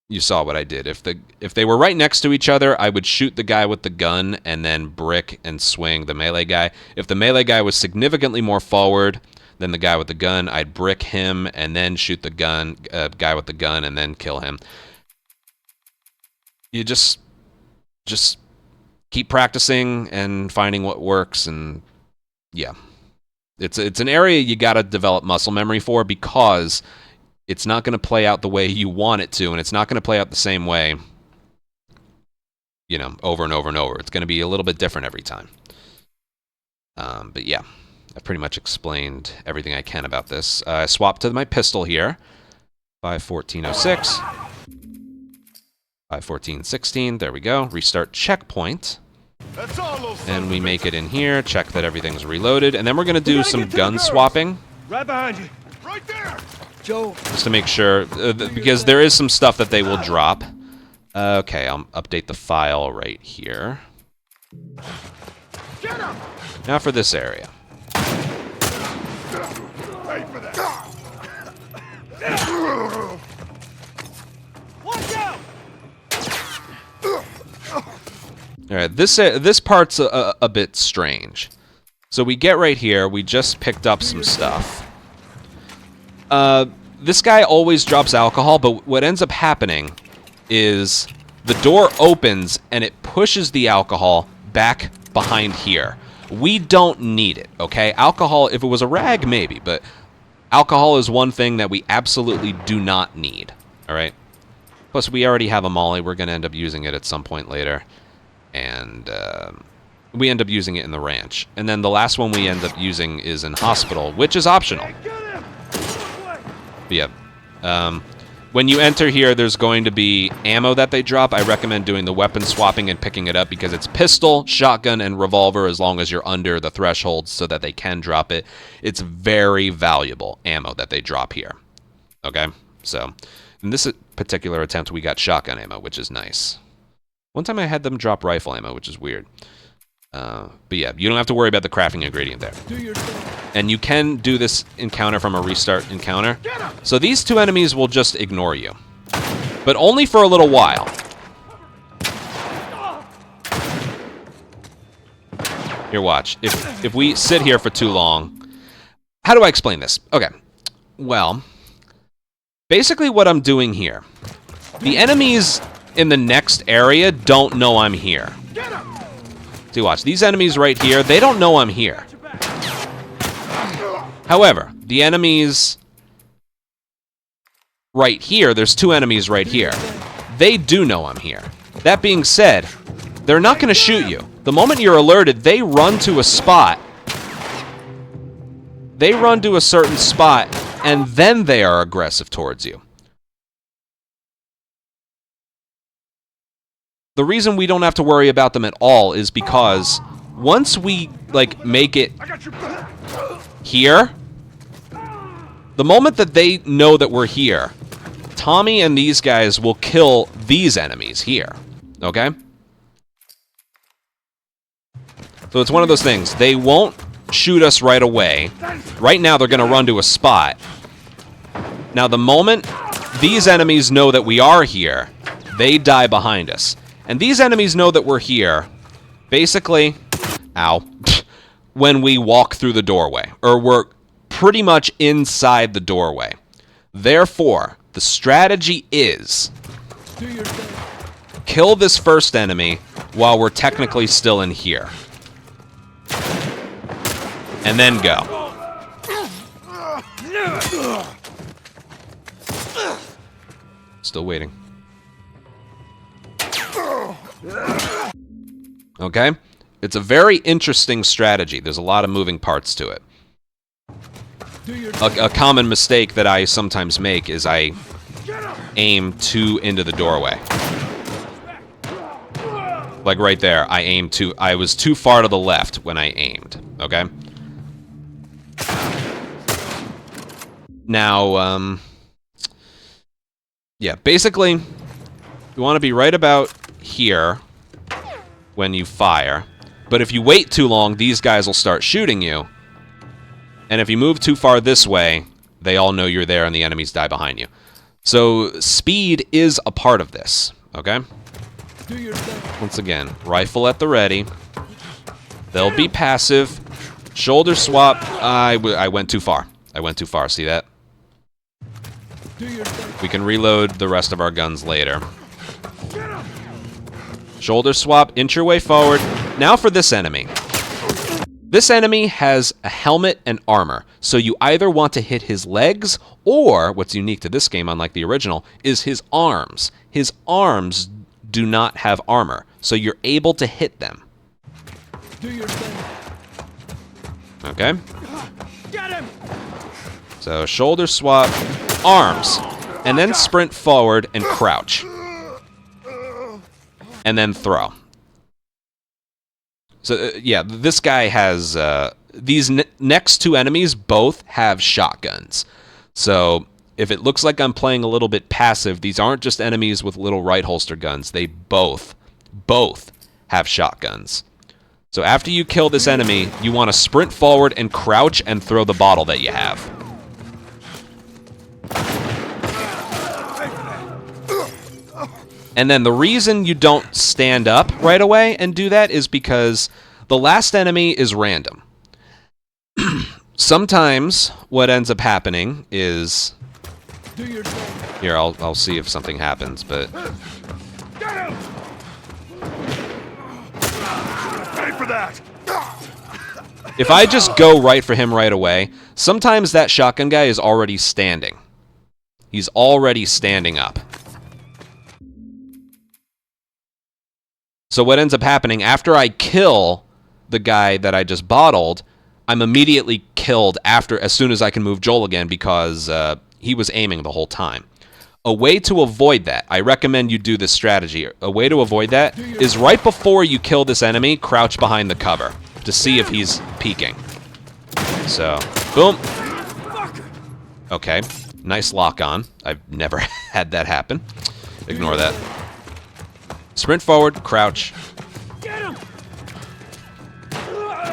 you saw what I did. If they were right next to each other, I would shoot the guy with the gun and then brick and swing the melee guy. If the melee guy was significantly more forward than the guy with the gun, I'd brick him and then shoot the guy with the gun and then kill him. You just keep practicing and finding what works, and yeah. It's an area you got to develop muscle memory for, because it's not going to play out the way you want it to, and it's not going to play out the same way, you know, over and over and over. It's going to be a little bit different every time. But yeah, I've pretty much explained everything I can about this. I swapped to my pistol here. 51406. 51416. There we go. Restart checkpoint. And we make it in here, check that everything's reloaded, and then we're going to do some gun swapping. Right behind you. Right there. Joe. Just to make sure, because there is some stuff that they will drop. Okay, I'll update the file right here. Now for this area. Wait for that. Watch out! All right, this part's a bit strange. So we get right here. We just picked up some stuff. This guy always drops alcohol, but what ends up happening is the door opens and it pushes the alcohol back behind here. We don't need it, okay? Alcohol, if it was a rag, maybe, but alcohol is one thing that we absolutely do not need, all right? Plus, we already have a molly. We're going to end up using it at some point later. And We end up using it in the ranch. And then the last one we end up using is in hospital, which is optional. But yeah. When you enter here, there's going to be ammo that they drop. I recommend doing the weapon swapping and picking it up because it's pistol, shotgun, and revolver as long as you're under the threshold so that they can drop it. It's very valuable ammo that they drop here. Okay? So, in this particular attempt, we got shotgun ammo, which is nice. One time I had them drop rifle ammo, which is weird. But yeah, you don't have to worry about the crafting ingredient there. And you can do this encounter from a restart encounter. So these two enemies will just ignore you. But only for a little while. Here, watch. If we sit here for too long... How do I explain this? Okay. Well, basically what I'm doing here. The enemies in the next area don't know I'm here. See, watch. These enemies right here, they don't know I'm here. However, the enemies right here, there's two enemies right here. They do know I'm here. That being said, they're not going to shoot you. The moment you're alerted, they run to a spot. They run to a certain spot, and then they are aggressive towards you. The reason we don't have to worry about them at all is because once we, like, make it here, the moment that they know that we're here, Tommy and these guys will kill these enemies here, okay? So it's one of those things. They won't shoot us right away. Right now, they're going to run to a spot. Now, the moment these enemies know that we are here, they die behind us. And these enemies know that we're here, basically, ow, when we walk through the doorway, or we're pretty much inside the doorway. Therefore, the strategy is kill this first enemy while we're technically still in here. And then go. Still waiting. Okay? It's a very interesting strategy. There's a lot of moving parts to it. A common mistake that I sometimes make is I aim too into the doorway. Like right there, I was too far to the left when I aimed, okay? Now, yeah, basically, you want to be right about here when you fire. But if you wait too long, these guys will start shooting you. And if you move too far this way, they all know you're there and the enemies die behind you. So speed is a part of this, okay? Once again, rifle at the ready. They'll be passive. Shoulder swap. I went too far. I went too far. See that? We can reload the rest of our guns later. Shoulder swap. Inch your way forward. Now for this enemy. This enemy has a helmet and armor, so you either want to hit his legs, or, what's unique to this game, unlike the original, is his arms. His arms do not have armor, so you're able to hit them. Okay? Get him! So, shoulder swap, arms, and then sprint forward and crouch. And then throw. So, yeah, this guy has, these next two enemies both have shotguns. So, if it looks like I'm playing a little bit passive, these aren't just enemies with little right holster guns. They both have shotguns. So, after you kill this enemy, you want to sprint forward and crouch and throw the bottle that you have. And then the reason you don't stand up right away and do that is because the last enemy is random. Sometimes what ends up happening is... Here, I'll see if something happens, but... Pay for that! If I just go right for him right away, sometimes that shotgun guy is already standing. He's already standing up. So what ends up happening, after I kill the guy that I just bottled, I'm immediately killed as soon as I can move Joel again because he was aiming the whole time. A way to avoid that, I recommend you do this strategy. A way to avoid that is right before you kill this enemy, crouch behind the cover to see if he's peeking. So, boom. Okay, nice lock on. I've never had that happen. Ignore that. Sprint forward, crouch.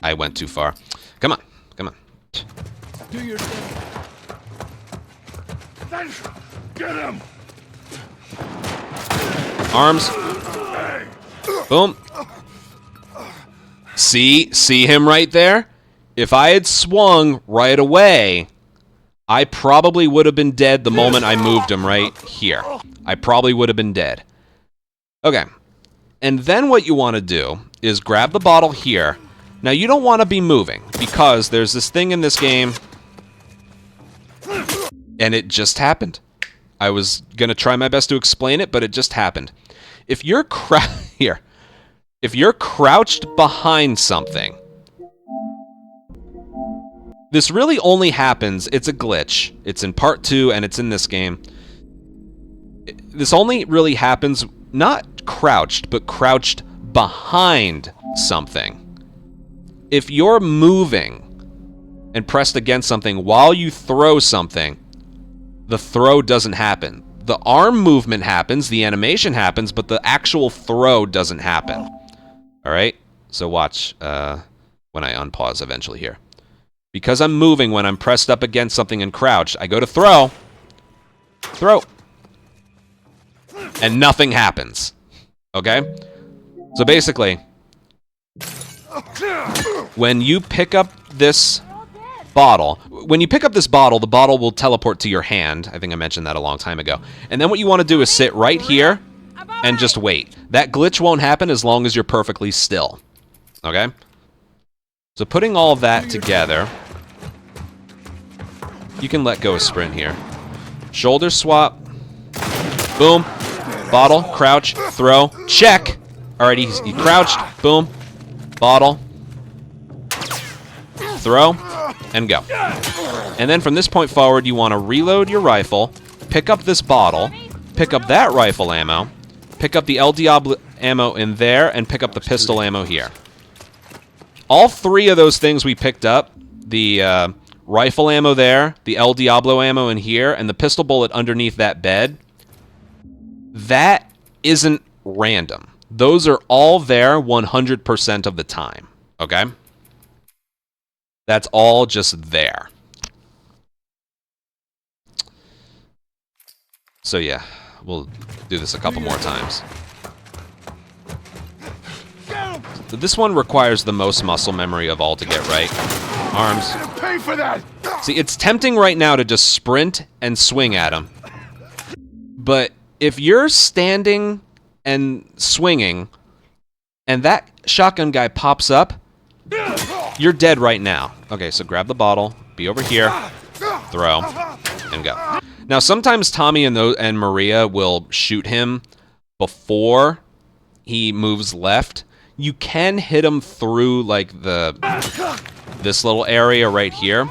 I went too far. Come on, come on. Do your thing. Get him! Arms. Boom. See him right there? If I had swung right away, I probably would have been dead the moment I moved him right here. I probably would have been dead. Okay. And then what you want to do is grab the bottle here. Now, you don't want to be moving because there's this thing in this game, and it just happened. I was going to try my best to explain it, but it just happened. If you're if you're crouched behind something, this really only happens, it's a glitch. It's in part 2 and it's in this game. This only really happens not crouched, but crouched behind something. If you're moving and pressed against something while you throw something, the throw doesn't happen. The arm movement happens, the animation happens, but the actual throw doesn't happen. All right? So watch when I unpause eventually here. Because I'm moving when I'm pressed up against something and crouched, I go to throw. Throw. And nothing happens. Okay? So basically, when you pick up this bottle, the bottle will teleport to your hand. I think I mentioned that a long time ago. And then what you want to do is sit right here and just wait. That glitch won't happen as long as you're perfectly still. Okay? So putting all of that together, you can let go of sprint here. Shoulder swap. Boom. Bottle. Crouch. Throw. Check. Alright, he crouched. Boom. Bottle. Throw. And go. And then from this point forward, you want to reload your rifle, pick up this bottle, pick up that rifle ammo, pick up the El Diablo ammo in there, and pick up the pistol ammo here. All three of those things we picked up, the rifle ammo there, the El Diablo ammo in here, and the pistol bullet underneath that bed, that isn't random. Those are all there 100% of the time, okay? That's all just there. So yeah, we'll do this a couple more times. So this one requires the most muscle memory of all to get right. Arms. Pay for that! See, it's tempting right now to just sprint and swing at him. But if you're standing and swinging, and that shotgun guy pops up, you're dead right now. Okay, so grab the bottle, be over here, throw, and go. Now, sometimes Tommy and Maria will shoot him before he moves left. You can hit him through, like, this little area right here.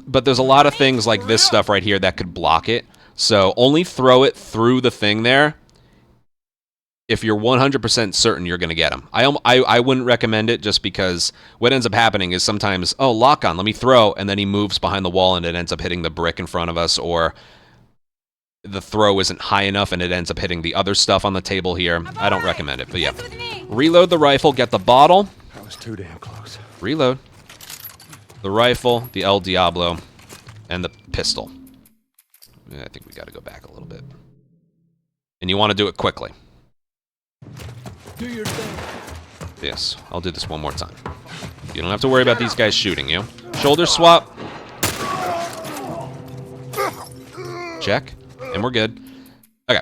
But there's a lot of things like this stuff right here that could block it. So only throw it through the thing there if you're 100% certain you're going to get him. I wouldn't recommend it just because what ends up happening is sometimes, oh, lock on, let me throw, and then he moves behind the wall and it ends up hitting the brick in front of us, or the throw isn't high enough and it ends up hitting the other stuff on the table here. I don't recommend it, but yeah. Reload the rifle, get the bottle. That was too damn close. Reload. The rifle, the El Diablo, and the pistol. I think we got to go back a little bit. And you want to do it quickly. Do your thing. Yes, I'll do this one more time. You don't have to worry about these guys shooting you. Shoulder swap. Check. And we're good. Okay.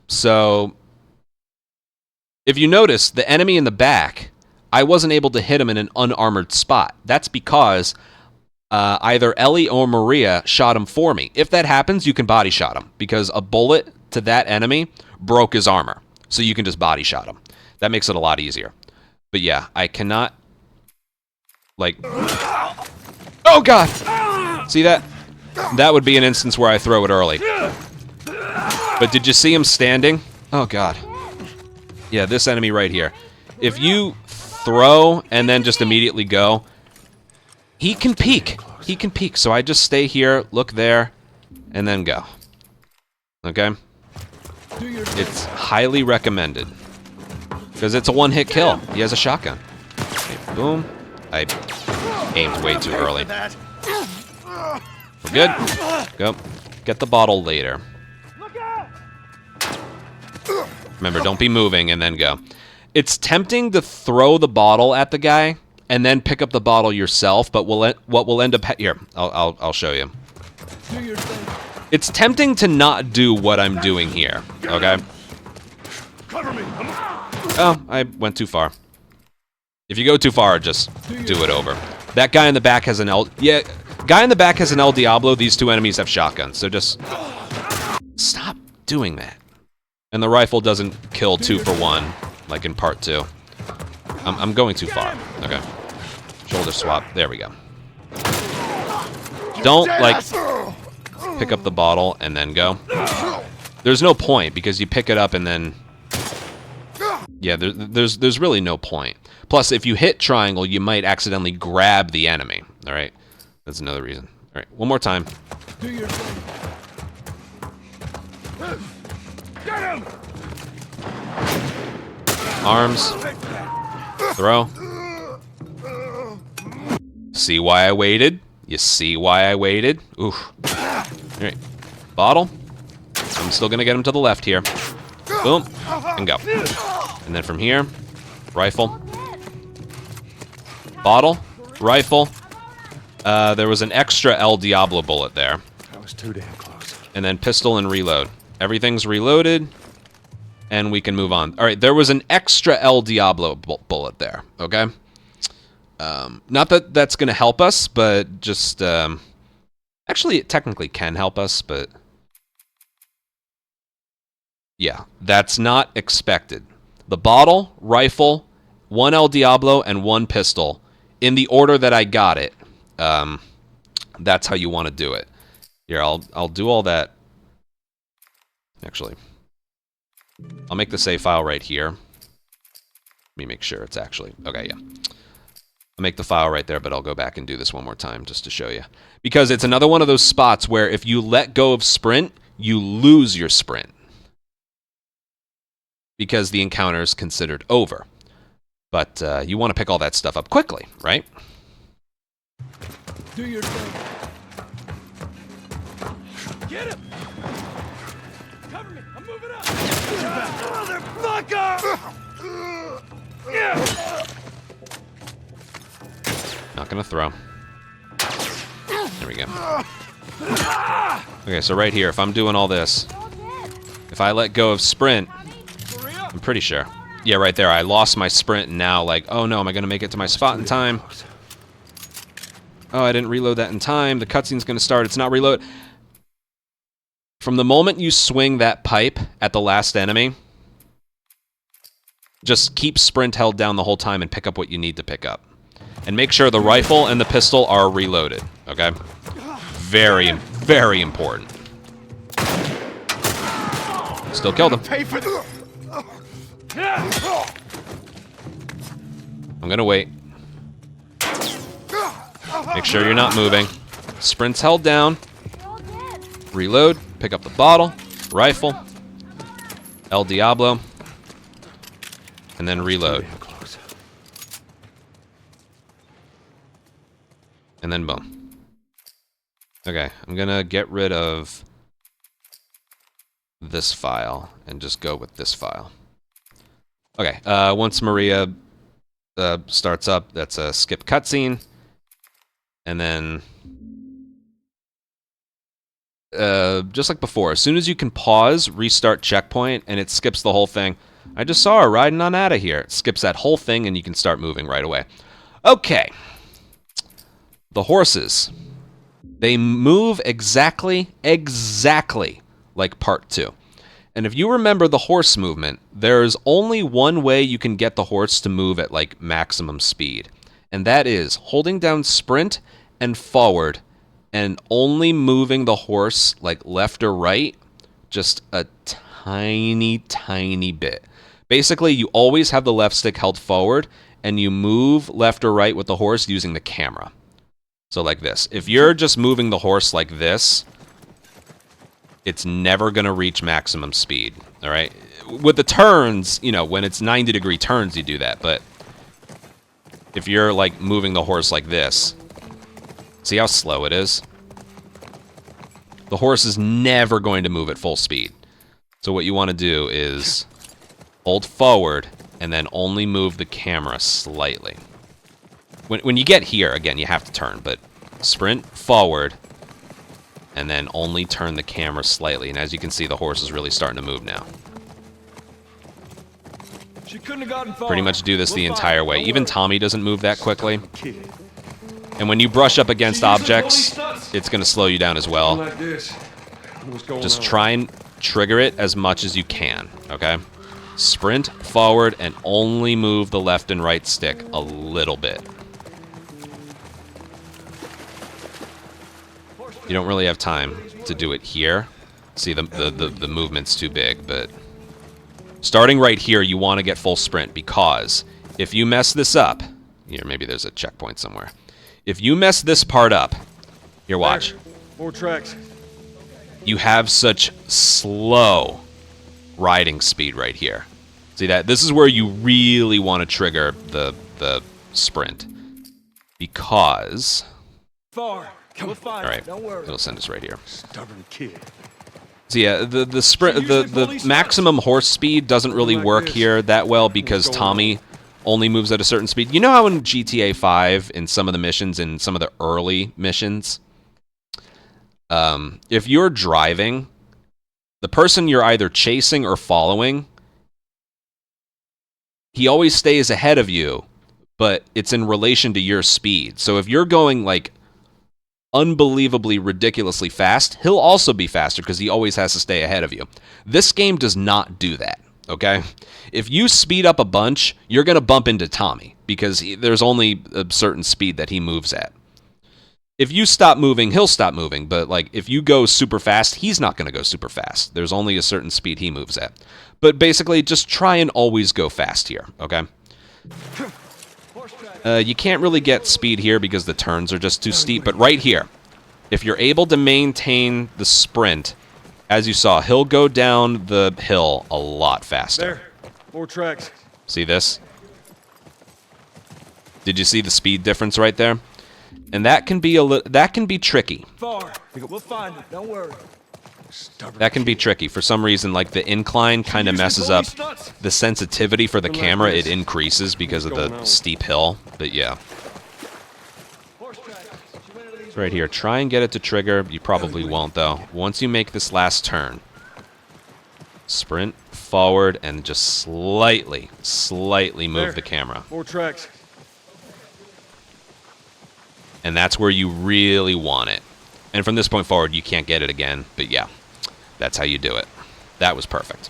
So, if you notice, the enemy in the back, I wasn't able to hit him in an unarmored spot. That's because either Ellie or Maria shot him for me. If that happens, you can body shot him, because a bullet to that enemy broke his armor. So you can just body shot him. That makes it a lot easier. But yeah, I cannot, like... Oh, God! See that? That would be an instance where I throw it early. But did you see him standing? Oh, God. Yeah, this enemy right here. If you throw and then just immediately go, he can peek. He can peek. So I just stay here, look there, and then go. Okay? It's highly recommended. Because it's a one-hit kill. He has a shotgun. Okay, boom. I aimed way too early. We're good. Go. Get the bottle later. Remember, don't be moving and then go. It's tempting to throw the bottle at the guy and then pick up the bottle yourself, but what will end up here? I'll show you. It's tempting to not do what I'm doing here. Okay. Oh, I went too far. If you go too far, just do it over. That guy in the back has an guy in the back has an El Diablo. These two enemies have shotguns, so just stop doing that. And the rifle doesn't kill 2 for 1, like in part 2. I'm going too far. Okay. Shoulder swap. There we go. Don't, like, pick up the bottle and then go. There's no point, because you pick it up and then... Yeah, there's really no point. Plus, if you hit triangle, you might accidentally grab the enemy. All right? That's another reason. All right, one more time. Do your thing. Get him! Arms. Throw. See why I waited? You see why I waited? Oof. All right. Bottle. I'm still going to get him to the left here. Boom. And go. And then from here, rifle. Bottle. Rifle. There was an extra El Diablo bullet there. That was too damn close. And then pistol and reload. Everything's reloaded. And we can move on. All right, there was an extra El Diablo bullet there, okay? Not that that's going to help us, but just... actually, it technically can help us, but... Yeah, that's not expected. The bottle, rifle, 1 El Diablo, and 1 pistol. In the order that I got it. That's how you want to do it. Here, I'll do all that. Actually... I'll make the save file right here. Let me make sure it's actually... Okay, yeah. I'll make the file right there, but I'll go back and do this one more time just to show you. Because it's another one of those spots where if you let go of sprint, you lose your sprint. Because the encounter is considered over. But you want to pick all that stuff up quickly, right? Do your thing. Get him! Cover me! I'm moving up! Motherfucker! Yeah! Not gonna throw. There we go. Okay, so right here, if I'm doing all this, if I let go of sprint, I'm pretty sure. Yeah, right there, I lost my sprint, and now, like, oh no, am I gonna make it to my spot in time? Oh, I didn't reload that in time. The cutscene's gonna start. It's not reload. From the moment you swing that pipe at the last enemy, just keep sprint held down the whole time and pick up what you need to pick up. And make sure the rifle and the pistol are reloaded, okay? Very, very important. Still killed him. I'm gonna wait. Make sure you're not moving. Sprint's held down. Reload. Pick up the bottle. Rifle. El Diablo. And then reload. And then boom. Okay, I'm gonna get rid of this file and just go with this file. Okay, once Maria starts up, that's a skip cutscene. And then, just like before, as soon as you can pause, restart checkpoint, and it skips the whole thing. I just saw her riding on out of here. It skips that whole thing, and you can start moving right away. Okay. The horses. They move exactly like part 2. And if you remember the horse movement, there's only one way you can get the horse to move at like maximum speed. And that is holding down sprint and forward and only moving the horse like left or right just a tiny, tiny bit. Basically, you always have the left stick held forward and you move left or right with the horse using the camera. So like this. If you're just moving the horse like this, it's never going to reach maximum speed, all right? With the turns, you know, when it's 90-degree turns, you do that. But if you're, like, moving the horse like this, see how slow it is? The horse is never going to move at full speed. So what you want to do is hold forward and then only move the camera slightly. When you get here, again, you have to turn, but sprint forward and then only turn the camera slightly. And as you can see, the horse is really starting to move now. She couldn't have gotten far. Pretty much do this the We'll entire find way. her. Don't Even worry. Tommy doesn't move that quickly. Kid. And when you brush up against She uses objects, police stunts. it's going to slow you down as well. Like this. What's going Just on? try and trigger it as much as you can, okay? Sprint forward and only move the left and right stick a little bit. You don't really have time to do it here. See, the movement's too big, but starting right here, you want to get full sprint because if you mess this up, here, maybe there's a checkpoint somewhere. If you mess this part up, here, watch. There. More tracks. You have such slow riding speed right here. See that? This is where you really want to trigger the sprint because. Far. We'll find All her. right, Don't worry. it'll send us right here. Stubborn kid. So yeah, the sprint, She usually the police maximum horse speed doesn't really Like work this. here that well because going Tommy only moves at a certain speed. You know how in GTA 5, in some of the missions, in some of the early missions, if you're driving, the person you're either chasing or following, he always stays ahead of you, but it's in relation to your speed. So if you're going like unbelievably ridiculously fast, he'll also be faster because he always has to stay ahead of you. This game does not do that, okay? If you speed up a bunch, you're going to bump into Tommy because there's only a certain speed that he moves at. If you stop moving, he'll stop moving, but like if you go super fast, he's not going to go super fast. There's only a certain speed he moves at. But basically, just try and always go fast here, okay? You can't really get speed here because the turns are just too steep, but right here, if you're able to maintain the sprint, as you saw, he'll go down the hill a lot faster. There. More tracks. See this? Did you see the speed difference right there? And that can be tricky. Far. We'll find her. Don't worry. That can be tricky. For some reason, like the incline kind of messes up the sensitivity for the camera. It increases because of the steep hill. But yeah. It's right here. Try and get it to trigger. You probably won't, though. Once you make this last turn, sprint forward and just slightly move the camera. More tracks. And that's where you really want it. And from this point forward, you can't get it again. But yeah, that's how you do it. That was perfect.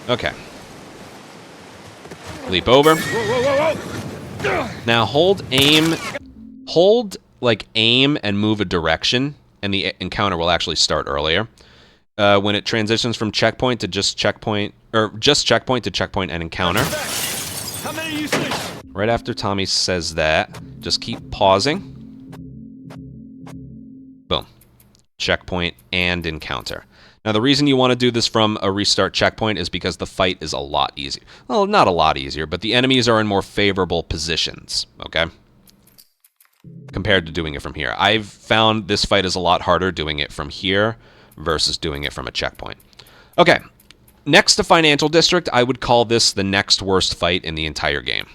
Okay. Leap over. Now hold aim. Hold like aim and move a direction, and the encounter will actually start earlier. When it transitions from checkpoint to just checkpoint, or just checkpoint to checkpoint and encounter. How many you see? Right after Tommy says that, just keep pausing. Boom. Checkpoint and encounter. Now, the reason you want to do this from a restart checkpoint is because the fight is a lot easier. Well, not a lot easier, but the enemies are in more favorable positions, okay? Compared to doing it from here. I've found this fight is a lot harder doing it from here versus doing it from a checkpoint. Okay. Next to Financial District, I would call this the next worst fight in the entire game.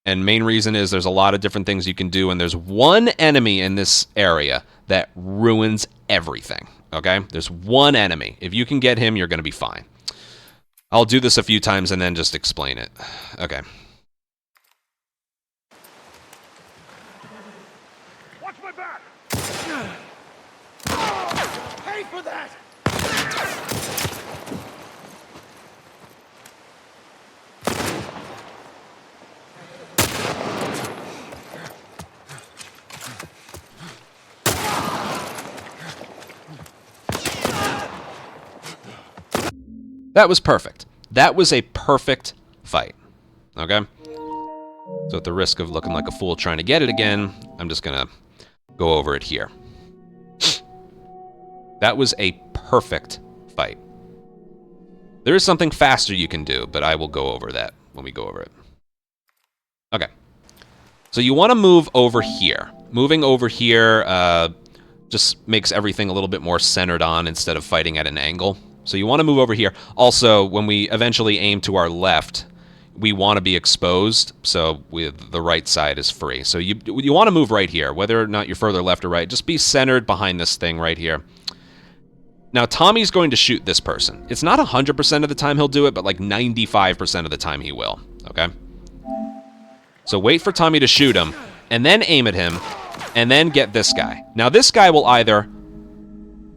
And main reason is there's a lot of different things you can do, and there's one enemy in this area that ruins everything, okay? There's one enemy. If you can get him, you're going to be fine. I'll do this a few times and then just explain it. Okay. Watch my back. That was perfect. That was a perfect fight. Okay? So at the risk of looking like a fool trying to get it again, I'm just going to go over it here. That was a perfect fight. There is something faster you can do, but I will go over that when we go over it. Okay. So you want to move over here. Moving over here just makes everything a little bit more centered on instead of fighting at an angle. So you want to move over here. Also, when we eventually aim to our left, we want to be exposed, so the right side is free. So you want to move right here, whether or not you're further left or right. Just be centered behind this thing right here. Now, Tommy's going to shoot this person. It's not 100% of the time he'll do it, but like 95% of the time he will, okay? So wait for Tommy to shoot him, and then aim at him, and then get this guy. Now, this guy will either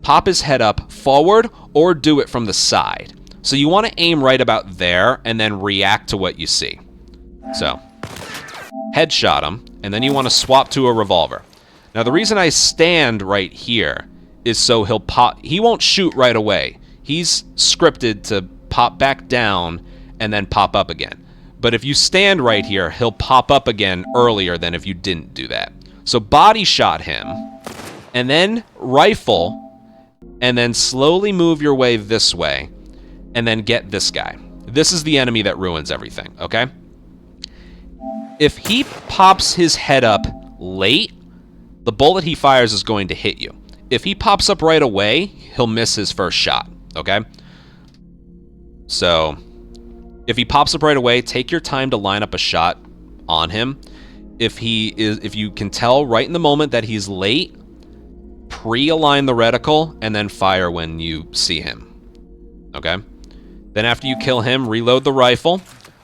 pop his head up forward or do it from the side. So you want to aim right about there and then react to what you see. So, headshot him, and then you want to swap to a revolver. Now, the reason I stand right here is so he'll pop. He won't shoot right away. He's scripted to pop back down and then pop up again. But if you stand right here, he'll pop up again earlier than if you didn't do that. So body shot him, and then rifle, and then slowly move your way this way, and then get this guy. This is the enemy that ruins everything, okay? If he pops his head up late, the bullet he fires is going to hit you. If he pops up right away, he'll miss his first shot, okay? So, if he pops up right away, take your time to line up a shot on him. If you can tell right in the moment that he's late, pre-align the reticle and then fire when you see him, okay? Then after you kill him, reload the rifle.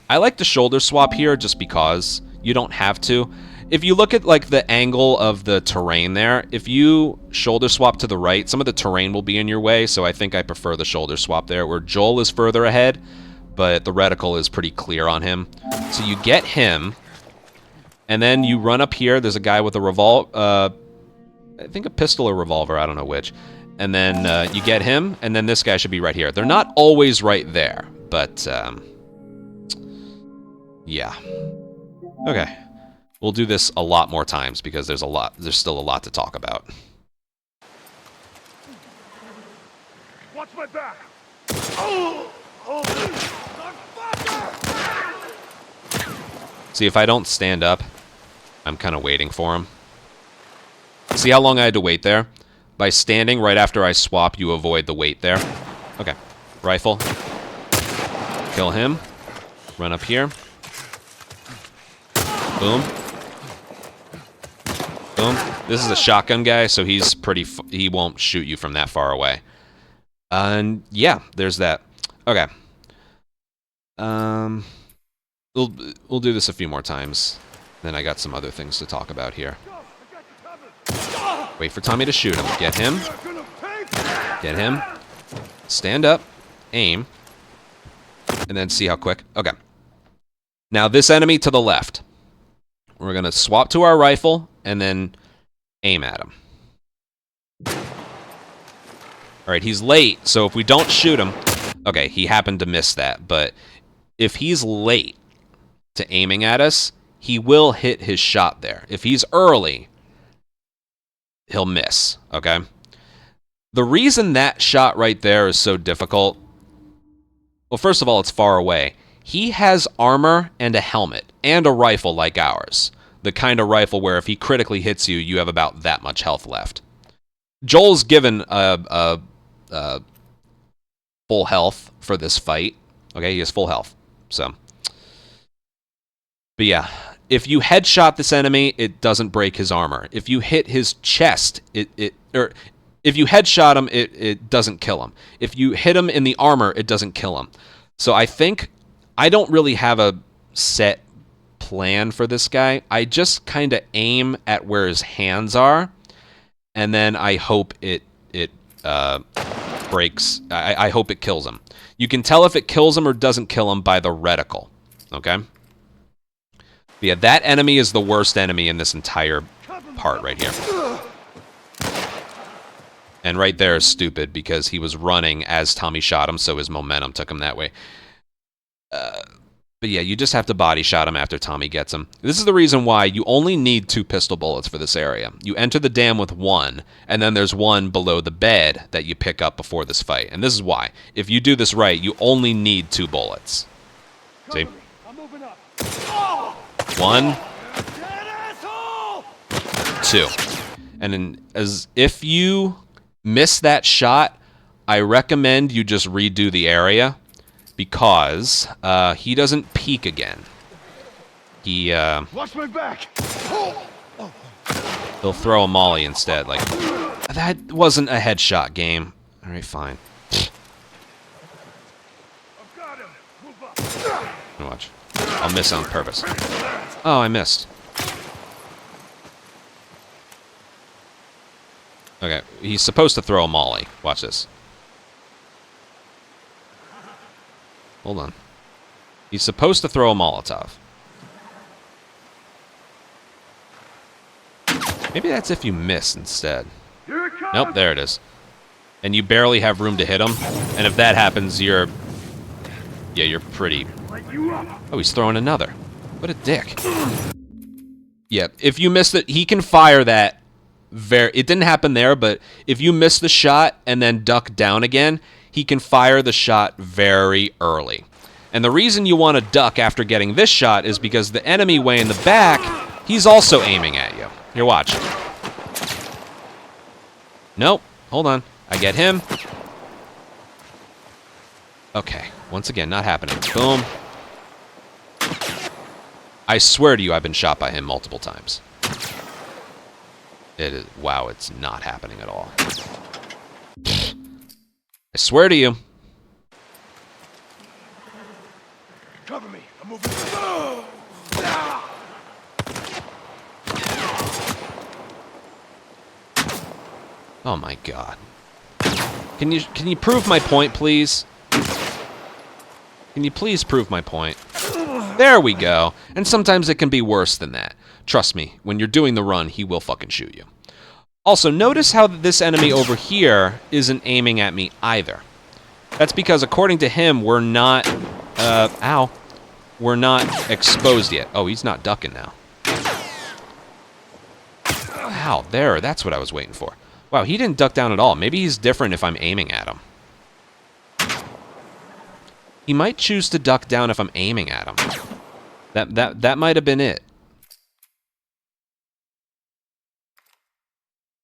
I like to shoulder swap here just because you don't have to. If you look at like the angle of the terrain there, if you shoulder swap to the right, some of the terrain will be in your way, so I think I prefer the shoulder swap there, where Joel is further ahead, but the reticle is pretty clear on him. So you get him, and then you run up here. There's a guy with a I think a pistol or revolver, I don't know which. And then you get him, and then this guy should be right here. They're not always right there, but yeah. Okay. We'll do this a lot more times because there's still a lot to talk about. Watch my back. See, if I don't stand up, I'm kind of waiting for him. See how long I had to wait there? By standing right after I swap, you avoid the wait there. Okay. Rifle. Kill him. Run up here. Boom. Boom. This is a shotgun guy, so he's he won't shoot you from that far away. And yeah, there's that. Okay. We'll do this a few more times. Then I got some other things to talk about here. Wait for Tommy to shoot him. Get him. Get him. Stand up. Aim. And then see how quick. Okay. Now this enemy to the left. We're going to swap to our rifle and then aim at him. Alright, he's late, so if we don't shoot him... Okay, he happened to miss that, but if he's late to aiming at us, he will hit his shot there. If he's early, he'll miss, okay? The reason that shot right there is so difficult... Well, first of all, it's far away. He has armor and a helmet, and a rifle like ours. The kind of rifle where if he critically hits you, you have about that much health left. Joel's given full health for this fight. Okay, he has full health. So, but yeah, if you headshot this enemy, it doesn't break his armor. If you hit his chest, or if you headshot him, it doesn't kill him. If you hit him in the armor, it doesn't kill him. So I think I don't really have a set plan for this guy. I just kind of aim at where his hands are, and then I hope it breaks. I hope it kills him. You can tell if it kills him or doesn't kill him by the reticle. Okay? But yeah, that enemy is the worst enemy in this entire part right here. And right there is stupid because he was running as Tommy shot him, so his momentum took him that way. But yeah, you just have to body shot him after Tommy gets him. This is the reason why you only need 2 pistol bullets for this area. You enter the dam with 1, and then there's 1 below the bed that you pick up before this fight. And this is why. If you do this right, you only need 2 bullets. See? I'm moving up. 1, Dead asshole! 2. And if you miss that shot, I recommend you just redo the area. Because he doesn't peek again. He Watch my back. he'll throw a molly instead. Like that wasn't a headshot game. All right, fine. I've got him. Move up. Watch. I'll miss on purpose. Oh, I missed. Okay, he's supposed to throw a molly. Watch this. Hold on. He's supposed to throw a Molotov. Maybe that's if you miss instead. Here it comes. Nope, there it is. And you barely have room to hit him. And if that happens, you're pretty... Light you up. Oh, he's throwing another. What a dick. Yeah, if you miss it, he can fire that it didn't happen there, but if you miss the shot and then duck down again, he can fire the shot very early. And the reason you want to duck after getting this shot is because the enemy way in the back, he's also aiming at you. Here, watch. Nope. Hold on. I get him. Okay. Once again, not happening. Boom. I swear to you, I've been shot by him multiple times. It is, wow, it's not happening at all. I swear to you. Cover me. I'm moving. Oh my god. Can you prove my point, please? Can you please prove my point? There we go. And sometimes it can be worse than that. Trust me, when you're doing the run, he will fucking shoot you. Also, notice how this enemy over here isn't aiming at me either. That's because, according to him, we're not... we're not exposed yet. Oh, he's not ducking now. Ow, there, that's what I was waiting for. Wow, he didn't duck down at all. Maybe he's different if I'm aiming at him. He might choose to duck down if I'm aiming at him. That might have been it.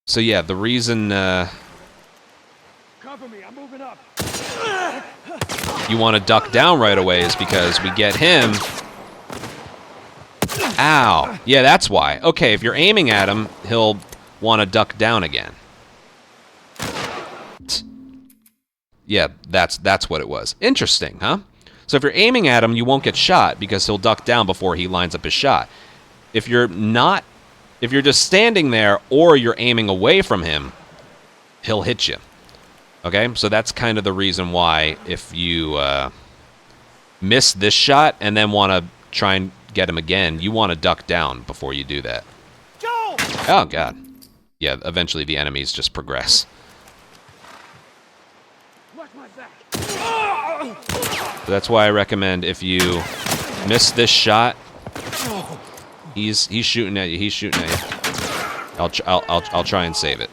So yeah, the reason Cover me. I'm moving up. you want to duck down right away is because we get him. Ow. Yeah, that's why. Okay, if you're aiming at him, he'll want to duck down again. Yeah, that's what it was. Interesting, huh? So if you're aiming at him, you won't get shot because he'll duck down before he lines up his shot. If you're just standing there or you're aiming away from him, he'll hit you. Okay? So that's kind of the reason why if you miss this shot and then want to try and get him again, you want to duck down before you do that. Go! Oh, God. Yeah, eventually the enemies just progress. Watch my back. So that's why I recommend if you miss this shot, he's shooting at you. He's shooting at you. I'll try and save it.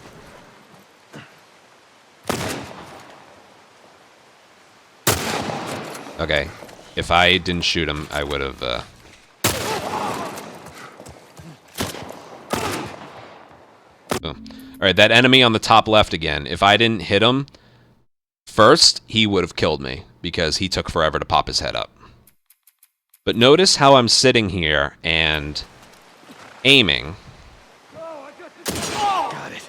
Okay, if I didn't shoot him, I would have. Boom. All right, that enemy on the top left again. If I didn't hit him first, he would have killed me because he took forever to pop his head up. But notice how I'm sitting here and aiming. Got it.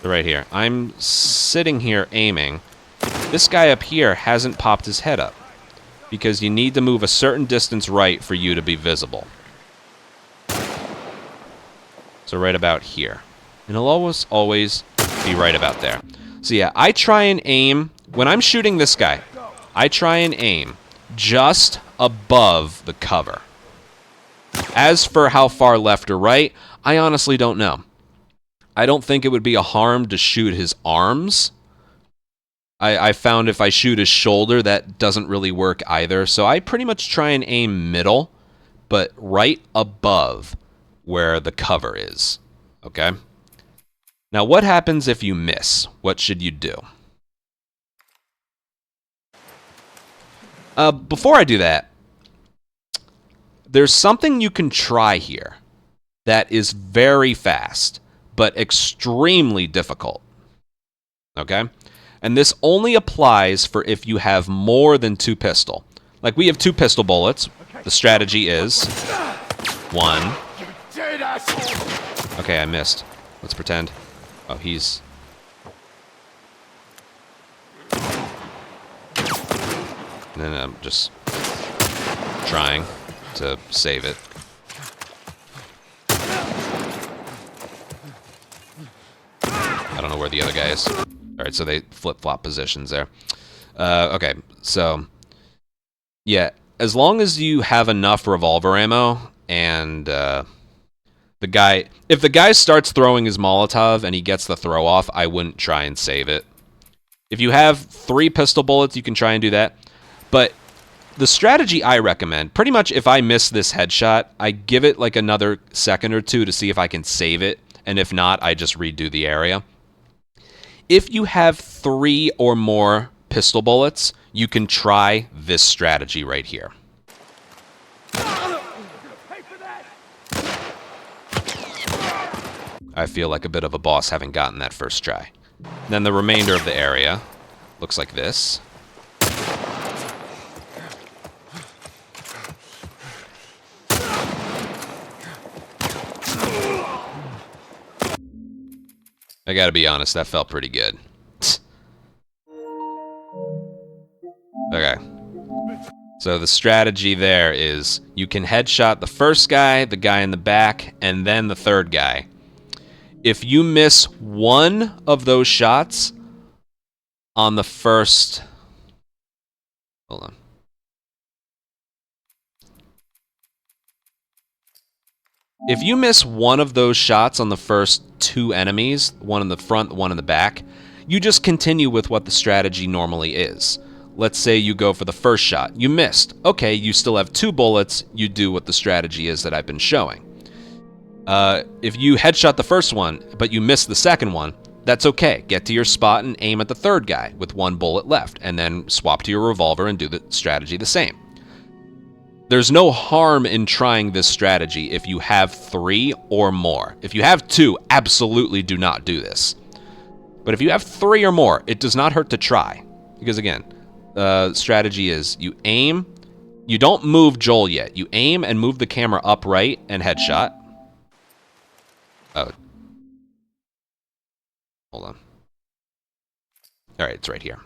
Right here. I'm sitting here aiming. This guy up here hasn't popped his head up because you need to move a certain distance right for you to be visible. So right about here. And he'll always be right about there. So yeah, I try and aim. When I'm shooting this guy, I try and aim just above the cover. As for how far left or right, I honestly don't know. I don't think it would be a harm to shoot his arms. I found if I shoot his shoulder, that doesn't really work either. So I pretty much try and aim middle, but right above where the cover is. Okay? Now, what happens if you miss? What should you do? Before I do that, there's something you can try here that is very fast, but extremely difficult. Okay? And this only applies for if you have more than 2 pistol. Like, we have 2 pistol bullets. The strategy is 1. Okay, I missed. Let's pretend. Oh, he's... And then I'm just trying to save it. I don't know where the other guy is. Alright, so they flip-flop positions there. Okay, so... Yeah, as long as you have enough revolver ammo, and the guy... If the guy starts throwing his Molotov and he gets the throw-off, I wouldn't try and save it. If you have 3 pistol bullets, you can try and do that. But the strategy I recommend, pretty much if I miss this headshot, I give it like another second or 2 to see if I can save it, and if not, I just redo the area. If you have 3 or more pistol bullets, you can try this strategy right here. I feel like a bit of a boss having gotten that first try. Then the remainder of the area looks like this. I gotta be honest, that felt pretty good. Okay. So the strategy there is you can headshot the first guy, the guy in the back, and then the third guy. If you miss one of those shots on the first... Hold on. If you miss one of those shots on the first 2 enemies, one in the front, one in the back, you just continue with what the strategy normally is. Let's say you go for the first shot. You missed. Okay, you still have 2 bullets. You do what the strategy is that I've been showing. If you headshot the first one, but you miss the second one, that's okay. Get to your spot and aim at the third guy with 1 bullet left, and then swap to your revolver and do the strategy the same. There's no harm in trying this strategy if you have 3 or more. If you have 2, absolutely do not do this. But if you have 3 or more, it does not hurt to try. Because again, strategy is you aim, you don't move Joel yet. You aim and move the camera upright and headshot. Oh. Hold on. Alright, it's right here.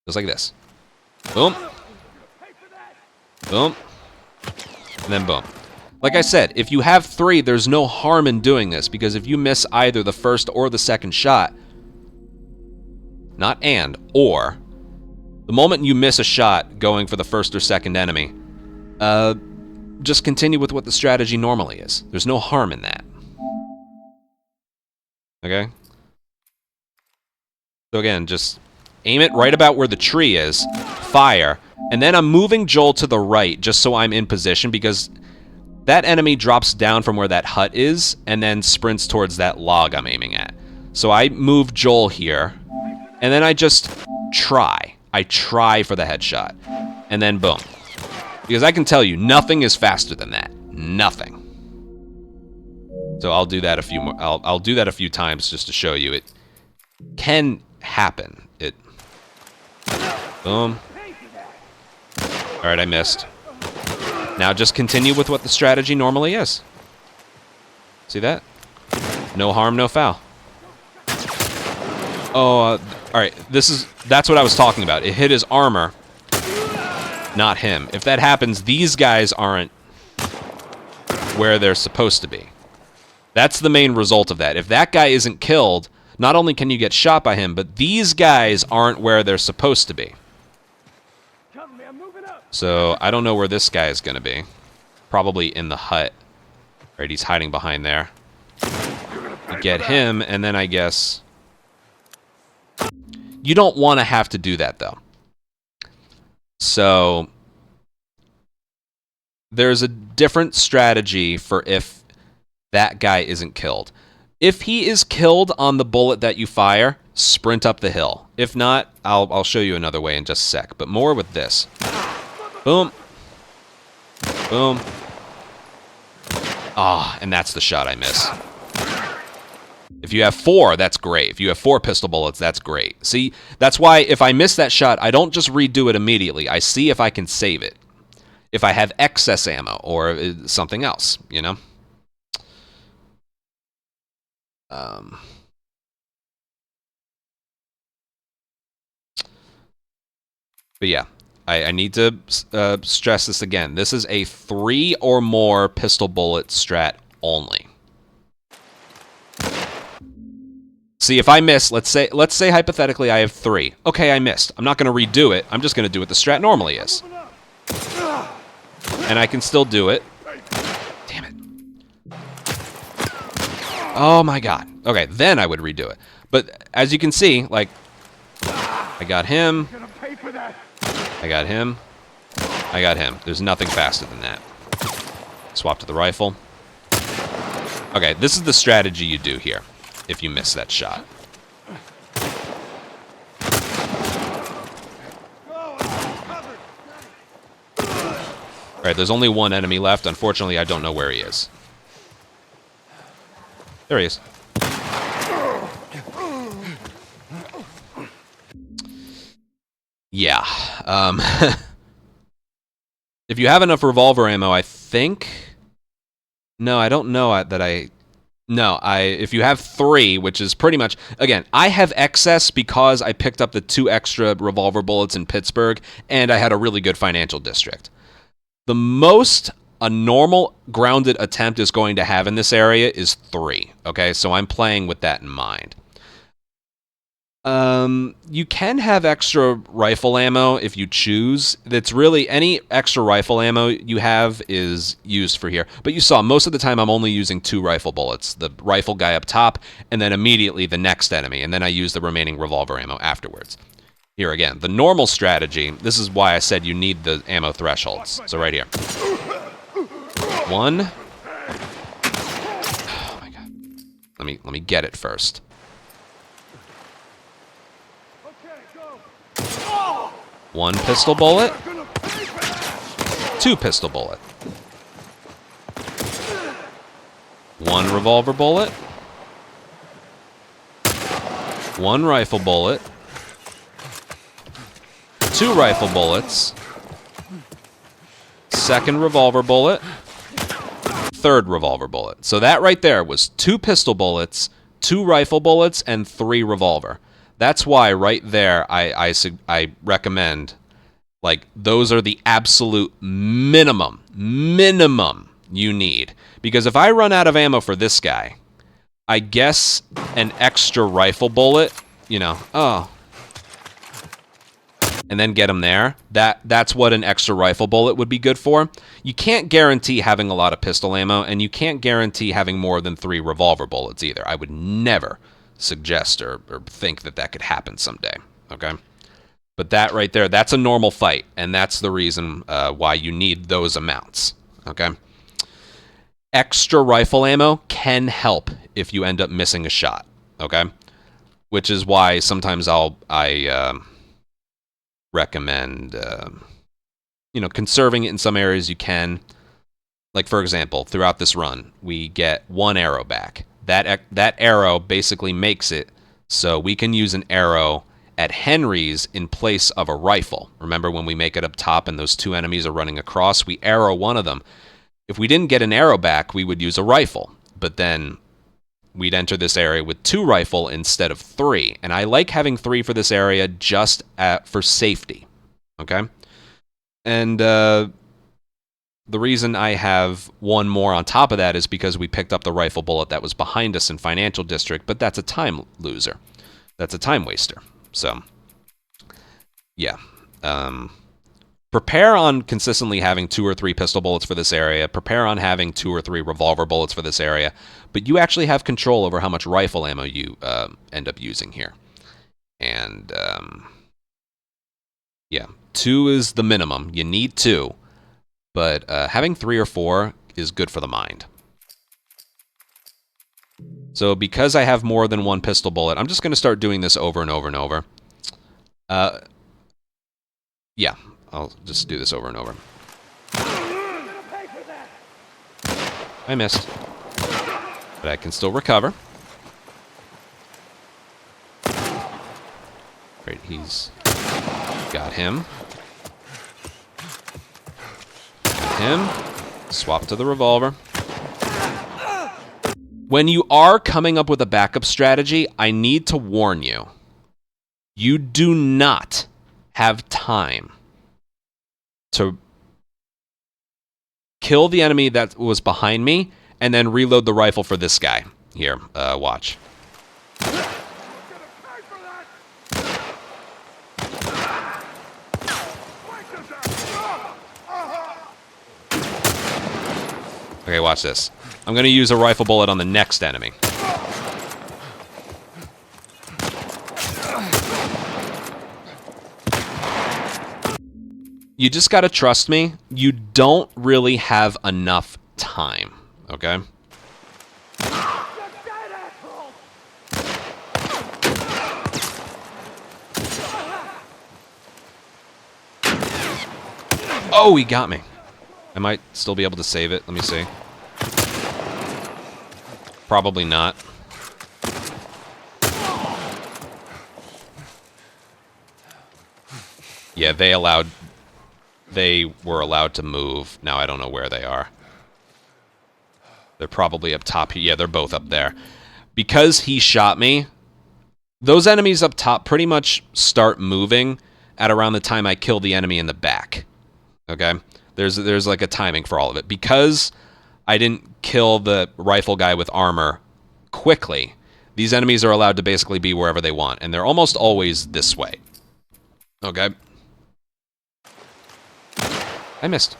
Just like this. Boom. Boom. And then boom. Like I said, if you have 3, there's no harm in doing this, because if you miss either the first or the second shot, not and, or, the moment you miss a shot going for the first or second enemy, just continue with what the strategy normally is. There's no harm in that. Okay? So again, just aim it right about where the tree is, fire, and then I'm moving Joel to the right just so I'm in position, because that enemy drops down from where that hut is and then sprints towards that log I'm aiming at. So I move Joel here, and then I just try. I try for the headshot, and then boom. Because I can tell you, nothing is faster than that. Nothing. So I'll do that a few more. I'll do that a few times just to show you it can happen. It. Boom. All right, I missed. Now just continue with what the strategy normally is. See that? No harm, no foul. Oh, all right. That's what I was talking about. It hit his armor, not him. If that happens, these guys aren't where they're supposed to be. That's the main result of that. If that guy isn't killed, not only can you get shot by him, but these guys aren't where they're supposed to be. So I don't know where this guy is going to be. Probably in the hut. Right, he's hiding behind there. You get him, and then I guess... You don't want to have to do that, though. So... There's a different strategy for if that guy isn't killed. If he is killed on the bullet that you fire, sprint up the hill. If not, I'll show you another way in just a sec. But more with this. Boom. Boom. Ah, and that's the shot I miss. If you have 4, that's great. If you have 4 pistol bullets, that's great. See, that's why if I miss that shot, I don't just redo it immediately. I see if I can save it. If I have excess ammo or something else, you know? But yeah, I need to stress this again. This is a 3 or more pistol bullet strat only. See, if I miss, let's say hypothetically I have 3. Okay, I missed. I'm not going to redo it. I'm just going to do what the strat normally is. And I can still do it. Damn it. Oh my god. Okay, then I would redo it. But as you can see, like, I got him. I got him. I got him. There's nothing faster than that. Swap to the rifle. Okay, this is the strategy you do here if you miss that shot. Alright, there's only one enemy left. Unfortunately, I don't know where he is. There he is. Yeah. If you have enough revolver ammo, I think... No, I don't know that I... No, if you have 3, which is pretty much... Again, I have excess because I picked up the 2 extra revolver bullets in Pittsburgh, and I had a really good financial district. The most a normal grounded attempt is going to have in this area is 3. Okay, so I'm playing with that in mind. You can have extra rifle ammo if you choose. That's really any extra rifle ammo you have is used for here. But you saw most of the time I'm only using 2 rifle bullets. The rifle guy up top, and then immediately the next enemy. And then I use the remaining revolver ammo afterwards. Here again, the normal strategy, this is why I said you need the ammo thresholds. So right here. 1. Oh my god. Let me get it first. 1 pistol bullet. 2 pistol bullet. 1 revolver bullet. 1 rifle bullet. 2 rifle bullets. 2nd revolver bullet. 3rd revolver bullet. So that right there was 2 pistol bullets, 2 rifle bullets, and 3 revolver. That's why right there I recommend, like, those are the absolute minimum you need. Because if I run out of ammo for this guy, I guess an extra rifle bullet, you know, and then get him there, that's what an extra rifle bullet would be good for. You can't guarantee having a lot of pistol ammo, and you can't guarantee having more than 3 revolver bullets either. I would never suggest or think that could happen someday, okay? But that right there, that's a normal fight, and that's the reason why you need those amounts, okay? Extra rifle ammo can help if you end up missing a shot, okay? Which is why sometimes I recommend, you know, conserving it in some areas you can. Like, for example, throughout this run, we get 1 arrow back. That arrow basically makes it so we can use an arrow at Henry's in place of a rifle. Remember when we make it up top and those 2 enemies are running across? We arrow one of them. If we didn't get an arrow back, we would use a rifle. But then we'd enter this area with 2 rifle instead of 3. And I like having 3 for this area just for safety. Okay? And the reason I have 1 more on top of that is because we picked up the rifle bullet that was behind us in Financial District, but that's a time loser. That's a time waster. So, yeah. prepare on consistently having 2 or 3 pistol bullets for this area. Prepare on having 2 or 3 revolver bullets for this area. But you actually have control over how much rifle ammo you end up using here. And, yeah, 2 is the minimum. You need 2. But having 3 or 4 is good for the mind. So because I have more than 1 pistol bullet, I'm just going to start doing this over and over and over. Yeah, I'll just do this over and over. I missed. But I can still recover. Great, he's got him. Got him. Swap to the revolver. When you are coming up with a backup strategy, I need to warn you. You do not have time to kill the enemy that was behind me and then reload the rifle for this guy. Here, watch. Okay, watch this. I'm going to use a rifle bullet on the next enemy. You just got to trust me. You don't really have enough time, okay? Oh, he got me. I might still be able to save it. Let me see. Probably not. Yeah, they were allowed to move. Now I don't know where they are. They're probably up top. Yeah, they're both up there. Because he shot me, those enemies up top pretty much start moving at around the time I kill the enemy in the back. Okay? There's like a timing for all of it. Because I didn't kill the rifle guy with armor quickly, these enemies are allowed to basically be wherever they want. And they're almost always this way. Okay? I missed.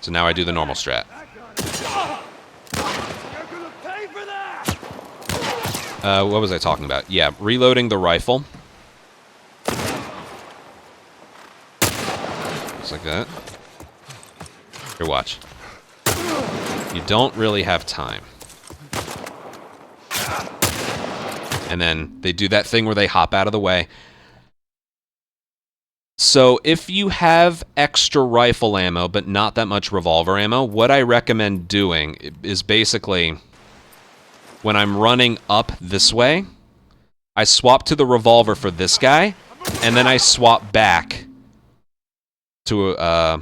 So now I do the normal strat. What was I talking about? Yeah, reloading the rifle. Just like that. Here, watch. You don't really have time. And then they do that thing where they hop out of the way. So if you have extra rifle ammo, but not that much revolver ammo, what I recommend doing is basically, when I'm running up this way, I swap to the revolver for this guy, and then I swap back to a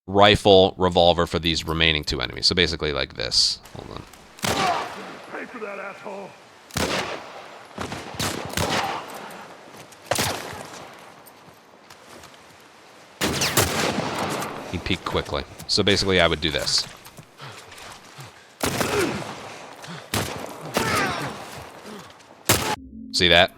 rifle revolver for these remaining 2 enemies. So basically like this. Hold on. Pay for that, asshole. He peeked quickly. So basically I would do this. See that?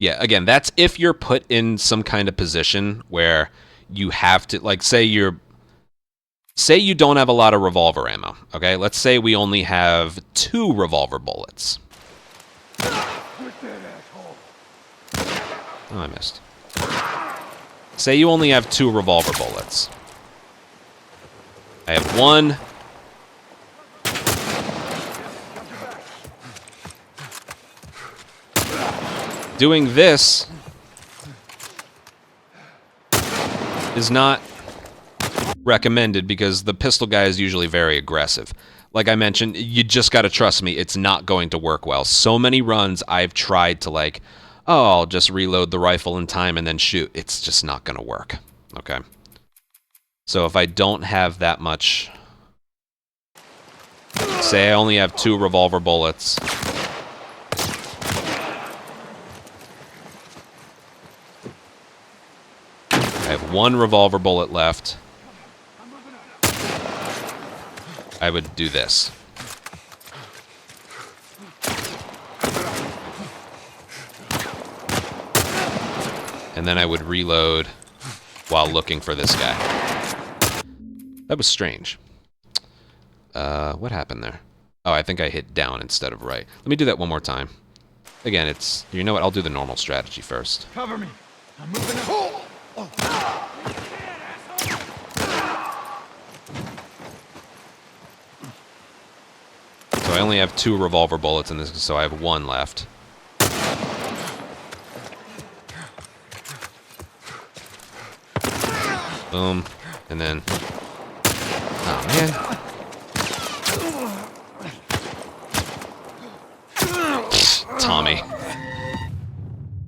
Yeah, again, that's if you're put in some kind of position where you have to, like, say you don't have a lot of revolver ammo, okay? Let's say we only have 2 revolver bullets. Oh, I missed. Say you only have 2 revolver bullets. I have 1. Doing this is not recommended because the pistol guy is usually very aggressive. Like I mentioned, you just got to trust me, it's not going to work well. So many runs I've tried to, like, oh, I'll just reload the rifle in time and then shoot. It's just not going to work. Okay. So if I don't have that much, say I only have 2 revolver bullets. I have 1 revolver bullet left. I would do this. and then I would reload while looking for this guy. That was strange. What happened there? Oh, I think I hit down instead of right. Let me do that one more time. Again, it's... You know what? I'll do the normal strategy first. Cover me. I'm moving up. So I only have 2 revolver bullets in this, so I have 1 left. Boom. And then... Oh, man. Tommy.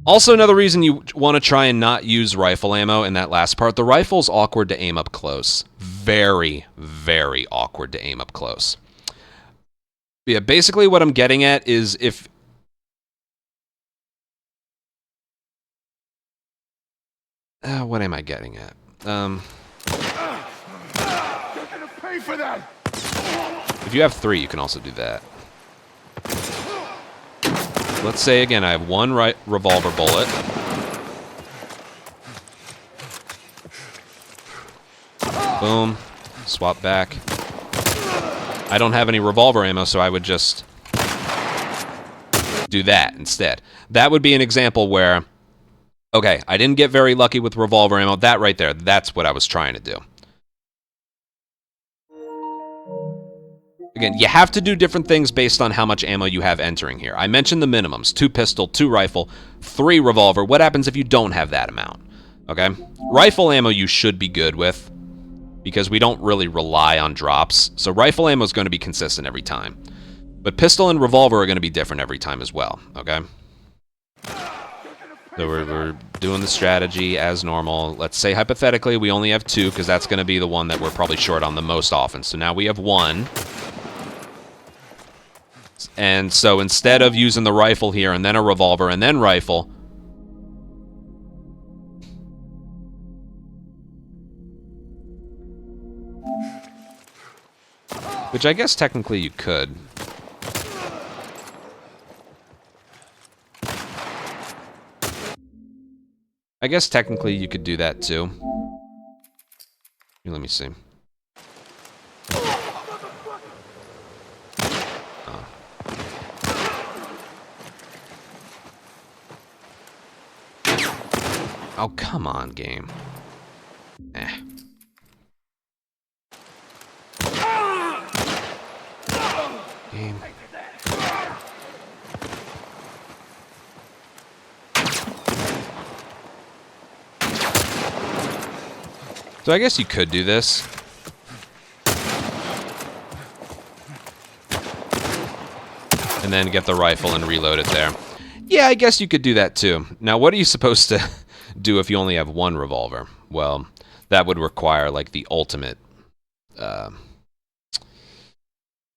Also, another reason you want to try and not use rifle ammo in that last part, the rifle's awkward to aim up close. Very, very awkward to aim up close. Yeah, basically what I'm getting at is if... what am I getting at? You're gonna pay for that. If you have 3, you can also do that. Let's say, again, I have 1 revolver bullet. Boom. Swap back. I don't have any revolver ammo, so I would just do that instead. That would be an example where, okay, I didn't get very lucky with revolver ammo. That right there, that's what I was trying to do. Again, you have to do different things based on how much ammo you have entering here. I mentioned the minimums. 2 pistol, 2 rifle, 3 revolver. What happens if you don't have that amount? Okay? Rifle ammo you should be good with, because we don't really rely on drops. So rifle ammo is going to be consistent every time. But pistol and revolver are going to be different every time as well. Okay? So we're doing the strategy as normal. Let's say hypothetically we only have 2, because that's going to be the one that we're probably short on the most often. So now we have 1. And so instead of using the rifle here and then a revolver and then rifle, which I guess technically you could. I guess technically you could do that too. Let me see. Oh, come on, game. Game. So I guess you could do this. And then get the rifle and reload it there. Yeah, I guess you could do that too. Now, what are you supposed to do if you only have 1 revolver? Well, that would require like the ultimate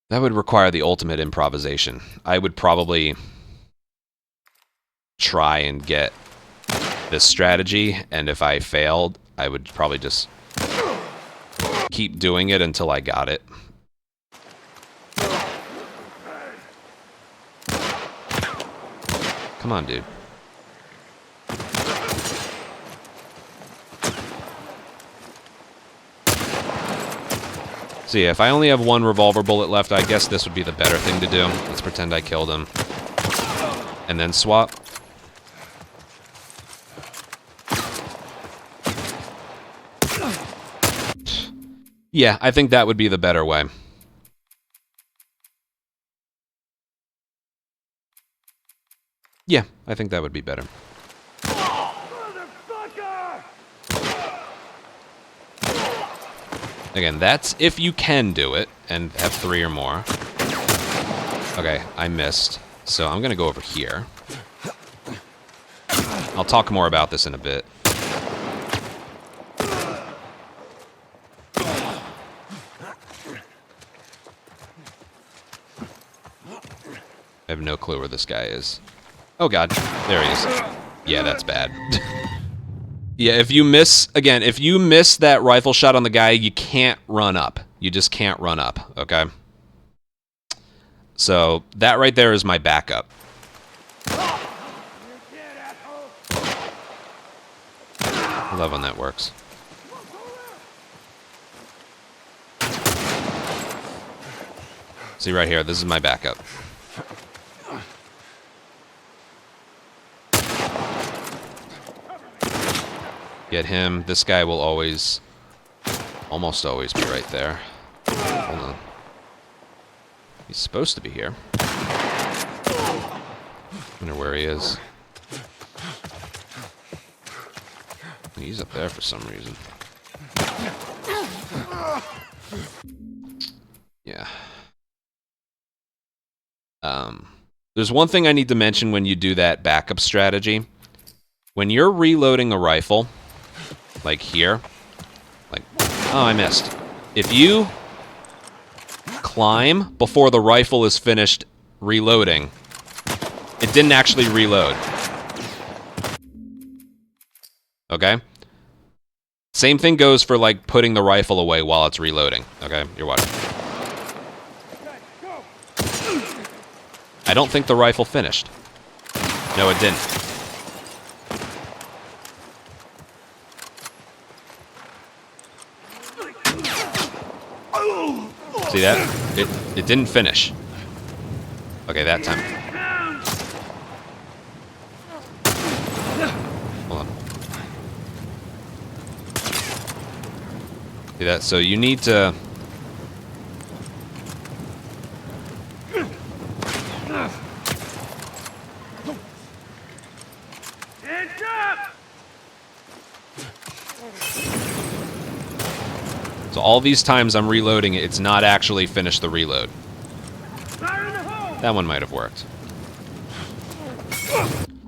improvisation. I would probably try and get this strategy, and if I failed, I would probably just keep doing it until I got it. Come on, dude. So yeah, if I only have 1 revolver bullet left, I guess this would be the better thing to do. Let's pretend I killed him. And then swap. Yeah, I think that would be the better way. Yeah, I think that would be better. Again, that's if you can do it and have 3 or more. Okay, I missed. So I'm going to go over here. I'll talk more about this in a bit. I have no clue where this guy is. Oh god, there he is. Yeah, that's bad. Yeah, if you miss, again, if you miss that rifle shot on the guy, you can't run up. You just can't run up, okay? So, that right there is my backup. I love when that works. See right here, this is my backup. Get him. This guy will always, almost always be right there. Hold on. He's supposed to be here. Wonder where he is. He's up there for some reason. Yeah. There's one thing I need to mention when you do that backup strategy. When you're reloading a rifle, like here, like, oh, I missed. If you climb before the rifle is finished reloading, it didn't actually reload. Okay? Same thing goes for, like, putting the rifle away while it's reloading. Okay? You're watching. I don't think the rifle finished. No, it didn't. See that? It didn't finish. Okay, that time. Hold on. See that? So you need to... So all these times I'm reloading it, it's not actually finished the reload. That one might have worked.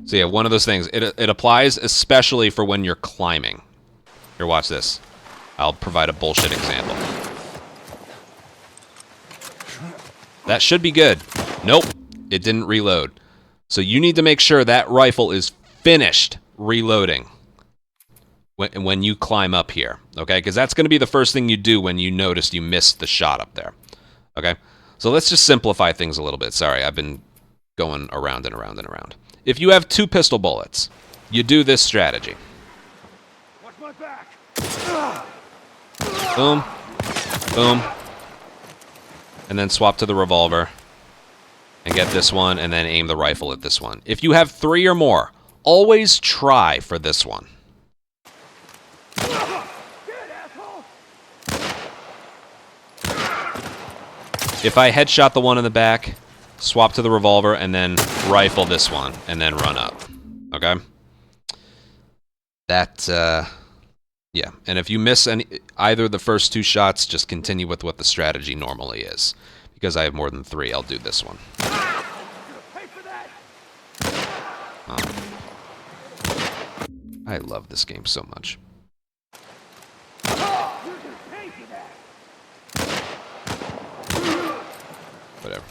So yeah, one of those things. It applies especially for when you're climbing. Here, watch this. I'll provide a bullshit example. That should be good. Nope, it didn't reload. So you need to make sure that rifle is finished reloading when you climb up here, okay? Because that's going to be the first thing you do when you notice you missed the shot up there, okay? So let's just simplify things a little bit. Sorry, I've been going around and around and around. If you have 2 pistol bullets, you do this strategy. Watch my back. Boom, boom, and then swap to the revolver and get this one and then aim the rifle at this one. If you have 3 or more, always try for this one. If I headshot the one in the back, swap to the revolver, and then rifle this one, and then run up. Okay? That, yeah. And if you miss either of the first 2 shots, just continue with what the strategy normally is. Because I have more than 3, I'll do this one. I love this game so much. Whatever.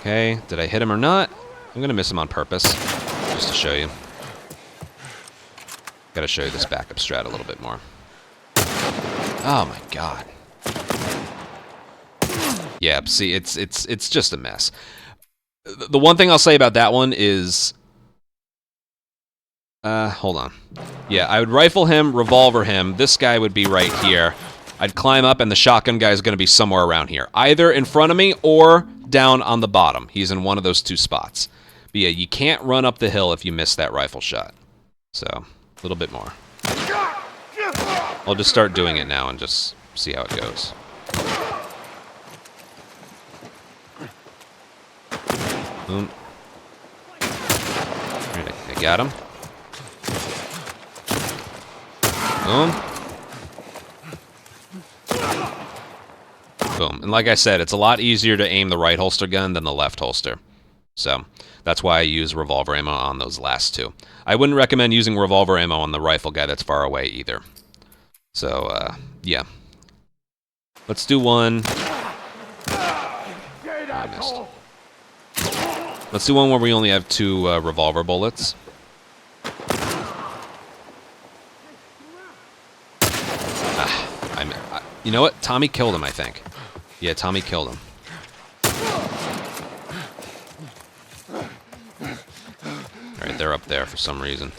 Okay, did I hit him or not? I'm gonna miss him on purpose, just to show you. Gotta show you this backup strat a little bit more. Oh my god. Yeah, see, it's just a mess. The one thing I'll say about that one is... hold on. Yeah, I would rifle him, revolver him. This guy would be right here. I'd climb up, and the shotgun guy is going to be somewhere around here. Either in front of me or down on the bottom. He's in one of those 2 spots. But yeah, you can't run up the hill if you miss that rifle shot. So, a little bit more. I'll just start doing it now and just see how it goes. Boom. Alright, I got him. Boom. Boom. And like I said, it's a lot easier to aim the right holster gun than the left holster. So, that's why I use revolver ammo on those last 2. I wouldn't recommend using revolver ammo on the rifle guy that's far away either. So, yeah. Let's do one... I missed. Let's do one where we only have 2 revolver bullets. You know what? Tommy killed him, I think. Yeah, Tommy killed him. Alright, they're fire up there for some reason.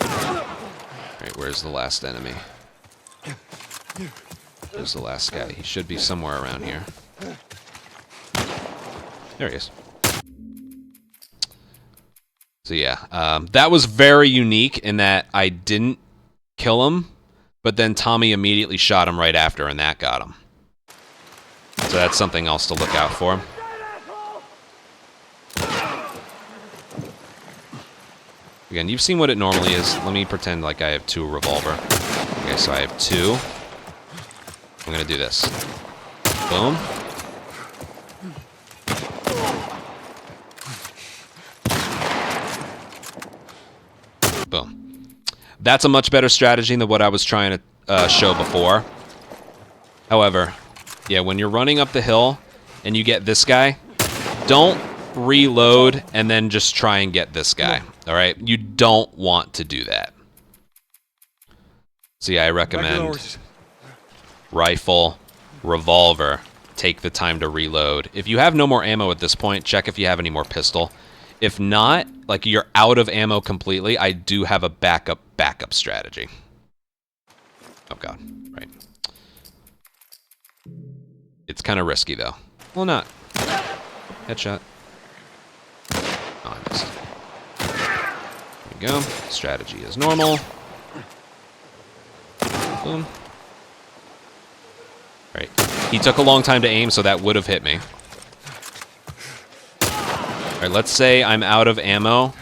Alright, where's the last enemy? Where's the last guy? He should be somewhere around here. There he is. So yeah, that was very unique in that I didn't kill him, but then Tommy immediately shot him right after, and that got him. So that's something else to look out for. Again, you've seen what it normally is. Let me pretend like I have 2 revolver. Okay, so I have 2. I'm gonna do this. Boom. Boom. That's a much better strategy than what I was trying to show before. However, yeah, when you're running up the hill and you get this guy, don't reload and then just try and get this guy. All right? You don't want to do that. So yeah, I recommend rifle, revolver, take the time to reload. If you have no more ammo at this point, check if you have any more pistol. If not, like you're out of ammo completely, I do have a backup strategy. Oh god, right. It's kind of risky though. Well, not. Headshot. Oh, I missed. There we go. Strategy is normal. Boom. Right. He took a long time to aim, so that would have hit me. Alright, let's say I'm out of ammo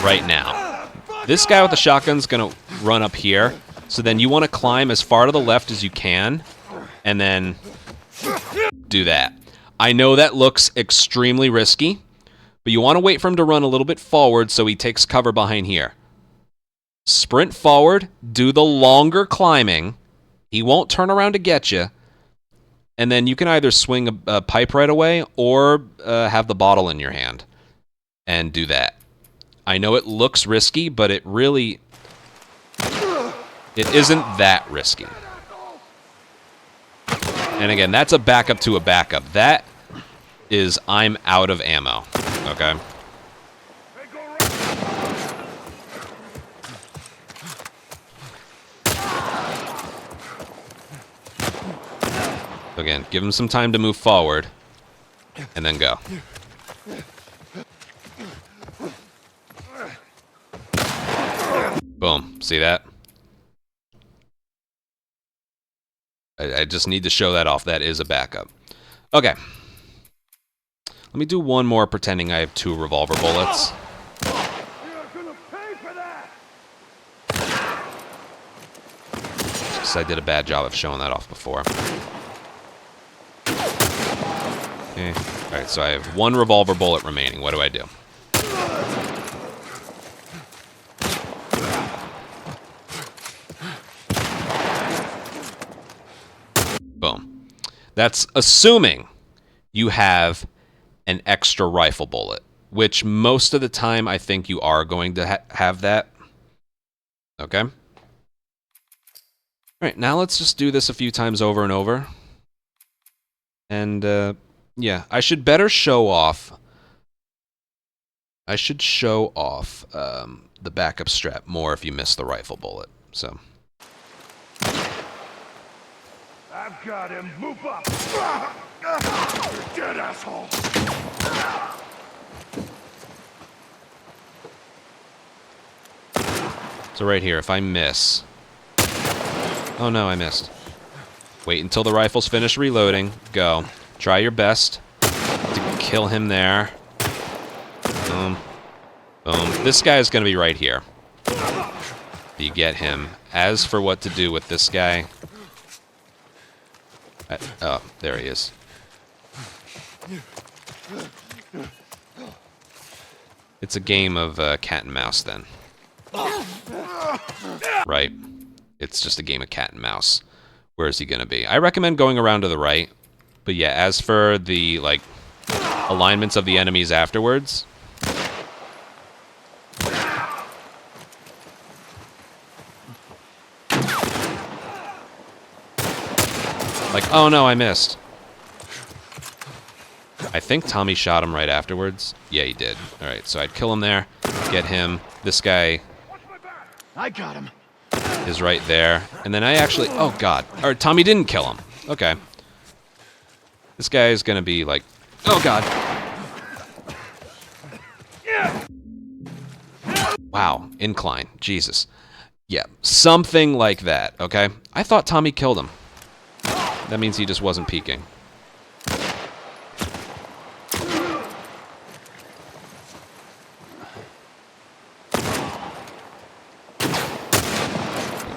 right now. This guy with the shotgun's gonna run up here, so then you want to climb as far to the left as you can, and then do that. I know that looks extremely risky, but you want to wait for him to run a little bit forward so he takes cover behind here. Sprint forward, do the longer climbing. He won't turn around to get you. And then you can either swing a pipe right away or have the bottle in your hand and do that. I know it looks risky, but it really... it isn't that risky. And again, that's a backup to a backup. That is I'm out of ammo. Okay? Again, give him some time to move forward, and then go. Boom. See that? I just need to show that off. That is a backup. Okay. Let me do one more pretending I have 2 revolver bullets. Because I did a bad job of showing that off before. Okay. Alright, so I have 1 revolver bullet remaining. What do I do? Boom. That's assuming you have an extra rifle bullet, which most of the time I think you are going to have that. Okay? Alright, now let's just do this a few times over and over. And, yeah, I should better show off. I should show off the backup strap more if you miss the rifle bullet. So. I've got him. Move up. You're dead, asshole. So right here, if I miss. Oh no, I missed. Wait until the rifle's finished reloading. Go. Try your best to kill him there. Boom. Boom. This guy's gonna be right here. You get him. As for what to do with this guy... oh, there he is. It's a game of cat and mouse then. Right. It's just a game of cat and mouse. Where is he gonna be? I recommend going around to the right. But yeah, as for the, like, alignments of the enemies afterwards... like, oh no, I missed. I think Tommy shot him right afterwards. Yeah, he did. All right, so I'd kill him there, get him. This guy I got him. is right there. And then I actually... Oh, God. Or Tommy didn't kill him. Okay. This guy is going to be like... Oh, God. Wow. Incline. Jesus. Yeah. Something like that, okay? I thought Tommy killed him. That means he just wasn't peeking.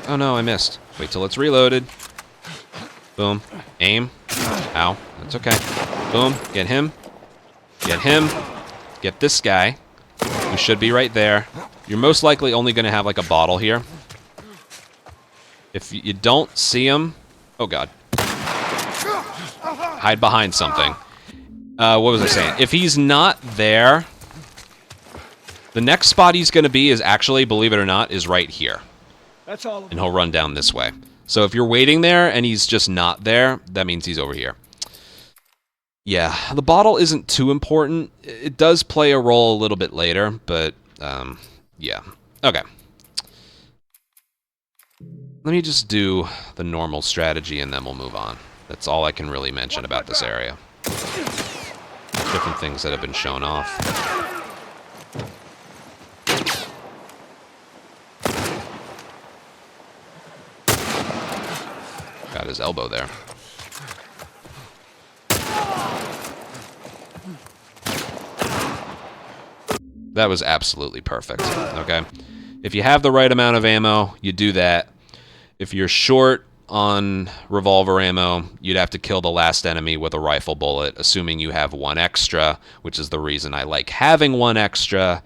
Oh no, I missed. Wait till it's reloaded. Boom. Aim. Ow. That's okay. Boom. Get him. Get him. Get this guy. Who should be right there. You're most likely only going to have like a bottle here. If you don't see him... Oh god. Hide behind something. What was I saying? If he's not there... The next spot he's going to be is actually, believe it or not, is right here. That's all. And he'll run down this way. So if you're waiting there and he's just not there, that means he's over here. Yeah, the bottle isn't too important. It does play a role a little bit later, but yeah. Okay. Let me just do the normal strategy and then we'll move on. That's all I can really mention about this area. Different things that have been shown off. Got his elbow there. That was absolutely perfect, okay? If you have the right amount of ammo, you do that. If you're short on revolver ammo, you'd have to kill the last enemy with a rifle bullet, assuming you have one extra, which is the reason I like having one extra.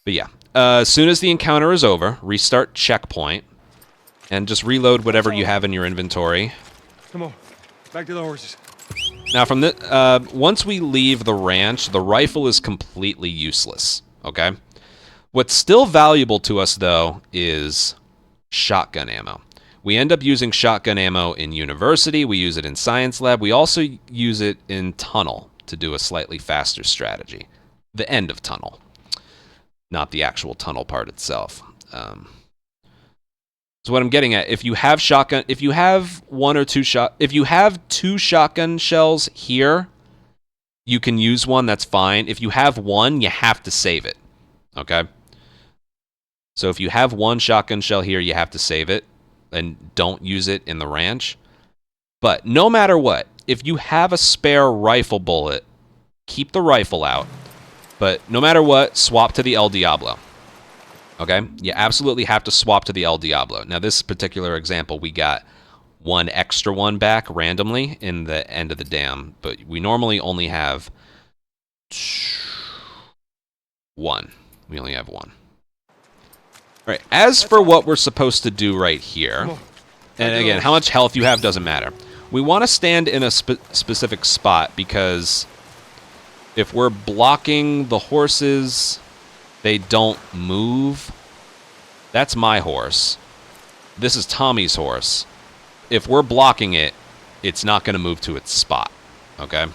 But yeah, as soon as the encounter is over, restart checkpoint. And just reload whatever you have in your inventory. Come on, back to the horses. Now, from the once we leave the ranch, the rifle is completely useless. Okay. What's still valuable to us, though, is shotgun ammo. We end up using shotgun ammo in university. We use it in science lab. We also use it in tunnel to do a slightly faster strategy. The end of tunnel, not the actual tunnel part itself. So what I'm getting at, if you have shotgun, if you have two shotgun shells here, you can use one, that's fine. If you have one, you have to save it. Okay? So if you have one shotgun shell here, you have to save it and don't use it in the ranch. But no matter what, if you have a spare rifle bullet, keep the rifle out. But no matter what, swap to the El Diablo. Okay? You absolutely have to swap to the El Diablo. Now, this particular example, we got one extra one back randomly in the end of the dam, but we normally only have one. We only have one. All right, as for what we're supposed to do right here, and again, how much health you have doesn't matter. We want to stand in a specific spot because if we're blocking the horses... They don't move. That's my horse. This is Tommy's horse. If we're blocking it, it's not going to move to its spot. Okay? So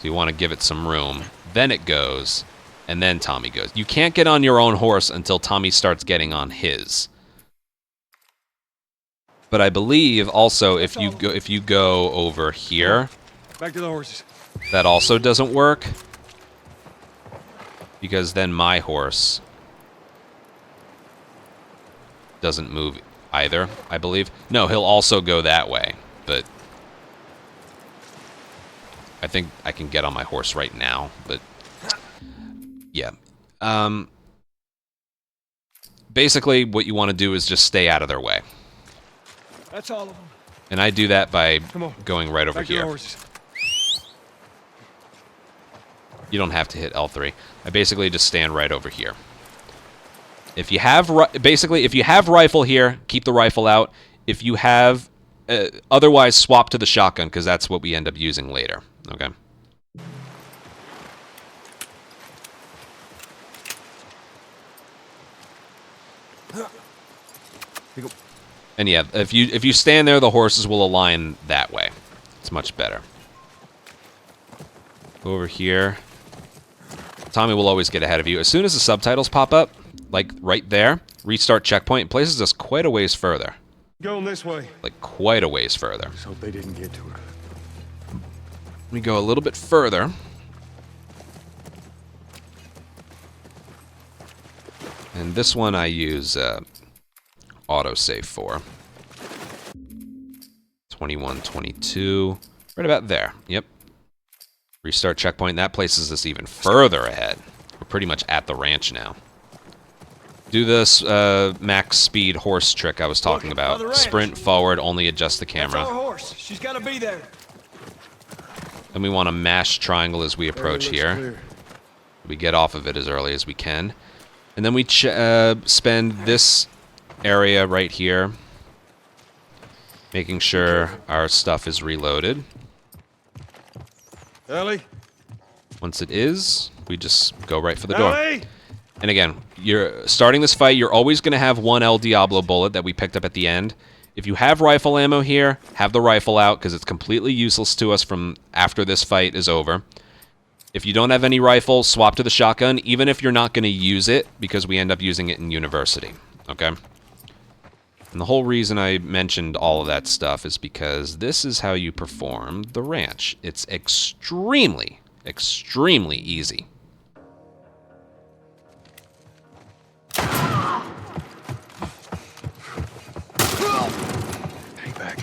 you want to give it some room. Then it goes, and then Tommy goes. You can't get on your own horse until Tommy starts getting on his. But I believe also if you go over here, Back to the horses. that also doesn't work. Because then my horse doesn't move either, I believe. No, he'll also go that way, but I think I can get on my horse right now, but yeah. Basically, what you want to do is just stay out of their way. That's all of them. And I do that by Come on. going right over Back to the here. horses. You don't have to hit L3. I basically just stand right over here. If you have if you have rifle here, keep the rifle out. If you have otherwise swap to the shotgun because that's what we end up using later. Okay. And yeah, if you stand there, the horses will align that way. It's much better. Over here. Tommy will always get ahead of you. As soon as the subtitles pop up, like right there, restart checkpoint places us quite a ways further. Going this way. Like quite a ways further. Let's hope they didn't get to her. We go a little bit further. And this one I use autosave for. 21, 22. Right about there. Yep. Restart checkpoint. That places us even further ahead. We're pretty much at the ranch now. Do this max speed horse trick I was talking about. Sprint forward, only adjust the camera. That's our horse. She's got to be there. And we want to mash triangle as we approach here. Clear. We get off of it as early as we can. And then we spend this area right here making sure our stuff is reloaded. Ellie? Once it is, we just go right for the door. Ellie? And again, you're starting this fight, you're always going to have one El Diablo bullet that we picked up at the end. If you have rifle ammo here, have the rifle out because it's completely useless to us from after this fight is over. If you don't have any rifle, swap to the shotgun, even if you're not going to use it because we end up using it in university. Okay? And the whole reason I mentioned all of that stuff is because this is how you perform the ranch. It's extremely, extremely easy. Hang back.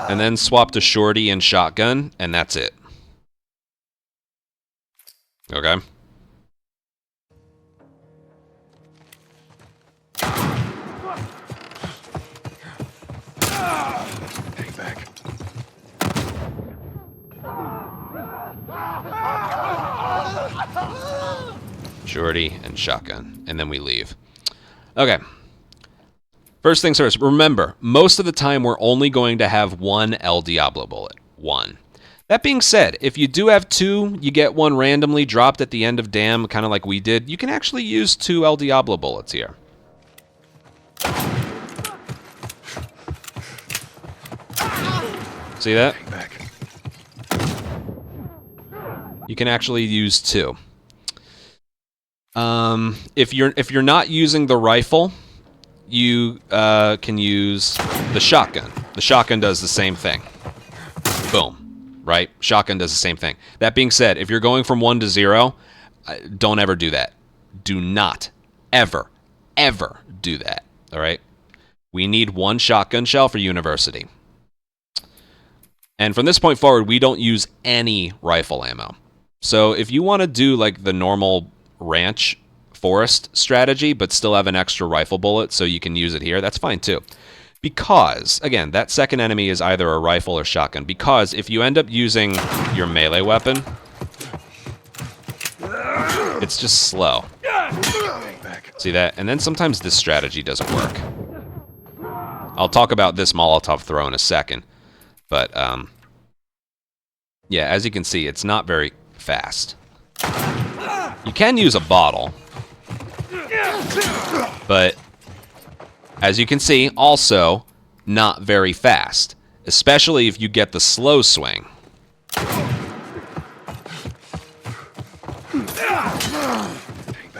And then swap to shorty and shotgun, and that's it. Okay? Hang back. Shorty and shotgun, and then we leave. Okay. First things first, remember, most of the time we're only going to have one El Diablo bullet. One. That being said, if you do have two, you get one randomly dropped at the end of Dam, kind of like we did, you can actually use two El Diablo bullets here. See that? Hang back. You can actually use two. If you're not using the rifle, you can use the shotgun. The shotgun does the same thing. Boom. Right? Shotgun does the same thing. That being said, if you're going from 1 to 0, don't ever do that. Do not ever, ever do that. All right? We need one shotgun shell for university. And from this point forward, we don't use any rifle ammo. So if you want to do like the normal ranch forest strategy, but still have an extra rifle bullet so you can use it here, that's fine too. Because, again, that second enemy is either a rifle or shotgun. Because if you end up using your melee weapon, it's just slow. See that? And then sometimes this strategy doesn't work. I'll talk about this Molotov throw in a second. But, yeah, as you can see, it's not very fast. You can use a bottle. But, as you can see, also not very fast. Especially if you get the slow swing.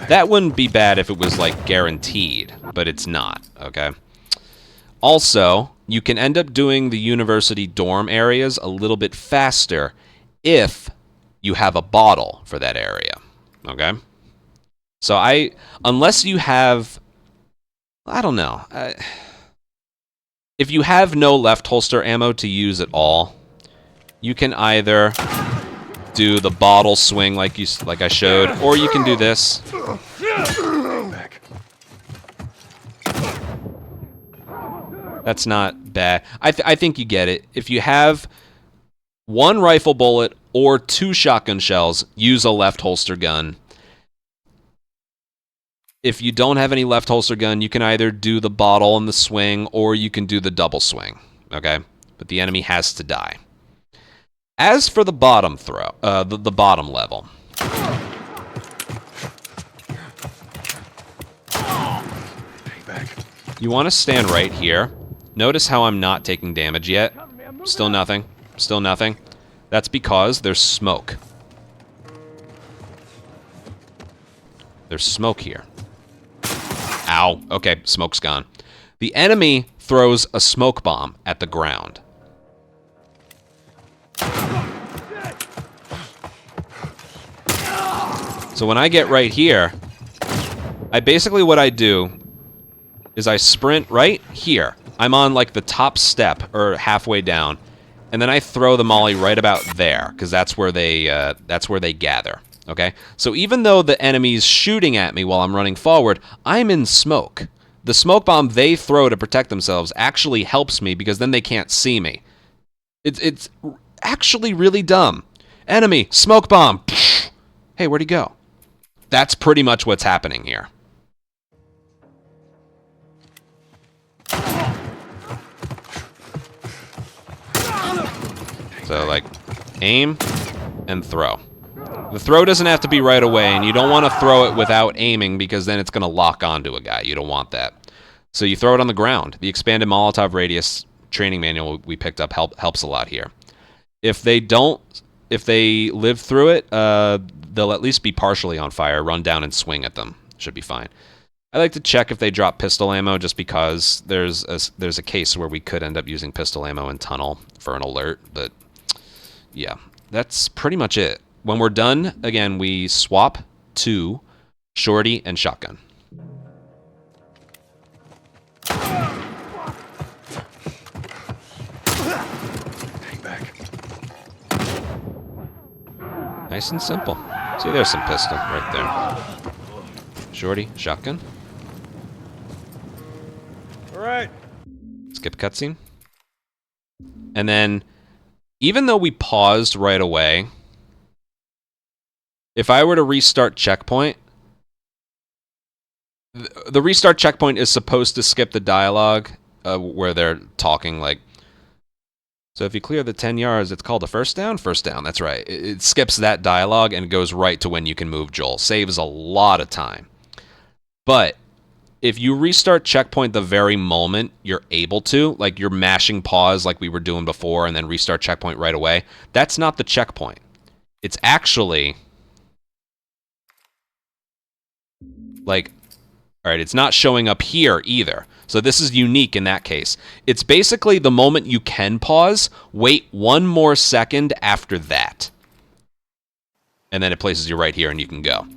That wouldn't be bad if it was, like, guaranteed. But it's not, okay? Also, you can end up doing the university dorm areas a little bit faster if you have a bottle for that area, okay? So unless you have, I don't know. If you have no left holster ammo to use at all, you can either do the bottle swing like I showed, or you can do this. That's not bad. I think you get it. If you have one rifle bullet or 2 shotgun shells, use a left holster gun. If you don't have any left holster gun, you can either do the bottle and the swing, or you can do the double swing. Okay? But the enemy has to die. As for the bottom throw, the bottom level. You want to stand right here. Notice how I'm not taking damage yet. Still nothing. Still nothing. That's because there's smoke. There's smoke here. Ow. Okay, smoke's gone. The enemy throws a smoke bomb at the ground. So when I get right here, what I do is I sprint right here. I'm on like the top step or halfway down, and then I throw the molly right about there because that's where they gather. Okay, so even though the enemy's shooting at me while I'm running forward, I'm in smoke. The smoke bomb they throw to protect themselves actually helps me because then they can't see me. It's actually really dumb. Enemy, smoke bomb. Hey, where'd he go? That's pretty much what's happening here. So, like, aim and throw. The throw doesn't have to be right away, and you don't want to throw it without aiming because then it's going to lock onto a guy. You don't want that. So you throw it on the ground. The expanded Molotov radius training manual we picked up helps a lot here. If they live through it, they'll at least be partially on fire. Run down and swing at them. Should be fine. I like to check if they drop pistol ammo just because there's a case where we could end up using pistol ammo in tunnel for an alert, but yeah, that's pretty much it. When we're done, again, we swap to shorty and shotgun. Hang back. Nice and simple. See, there's some pistol right there. Shorty, shotgun. All right. Skip cutscene. And then, even though we paused right away, if I were to restart checkpoint, the restart checkpoint is supposed to skip the dialogue where they're talking like, so if you clear the 10 yards, it's called a first down? First down, that's right. It skips that dialogue and goes right to when you can move Joel. Saves a lot of time. But if you restart checkpoint the very moment you're able to, like you're mashing pause like we were doing before and then restart checkpoint right away, that's not the checkpoint. It's actually like, all right, it's not showing up here either. So this is unique in that case. It's basically the moment you can pause, wait one more second after that. And then it places you right here and you can go.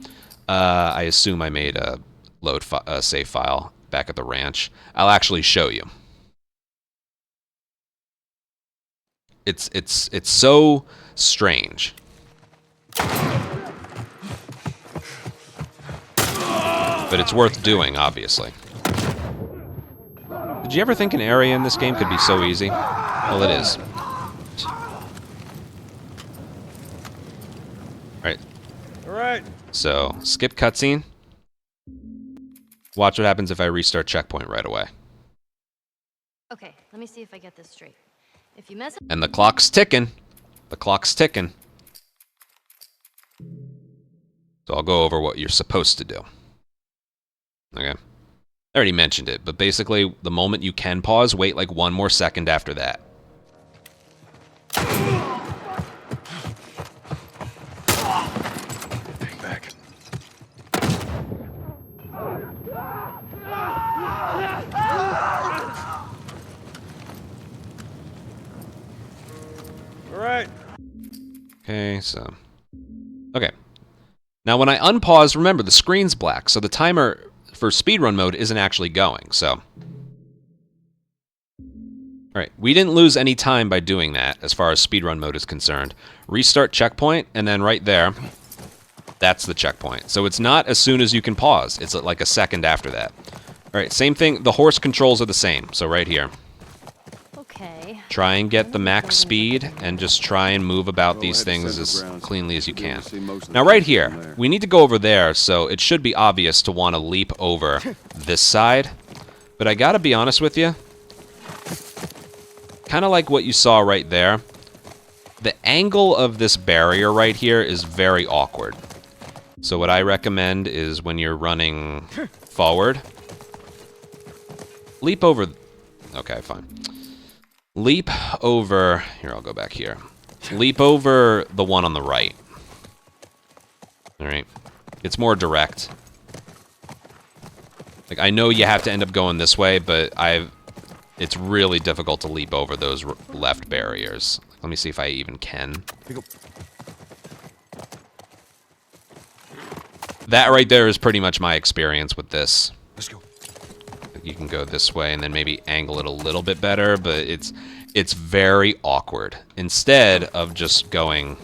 I assume I made a save file back at the ranch. I'll actually show you. It's so strange. But it's worth doing, obviously. Did you ever think an area in this game could be so easy? Well, it is. Alright. Alright. So, skip cutscene. Watch what happens if I restart checkpoint right away. Okay, let me see if I get this straight. If you mess up... And the clock's ticking. The clock's ticking. So I'll go over what you're supposed to do. Okay. I already mentioned it, but basically, the moment you can pause, wait like one more second after that. Hang back. All right. Okay, so... Okay. Now, when I unpause, remember, the screen's black, so the timer for speedrun mode isn't actually going, so... Alright, we didn't lose any time by doing that, as far as speedrun mode is concerned. Restart checkpoint, and then right there, that's the checkpoint. So it's not as soon as you can pause, it's like a second after that. Alright, same thing, the horse controls are the same, so right here. Okay. Try and get the max speed, and just try and move about these things as cleanly as you can. Now right here, we need to go over there, so it should be obvious to want to leap over this side. But I gotta be honest with you, kind of like what you saw right there, the angle of this barrier right here is very awkward. So what I recommend is when you're running forward, leap over Okay, fine. Leap over... Here, I'll go back here. Leap over the one on the right. Alright. It's more direct. Like, I know you have to end up going this way, but it's really difficult to leap over those left barriers. Let me see if I even can. That right there is pretty much my experience with this. Let's go. You can go this way and then maybe angle it a little bit better, but it's very awkward. Instead of just going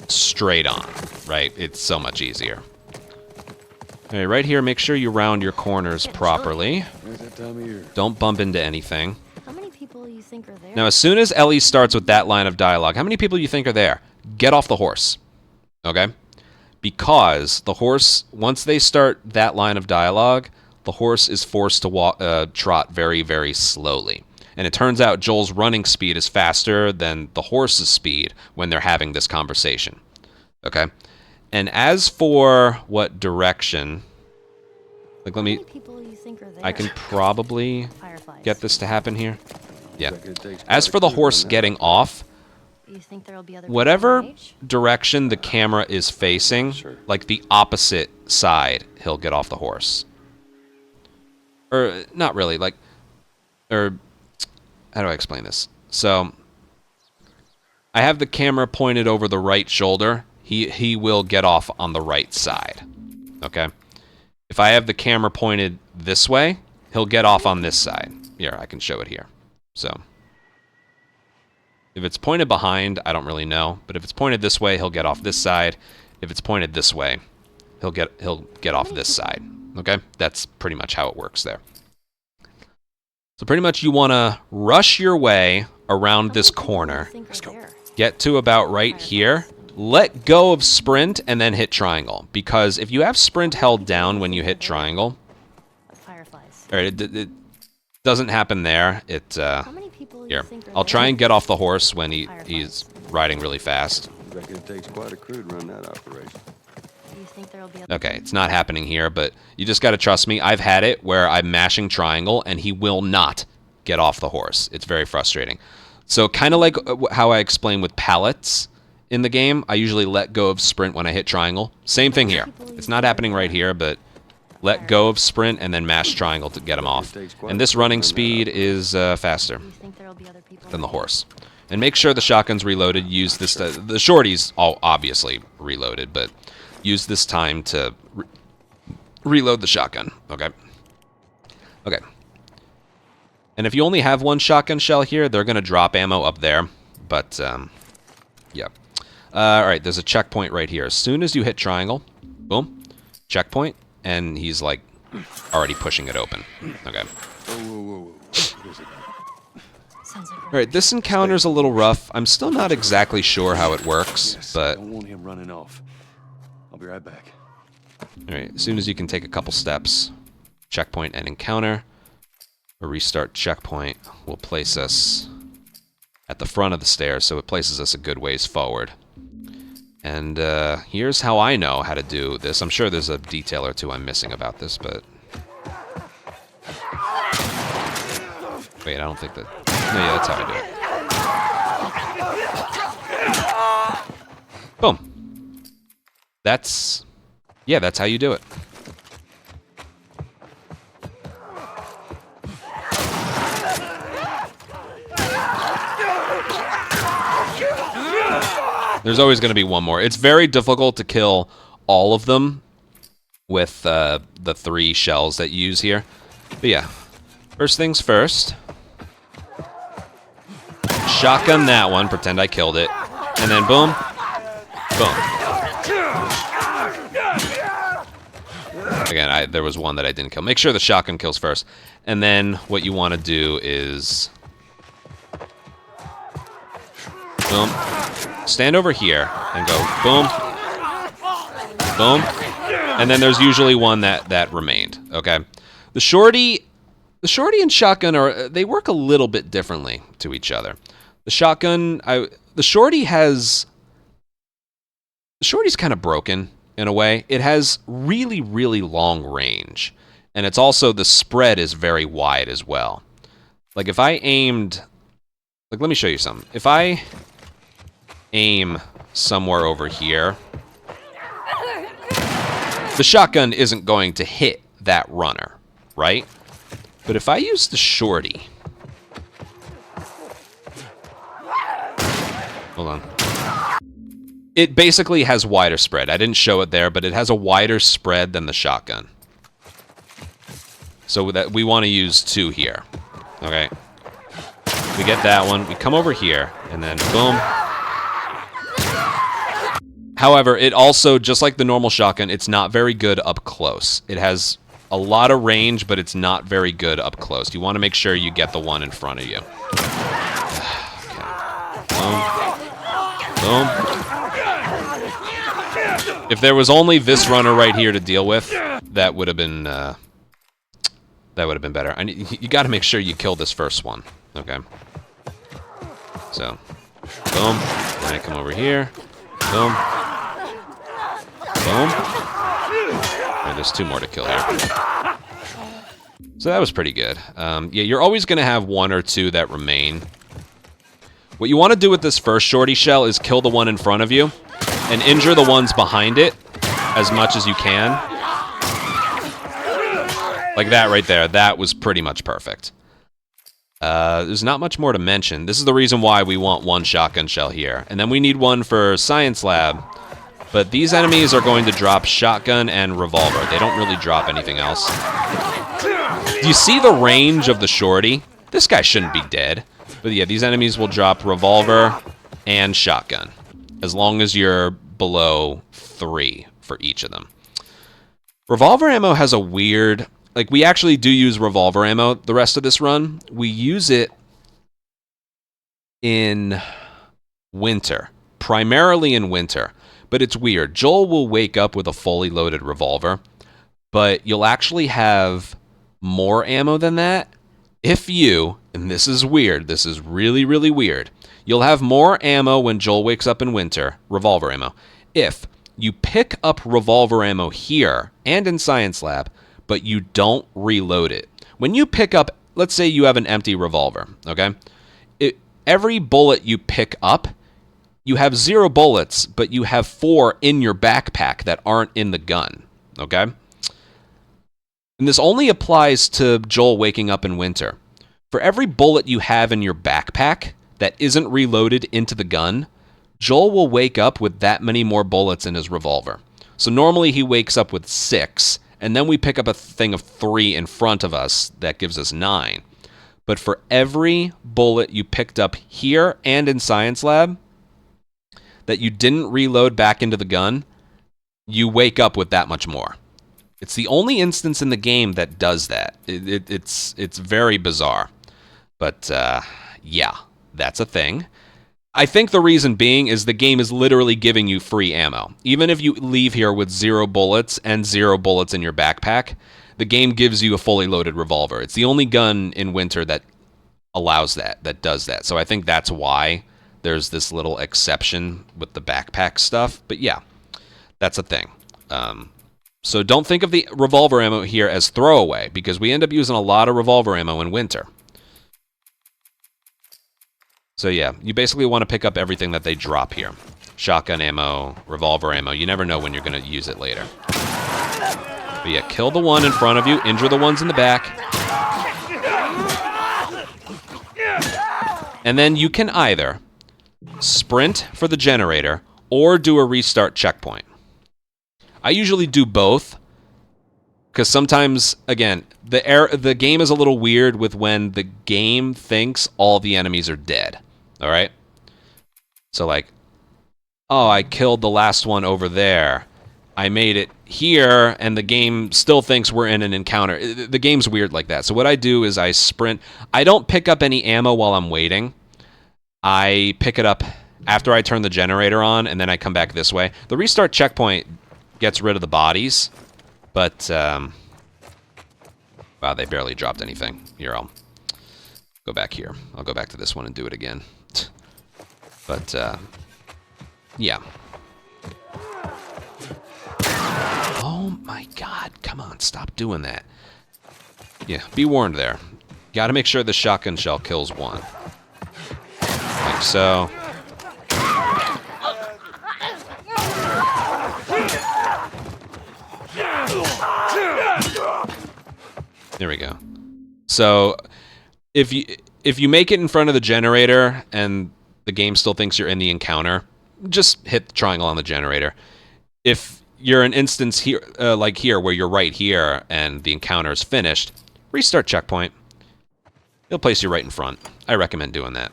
straight on, right? It's so much easier. Okay, right here, make sure you round your corners properly. There's that time of year. Don't bump into anything. How many people you think are there? Now, as soon as Ellie starts with that line of dialogue, how many people do you think are there? Get off the horse, okay? Because the horse, once they start that line of dialogue, the horse is forced to trot very, very slowly. And it turns out Joel's running speed is faster than the horse's speed when they're having this conversation, okay? And as for what direction, like, let me, I can probably get this to happen here. Yeah. As for the horse getting off, whatever direction the camera is facing, like the opposite side, he'll get off the horse. Or, not really, like, or, how do I explain this? So, I have the camera pointed over the right shoulder. He will get off on the right side, okay? If I have the camera pointed this way, he'll get off on this side. Here, I can show it here. So, if it's pointed behind, I don't really know. But if it's pointed this way, he'll get off this side. If it's pointed this way, he'll get off this side. Okay? That's pretty much how it works there. So pretty much you want to rush your way around this corner. Get to about right here. Let go of sprint and then hit triangle. Because if you have sprint held down when you hit triangle, or it doesn't happen there. Here, I'll try and get off the horse when he's riding really fast. I reckon it takes quite a crew to run that operation. Okay, it's not happening here, but you just got to trust me. I've had it where I'm mashing triangle and he will not get off the horse. It's very frustrating. So kind of like how I explained with pallets in the game, I usually let go of sprint when I hit triangle. Same thing here. It's not happening right here, but let go of sprint and then mash triangle to get him off. And this running speed is faster than the horse. And make sure the shotgun's reloaded. Use this. The shorty's all obviously reloaded, but use this time to reload the shotgun. Okay. Okay. And if you only have one shotgun shell here, they're going to drop ammo up there. But, yeah. Alright, there's a checkpoint right here. As soon as you hit triangle, boom, checkpoint, and he's, like, already pushing it open. Okay. Alright, this encounter's a little rough. I'm still not exactly sure how it works, but... I don't want him running off. I'll be right back. Alright, as soon as you can take a couple steps, checkpoint and encounter. A restart checkpoint will place us at the front of the stairs, so it places us a good ways forward. And here's how I know how to do this. I'm sure there's a detail or two I'm missing about this, but... Wait, I don't think that... No, yeah, that's how I do it. Boom. That's... Yeah, that's how you do it. There's always going to be one more. It's very difficult to kill all of them with the 3 shells that you use here. But yeah, first things first. Shotgun that one, pretend I killed it. And then boom, boom. Again, there was one that I didn't kill. Make sure the shotgun kills first. And then what you want to do is... Boom. Stand over here and go boom, boom, and then there's usually one that remained. Okay, the shorty and shotgun they work a little bit differently to each other. The shotgun, the shorty's kind of broken in a way. It has really, really long range, and it's also the spread is very wide as well. Like, if I aimed... Like, let me show you something. If I aim somewhere over here, the shotgun isn't going to hit that runner, right? But if I use the shorty... Hold on. It basically has wider spread. I didn't show it there, but it has a wider spread than the shotgun. So that we want to use 2 here. Okay. We get that one. We come over here, and then boom. However, it also, just like the normal shotgun, it's not very good up close. It has a lot of range, but it's not very good up close. You want to make sure you get the one in front of you. Okay. Boom. Boom. If there was only this runner right here to deal with, that would have been better. You got to make sure you kill this first one. Okay. So, boom. Then I come over here. Boom. Boom. And there's 2 more to kill here. So that was pretty good. Yeah, you're always going to have 1 or 2 that remain. What you want to do with this first shorty shell is kill the one in front of you and injure the ones behind it as much as you can. Like that right there. That was pretty much perfect. There's not much more to mention. This is the reason why we want 1 shotgun shell here. And then we need 1 for Science Lab. But these enemies are going to drop shotgun and revolver. They don't really drop anything else. Do you see the range of the shorty? This guy shouldn't be dead. But yeah, these enemies will drop revolver and shotgun. As long as you're below 3 for each of them. Revolver ammo has a weird... Like, we actually do use revolver ammo the rest of this run. We use it in winter. Primarily in winter. But it's weird. Joel will wake up with a fully loaded revolver. But you'll actually have more ammo than that if you... And this is weird. This is really, really weird. You'll have more ammo when Joel wakes up in winter. Revolver ammo. If you pick up revolver ammo here and in Science Lab... but you don't reload it. When you pick up, let's say you have an empty revolver, okay? Every bullet you pick up, you have 0 bullets, but you have 4 in your backpack that aren't in the gun, okay? And this only applies to Joel waking up in winter. For every bullet you have in your backpack that isn't reloaded into the gun, Joel will wake up with that many more bullets in his revolver. So normally he wakes up with 6, and then we pick up a thing of 3 in front of us. That gives us 9. But for every bullet you picked up here and in Science Lab that you didn't reload back into the gun, you wake up with that much more. It's the only instance in the game that does that. It's very bizarre. But, yeah, that's a thing. I think the reason being is the game is literally giving you free ammo. Even if you leave here with 0 bullets and 0 bullets in your backpack, the game gives you a fully loaded revolver. It's the only gun in winter that allows that does that. So I think that's why there's this little exception with the backpack stuff. But yeah, that's a thing. So don't think of the revolver ammo here as throwaway, because we end up using a lot of revolver ammo in winter. So yeah, you basically want to pick up everything that they drop here. Shotgun ammo, revolver ammo. You never know when you're going to use it later. But yeah, kill the one in front of you, injure the ones in the back. And then you can either sprint for the generator or do a restart checkpoint. I usually do both, because sometimes, again, the game is a little weird with when the game thinks all the enemies are dead. All right? So like, oh, I killed the last one over there. I made it here, and the game still thinks we're in an encounter. The game's weird like that. So what I do is I sprint. I don't pick up any ammo while I'm waiting. I pick it up after I turn the generator on, and then I come back this way. The restart checkpoint gets rid of the bodies, but, wow, they barely dropped anything. Here, I'll go back here. I'll go back to this one and do it again. But, yeah. Oh my god, come on, stop doing that. Yeah, be warned there. Gotta make sure the shotgun shell kills one. Like so. There we go. So, if you make it in front of the generator and the game still thinks you're in the encounter, just hit the triangle on the generator. If you're an instance here, like here, where you're right here and the encounter is finished, restart checkpoint. It'll place you right in front. I recommend doing that.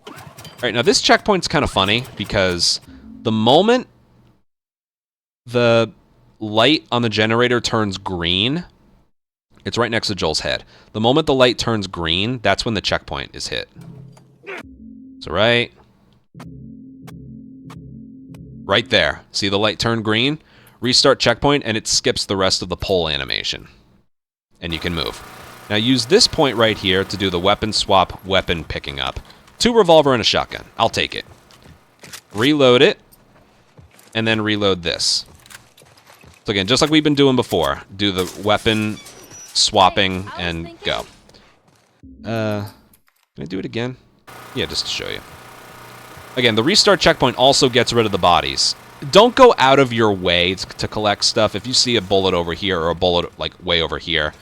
All right, now this checkpoint's kind of funny because the moment the light on the generator turns green, it's right next to Joel's head. The moment the light turns green, that's when the checkpoint is hit. So right there. See the light turn green? Restart checkpoint, and it skips the rest of the pole animation. And you can move. Now use this point right here to do the weapon swap, weapon picking up. 2 revolver and a shotgun. I'll take it. Reload it, and then reload this. So again, just like we've been doing before, do the weapon swapping and go. Can I do it again? Yeah, just to show you. Again, the restart checkpoint also gets rid of the bodies. Don't go out of your way to collect stuff. If you see a bullet over here or a bullet like way over here,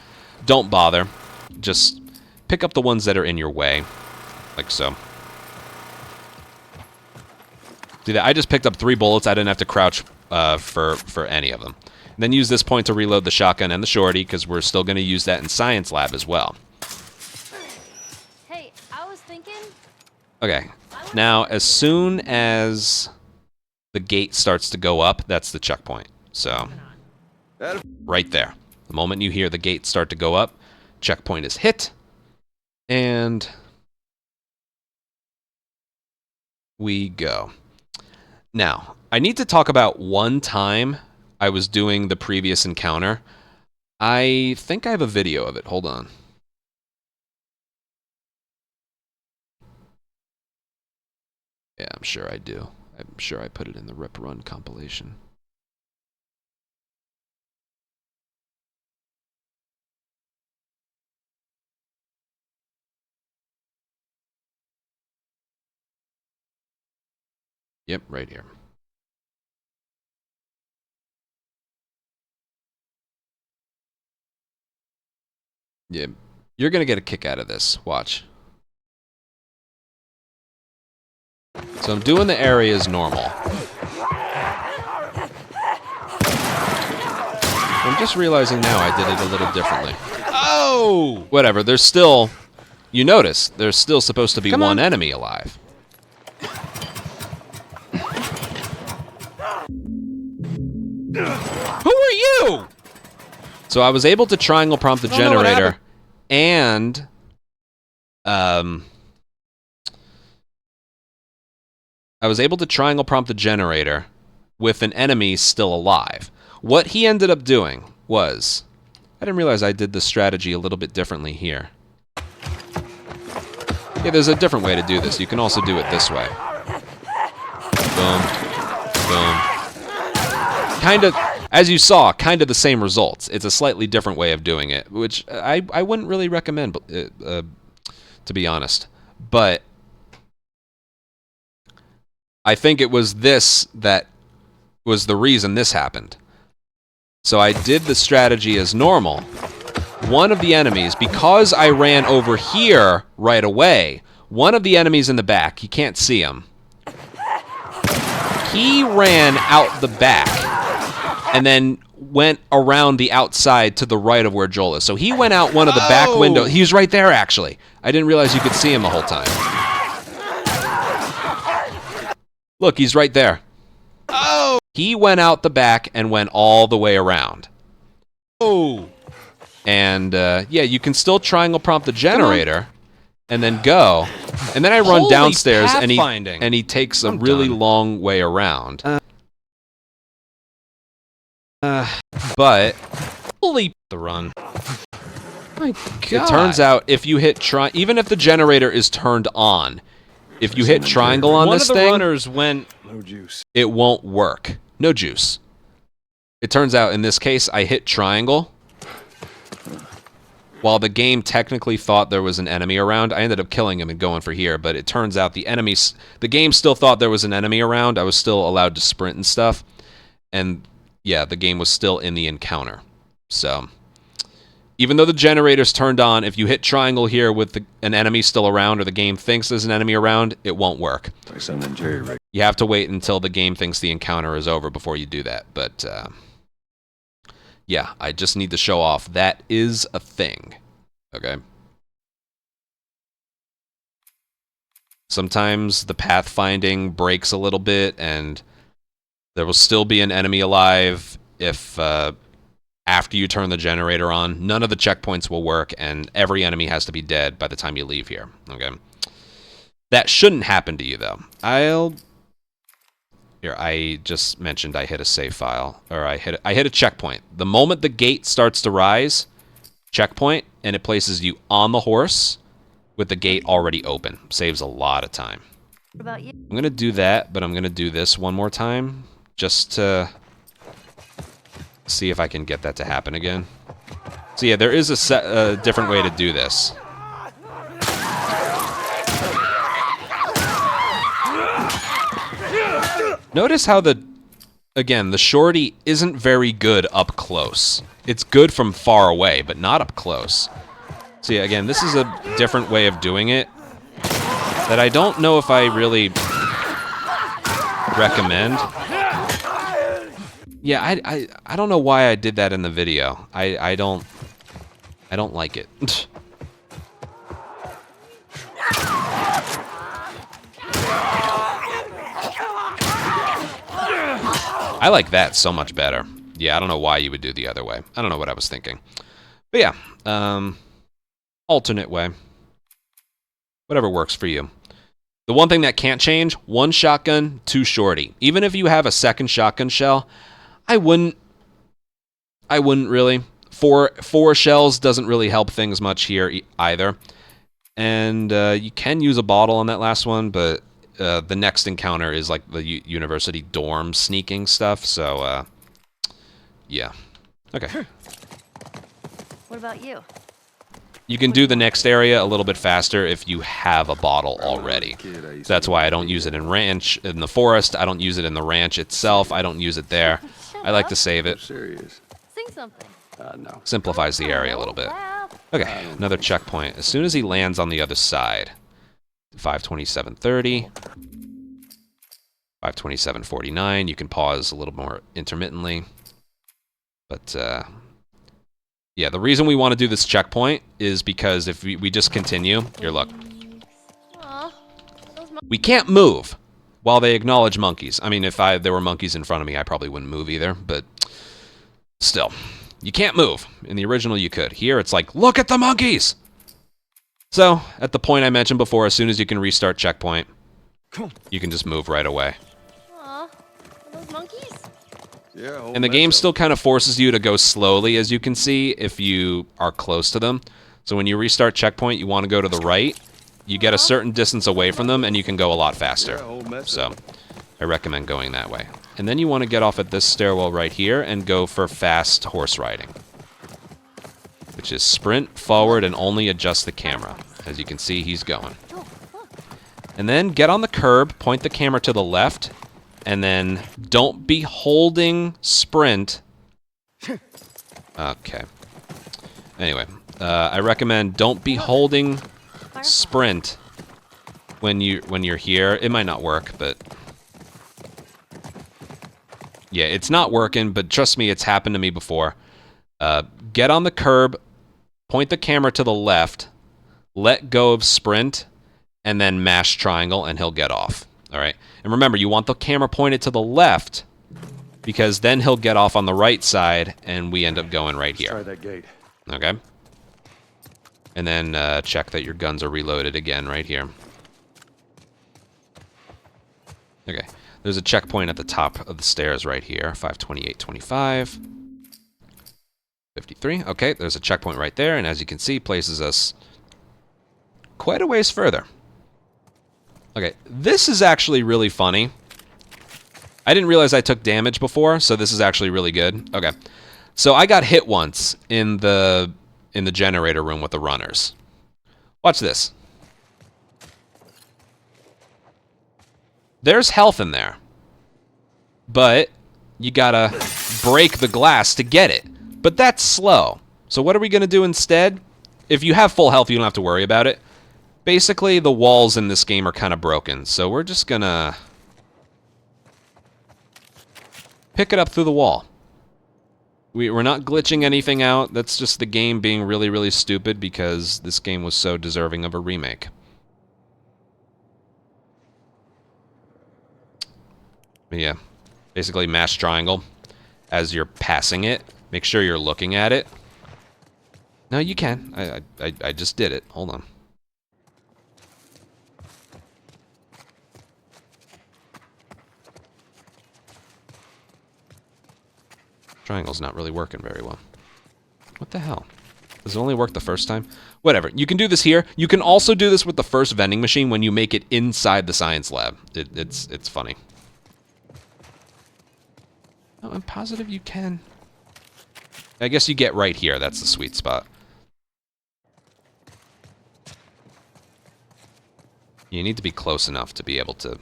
don't bother. Just pick up the ones that are in your way, like so. See that? I just picked up 3 bullets. I didn't have to crouch for any of them. And then use this point to reload the shotgun and the shorty, because we're still going to use that in science lab as well. Hey, I was thinking... Okay. Now, as soon as the gate starts to go up, that's the checkpoint. So, right there. The moment you hear the gate start to go up, checkpoint is hit, and we go. Now, I need to talk about one time I was doing the previous encounter. I think I have a video of it. Hold on. Yeah, I'm sure I do. I'm sure I put it in the Rip Run compilation. Yep, right here. Yeah, you're gonna get a kick out of this. Watch. So I'm doing the areas normal. I'm just realizing now I did it a little differently. Oh! Whatever, there's still... You notice, there's still supposed to be one enemy alive. Who are you? So I was able to triangle prompt the generator, and I was able to triangle prompt the generator with an enemy still alive. What he ended up doing was, I didn't realize I did this strategy a little bit differently here. Yeah, there's a different way to do this. You can also do it this way. Boom, boom. Kind of, as you saw, kind of the same results. It's a slightly different way of doing it, which I wouldn't really recommend, to be honest. But I think it was this that was the reason this happened. So I did the strategy as normal. One of the enemies, because I ran over here right away, one of the enemies in the back, you can't see him, he ran out the back and then went around the outside to the right of where Joel is. So he went out one of the back windows. He was right there, actually. I didn't realize you could see him the whole time. Look, he's right there. Oh! He went out the back and went all the way around. Oh! And, yeah, you can still triangle prompt the generator and then go. And then I run downstairs and he takes a really long way around. But holy the run. My God. It turns out if you hit even if the generator is turned on, if you hit triangle on this thing, runners went no juice. It won't work. No juice. It turns out in this case I hit triangle while the game technically thought there was an enemy around, I ended up killing him and going for here, but it turns out the game still thought there was an enemy around. I was still allowed to sprint and stuff. And yeah, the game was still in the encounter. So even though the generator's turned on, if you hit triangle here with an enemy still around or the game thinks there's an enemy around, it won't work. You have to wait until the game thinks the encounter is over before you do that. But yeah, I just need to show off that is a thing. Okay. Sometimes the pathfinding breaks a little bit and there will still be an enemy alive if after you turn the generator on. None of the checkpoints will work and every enemy has to be dead by the time you leave here. Okay. That shouldn't happen to you though. Here, I just mentioned I hit a save file, or I hit a checkpoint. The moment the gate starts to rise, checkpoint, and it places you on the horse with the gate already open. Saves a lot of time. What about you? I'm gonna do that, but I'm gonna do this one more time, just to see if I can get that to happen again. So yeah, there is a different way to do this. Notice how the shorty isn't very good up close. It's good from far away, but not up close. So yeah, again, this is a different way of doing it that I don't know if I really recommend. Yeah, I don't know why I did that in the video. I don't like it. I like that so much better. Yeah, I don't know why you would do the other way. I don't know what I was thinking. But yeah, alternate way. Whatever works for you. The one thing that can't change, 1 shotgun, 2 shorty. Even if you have a second shotgun shell, I wouldn't really. 4 shells doesn't really help things much here either. And you can use a bottle on that last one, but the next encounter is like the university dorm sneaking stuff, so yeah. Okay. What about you? You can do the next area a little bit faster if you have a bottle already. So that's why I don't use it in the forest. I don't use it in the ranch itself. I don't use it there. I like to save it. Sing something. No. Simplifies the area a little bit. Okay, another checkpoint. As soon as he lands on the other side. 527.30. 527.49. You can pause a little more intermittently. But yeah, the reason we want to do this checkpoint is because if we just continue, here, look. Aw, We can't move while they acknowledge monkeys. I mean, if there were monkeys in front of me, I probably wouldn't move either, but still. You can't move. In the original, you could. Here, it's like, look at the monkeys! So, at the point I mentioned before, as soon as you can restart checkpoint, you can just move right away. aw, are those monkeys? Yeah. And the game still kind of forces you to go slowly, as you can see, if you are close to them. So when you restart checkpoint, you want to go to the right. You get a certain distance away from them, and you can go a lot faster. So I recommend going that way. And then you want to get off at this stairwell right here and go for fast horse riding, which is sprint forward and only adjust the camera. As you can see, he's going. And then get on the curb, point the camera to the left, and then don't be holding sprint. Okay. Anyway, I recommend don't be holding sprint when you're here. It might not work, but yeah, it's not working, but trust me, it's happened to me before. Get on the curb, point the camera to the left, let go of sprint, and then mash triangle, and he'll get off. All right? And remember, you want the camera pointed to the left, because then he'll get off on the right side, and we end up going right here. Try that gate. Okay? And then check that your guns are reloaded again right here. Okay. There's a checkpoint at the top of the stairs right here. 528.25. 53. Okay, there's a checkpoint right there, and as you can see, places us quite a ways further. Okay, this is actually really funny. I didn't realize I took damage before, so this is actually really good. Okay, so I got hit once in the in the generator room with the runners. Watch this. There's health in there. But you gotta break the glass to get it. But that's slow. So what are we gonna do instead? If you have full health, you don't have to worry about it. Basically, the walls in this game are kind of broken. So we're just gonna pick it up through the wall. We're not glitching anything out. That's just the game being really, really stupid because this game was so deserving of a remake. But yeah. Basically, mash triangle as you're passing it. Make sure you're looking at it. No, you can. I just did it. Hold on. Triangle's not really working very well. What the hell? Does it only work the first time? Whatever. You can do this here. You can also do this with the first vending machine when you make it inside the science lab. It's funny. Oh, I'm positive you can. I guess you get right here. That's the sweet spot. You need to be close enough to be able to...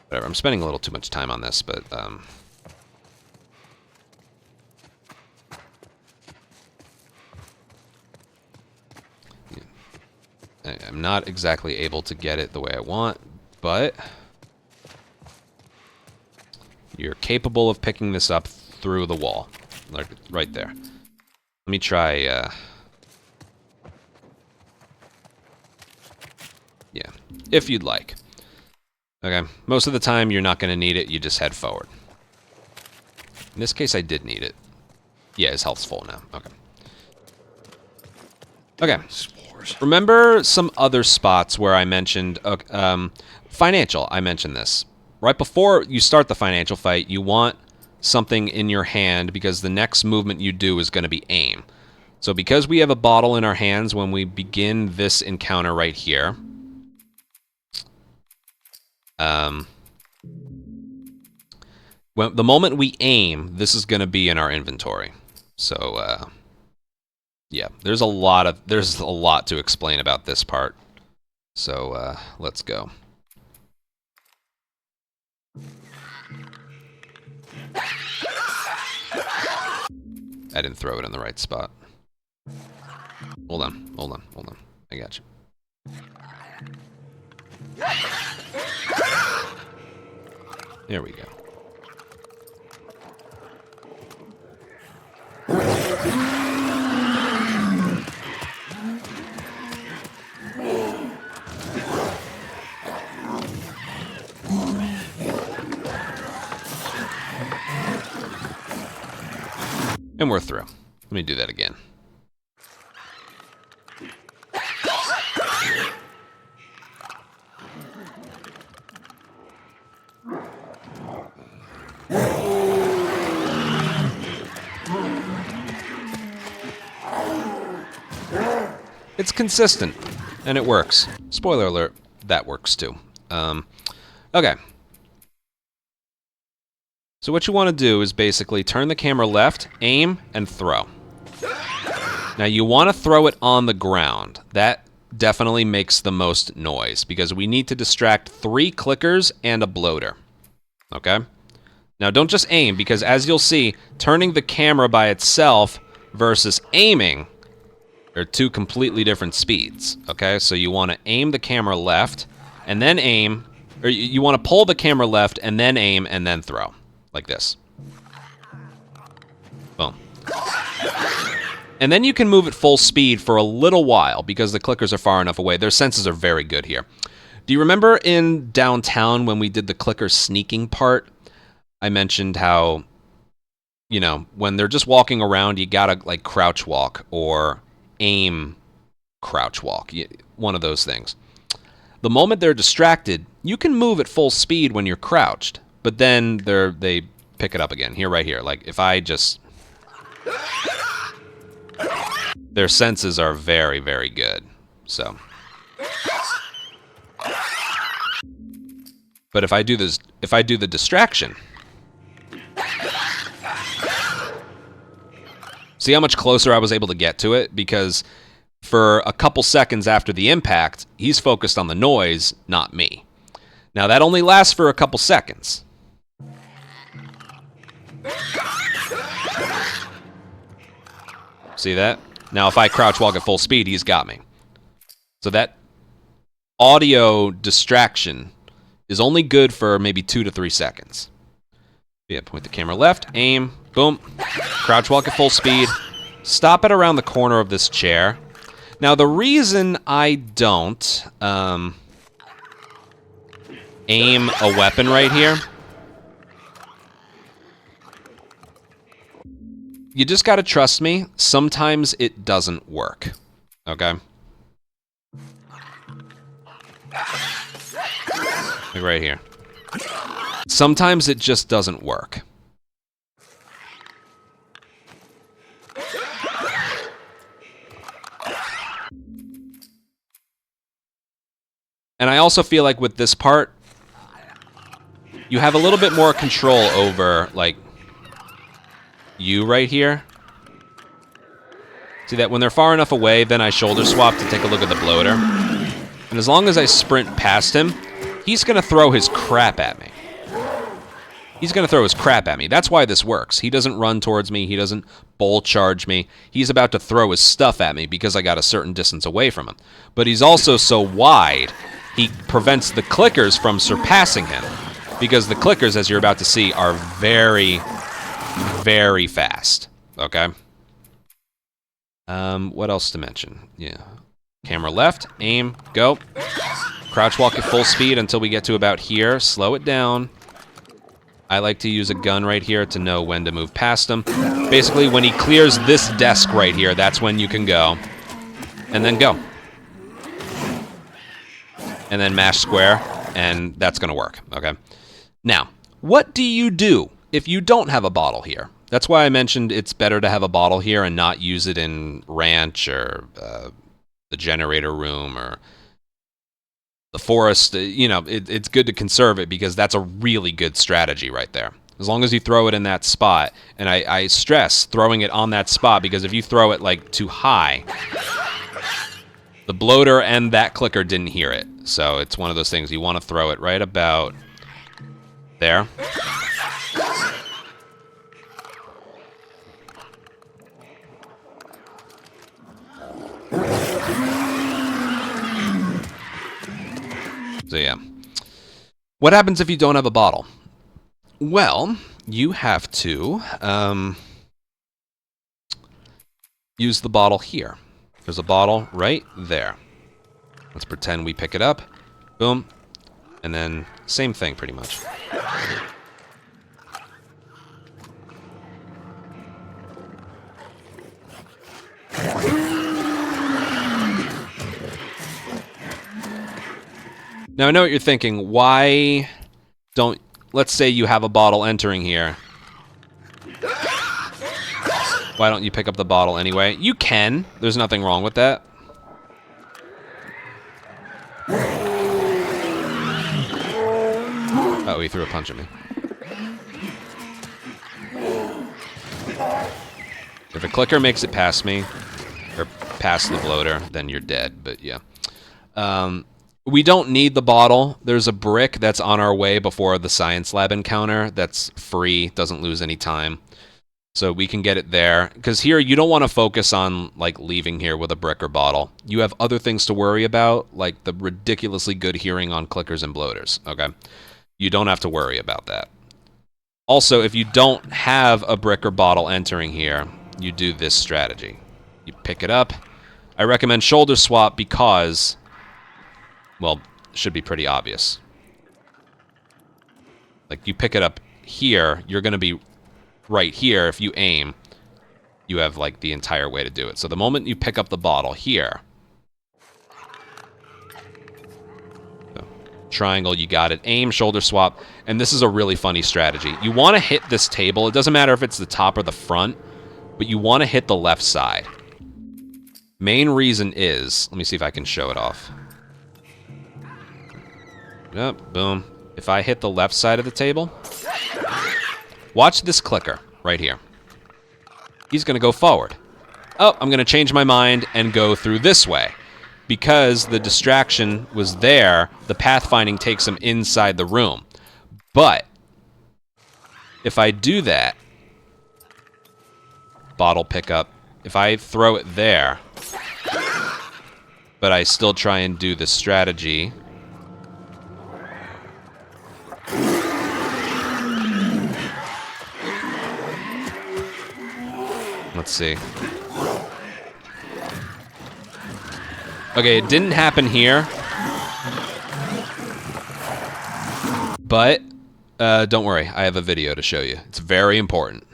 Whatever. I'm spending a little too much time on this, but... I'm not exactly able to get it the way I want, but... You're capable of picking this up through the wall. Like, right there. Let me try, yeah, if you'd like. Okay, most of the time you're not going to need it, you just head forward. In this case, I did need it. Yeah, his health's full now. Okay. Okay. Remember some other spots where I mentioned, financial, I mentioned this. Right before you start the financial fight, you want something in your hand because the next movement you do is going to be aim. So because we have a bottle in our hands when we begin this encounter right here, when the moment we aim, this is going to be in our inventory. So yeah, there's a lot to explain about this part. So let's go. I didn't throw it in the right spot. Hold on. I got you. There we go. And we're through. Let me do that again. It's consistent, and it works. Spoiler alert, that works too. Okay. So what you want to do is basically turn the camera left, aim, and throw. Now you want to throw it on the ground. That definitely makes the most noise because we need to distract 3 clickers and a bloater. Okay? Now don't just aim because as you'll see, turning the camera by itself versus aiming are 2 completely different speeds. Okay? So you want to aim the camera left and then aim, or you want to pull the camera left and then aim and then throw. Like this. Boom. And then you can move at full speed for a little while because the clickers are far enough away. Their senses are very good here. Do you remember in downtown when we did the clicker sneaking part? I mentioned how, you know, when they're just walking around, you gotta like crouch walk or aim crouch walk. One of those things. The moment they're distracted, you can move at full speed when you're crouched. But then they pick it up again. Here, right here. Like, if I just... Their senses are very, very good. So... But if I do this... If I do the distraction... See how much closer I was able to get to it? Because for a couple seconds after the impact, he's focused on the noise, not me. Now, that only lasts for a couple seconds. See that? Now, if I crouch walk at full speed, he's got me. So that audio distraction is only good for maybe 2 to 3 seconds. Yeah, point the camera left, aim, boom, crouch walk at full speed, stop it around the corner of this chair. Now, the reason I don't aim a weapon right here, you just gotta trust me, sometimes it doesn't work, okay? Like right here. Sometimes it just doesn't work. And I also feel like with this part, you have a little bit more control over, like, you right here. See that when they're far enough away, then I shoulder swap to take a look at the bloater. And as long as I sprint past him, he's gonna throw his crap at me. He's gonna throw his crap at me. That's why this works. He doesn't run towards me. He doesn't bolt charge me. He's about to throw his stuff at me because I got a certain distance away from him. But he's also so wide, he prevents the clickers from surpassing him. Because the clickers, as you're about to see, are very, very fast. Okay? What else to mention? Yeah. Camera left, aim, go. Crouch walk at full speed until we get to about here. Slow it down. I like to use a gun right here to know when to move past him. Basically, when he clears this desk right here, that's when you can go. And then go. And then mash square, and that's gonna work, okay? Now, what do you do if you don't have a bottle here? That's why I mentioned it's better to have a bottle here and not use it in ranch or the generator room or the forest. You know, it's good to conserve it because that's a really good strategy right there. As long as you throw it in that spot, and I stress throwing it on that spot because if you throw it like too high, the bloater and that clicker didn't hear it. So it's one of those things, you want to throw it right about there. So yeah. What happens if you don't have a bottle? Well, you have to use the bottle here. There's a bottle right there. Let's pretend we pick it up. Boom. And then same thing pretty much. Now, I know what you're thinking. Why don't... Let's say you have a bottle entering here. Why don't you pick up the bottle anyway? You can. There's nothing wrong with that. Oh, he threw a punch at me. If a clicker makes it past me, or past the bloater, then you're dead, but yeah. We don't need the bottle. There's a brick that's on our way before the science lab encounter that's free, doesn't lose any time. So we can get it there. Because here, you don't want to focus on like leaving here with a brick or bottle. You have other things to worry about, like the ridiculously good hearing on clickers and bloaters, okay? You don't have to worry about that. Also, if you don't have a brick or bottle entering here, you do this strategy. You pick it up. I recommend shoulder swap because... well, it should be pretty obvious. Like, you pick it up here, you're going to be right here. If you aim, you have, like, the entire way to do it. So the moment you pick up the bottle here, so, triangle, you got it. Aim, shoulder swap, and this is a really funny strategy. You want to hit this table. It doesn't matter if it's the top or the front, but you want to hit the left side. Main reason is, let me see if I can show it off. Yep, boom. If I hit the left side of the table, watch this clicker right here. he's going to go forward. Oh, I'm going to change my mind and go through this way. Because the distraction was there, the pathfinding takes him inside the room. But if I do that, bottle pickup, if I throw it there, but I still try and do the strategy. Let's see. Okay, it didn't happen here. But, don't worry, I have a video to show you. It's very important.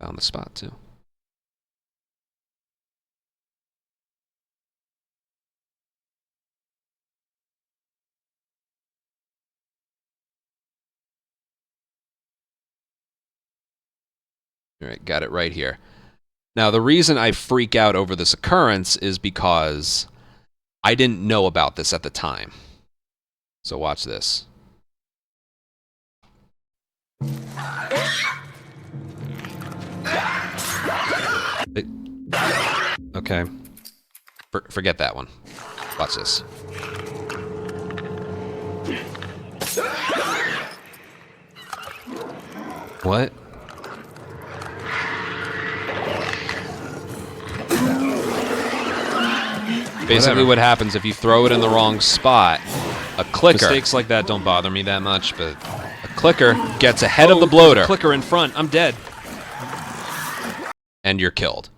Found the spot, too. All right, got it right here. Now, the reason I freak out over this occurrence is because I didn't know about this at the time. So watch this. Okay. Forget that one. Watch this. What? Basically what happens if you throw it in the wrong spot, a clicker. Mistakes like that don't bother me that much, but a clicker gets ahead of the bloater. Clicker in front, I'm dead. And you're killed.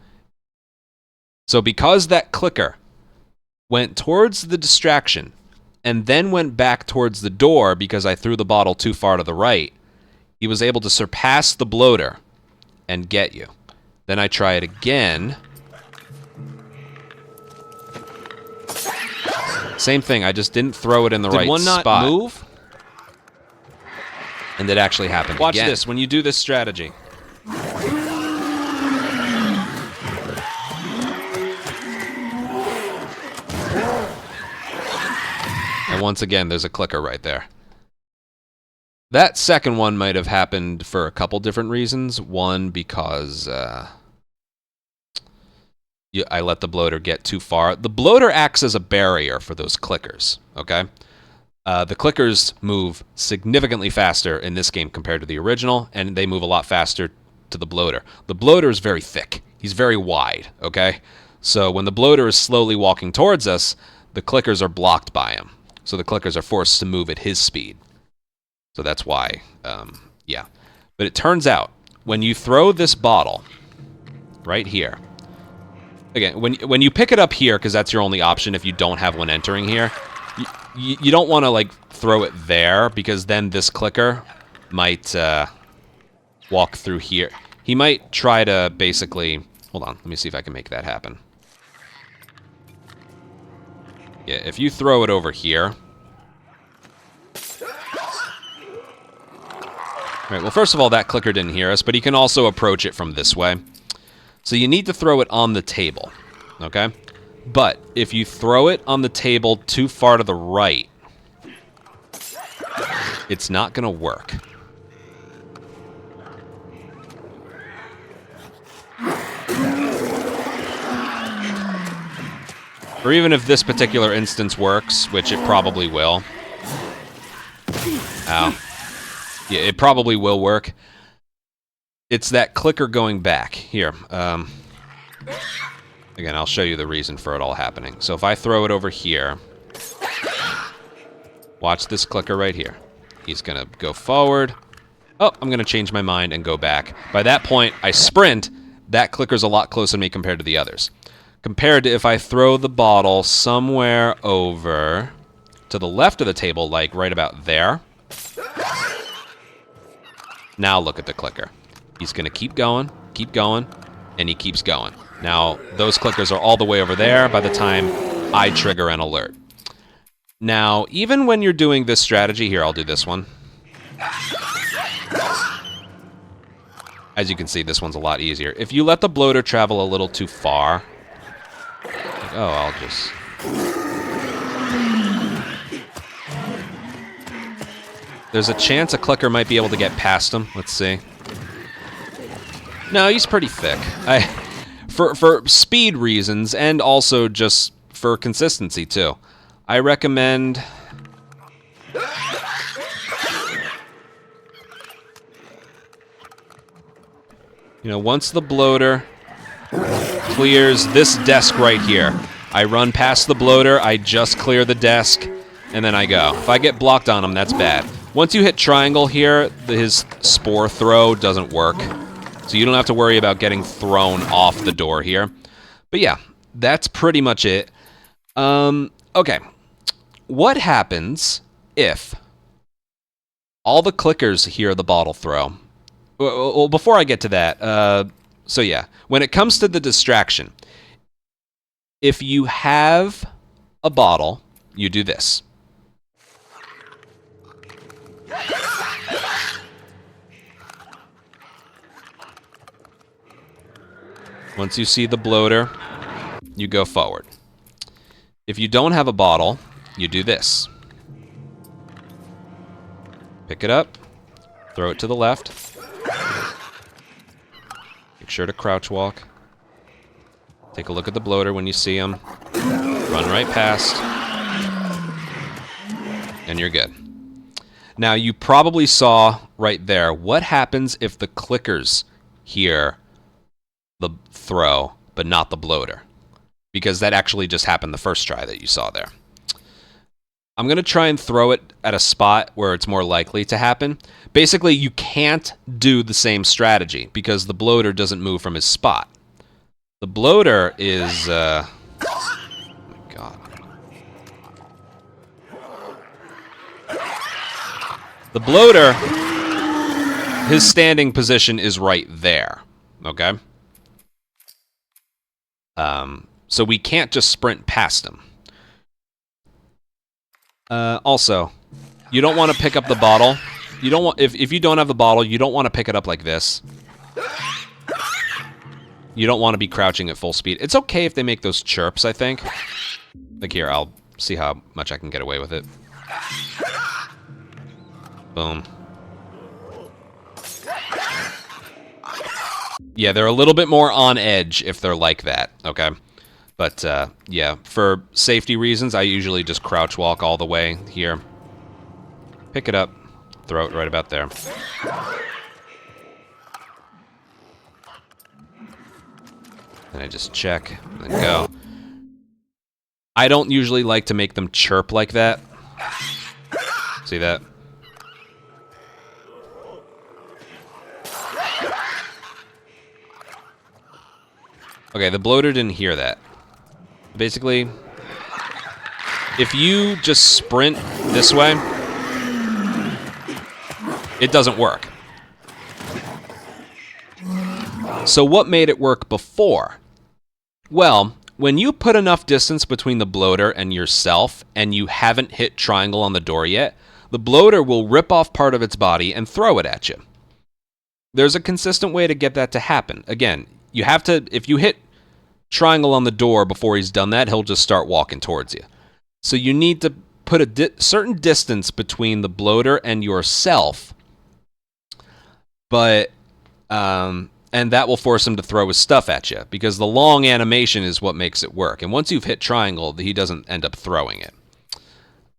So because that clicker went towards the distraction and then went back towards the door because I threw the bottle too far to the right, he was able to surpass the bloater and get you. Then I try it again. Same thing, I just didn't throw it in the right spot. Did one not move? And it actually happened again. Watch this, when you do this strategy. And once again, there's a clicker right there. That second one might have happened for a couple different reasons. One, because I let the bloater get too far. The bloater acts as a barrier for those clickers, okay? The clickers move significantly faster in this game compared to the original, and they move a lot faster to the bloater. The bloater is very thick. He's very wide, okay? So when the bloater is slowly walking towards us, the clickers are blocked by him. So the clickers are forced to move at his speed. So that's why, yeah. But it turns out, when you throw this bottle right here, again, when you pick it up here, because that's your only option if you don't have one entering here, you don't want to like throw it there, because then this clicker might walk through here. He might try to basically... Hold on, let me see if I can make that happen. Yeah, if you throw it over here... Right, well, first of all, that clicker didn't hear us, but he can also approach it from this way. So you need to throw it on the table, okay? But if you throw it on the table too far to the right, it's not going to work. Or even if this particular instance works, which it probably will. Ow. Yeah, it probably will work. It's that clicker going back. Here. Again, I'll show you the reason for it all happening. So if I throw it over here, watch this clicker right here. He's going to go forward. Oh, I'm going to change my mind and go back. By that point, I sprint. That clicker's a lot closer to me compared to the others. Compared to if I throw the bottle somewhere over to the left of the table, like right about there. Now look at the clicker. He's going to keep going, and he keeps going. Now, those clickers are all the way over there by the time I trigger an alert. Now, even when you're doing this strategy, here, I'll do this one. As you can see, this one's a lot easier. If you let the bloater travel a little too far, Oh, I'll just... There's a chance a clicker might be able to get past him. Let's see. No, he's pretty thick. For speed reasons, and also just for consistency, too. I recommend... You know, once the bloater clears this desk right here, I run past the bloater, I just clear the desk, and then I go. If I get blocked on him, that's bad. Once you hit triangle here, his spore throw doesn't work. So you don't have to worry about getting thrown off the door here. But yeah, that's pretty much it. Okay. What happens if all the clickers hear the bottle throw? Well, before I get to that, so yeah, when it comes to the distraction, if you have a bottle, you do this. Once you see the bloater, you go forward. If you don't have a bottle, you do this. Pick it up, throw it to the left. Make sure to crouch walk. Take a look at the bloater when you see him. Run right past. And you're good. Now, you probably saw right there, what happens if the clickers hear the throw, but not the bloater? Because that actually just happened the first try that you saw there. I'm going to try and throw it at a spot where it's more likely to happen. Basically, you can't do the same strategy because the bloater doesn't move from his spot. The bloater is... oh my god. The bloater, his standing position is right there. Okay? So we can't just sprint past him. Also, you don't want to pick up the bottle. You don't want if you don't have the bottle, you don't want to pick it up like this. You don't want to be crouching at full speed. It's okay if they make those chirps, I think. Like here, I'll see how much I can get away with it. Boom. Yeah, they're a little bit more on edge if they're like that, okay? But, yeah, for safety reasons, I usually just crouch walk all the way here. Pick it up, throw it right about there. And I just check, and then go. I don't usually like to make them chirp like that. See that? Okay, the bloater didn't hear that. Basically, if you just sprint this way, it doesn't work. So what made it work before? Well, when you put enough distance between the bloater and yourself, and you haven't hit triangle on the door yet, the bloater will rip off part of its body and throw it at you. There's a consistent way to get that to happen. Again, you have to, if you hit triangle on the door before he's done that, he'll just start walking towards you. So you need to put a certain distance between the bloater and yourself, but and that will force him to throw his stuff at you, because the long animation is what makes it work. And once you've hit triangle, he doesn't end up throwing it.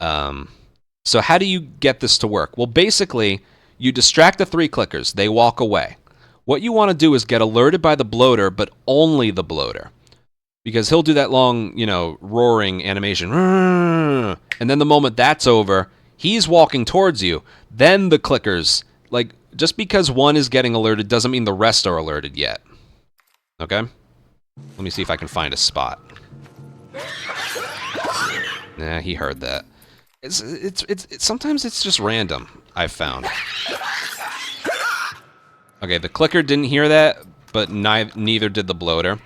So how do you get this to work? Well, basically, you distract the 3 clickers. They walk away. What you want to do is get alerted by the bloater, but only the bloater. Because he'll do that long, you know, roaring animation. And then the moment that's over, he's walking towards you. Then the clickers, like, just because one is getting alerted doesn't mean the rest are alerted yet. Okay? Let me see if I can find a spot. Nah, he heard that. Sometimes it's just random, I've found. Okay, the clicker didn't hear that, but neither did the bloater.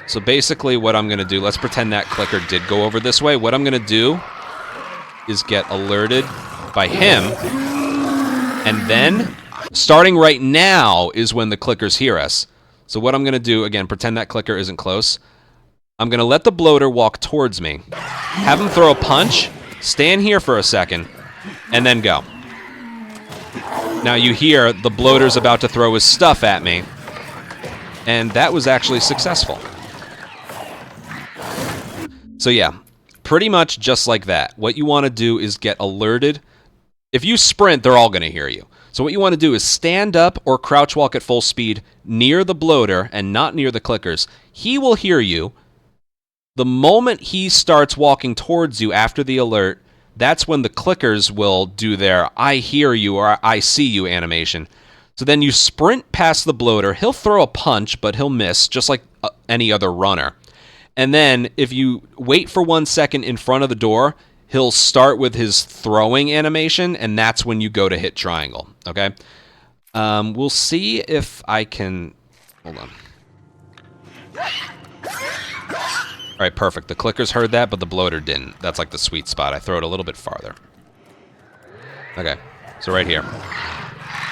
So basically what I'm going to do, let's pretend that clicker did go over this way. What I'm going to do is get alerted by him. And then, starting right now is when the clickers hear us. So what I'm going to do, again, pretend that clicker isn't close. I'm going to let the bloater walk towards me. Have him throw a punch, stand here for a second, and then go. Now you hear the bloater's about to throw his stuff at me, and that was actually successful. So yeah, pretty much just like that. What you want to do is get alerted. If you sprint, they're all going to hear you. So what you want to do is stand up or crouch walk at full speed near the bloater and not near the clickers. He will hear you. The moment he starts walking towards you after the alert, that's when the clickers will do their I hear you or I see you animation. So then you sprint past the bloater. He'll throw a punch, but he'll miss, just like any other runner. And then if you wait for 1 second in front of the door, he'll start with his throwing animation, and that's when you go to hit triangle, okay? We'll see if I can... Hold on. All right, perfect. The clickers heard that, but the bloater didn't. That's like the sweet spot. I throw it a little bit farther. Okay, so right here.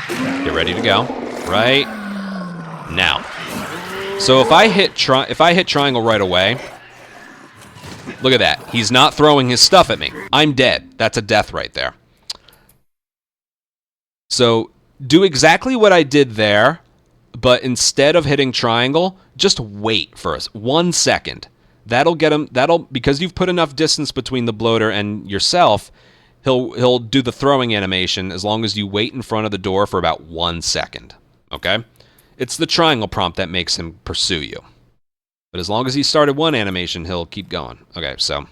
Get ready to go. Right now. So if I hit triangle right away, look at that. He's not throwing his stuff at me. I'm dead. That's a death right there. So do exactly what I did there, but instead of hitting triangle, just wait for 1 second. That'll get him. Because you've put enough distance between the bloater and yourself, he'll do the throwing animation as long as you wait in front of the door for about 1 second. Okay? It's the triangle prompt that makes him pursue you. But as long as he started one animation, he'll keep going. Okay, so.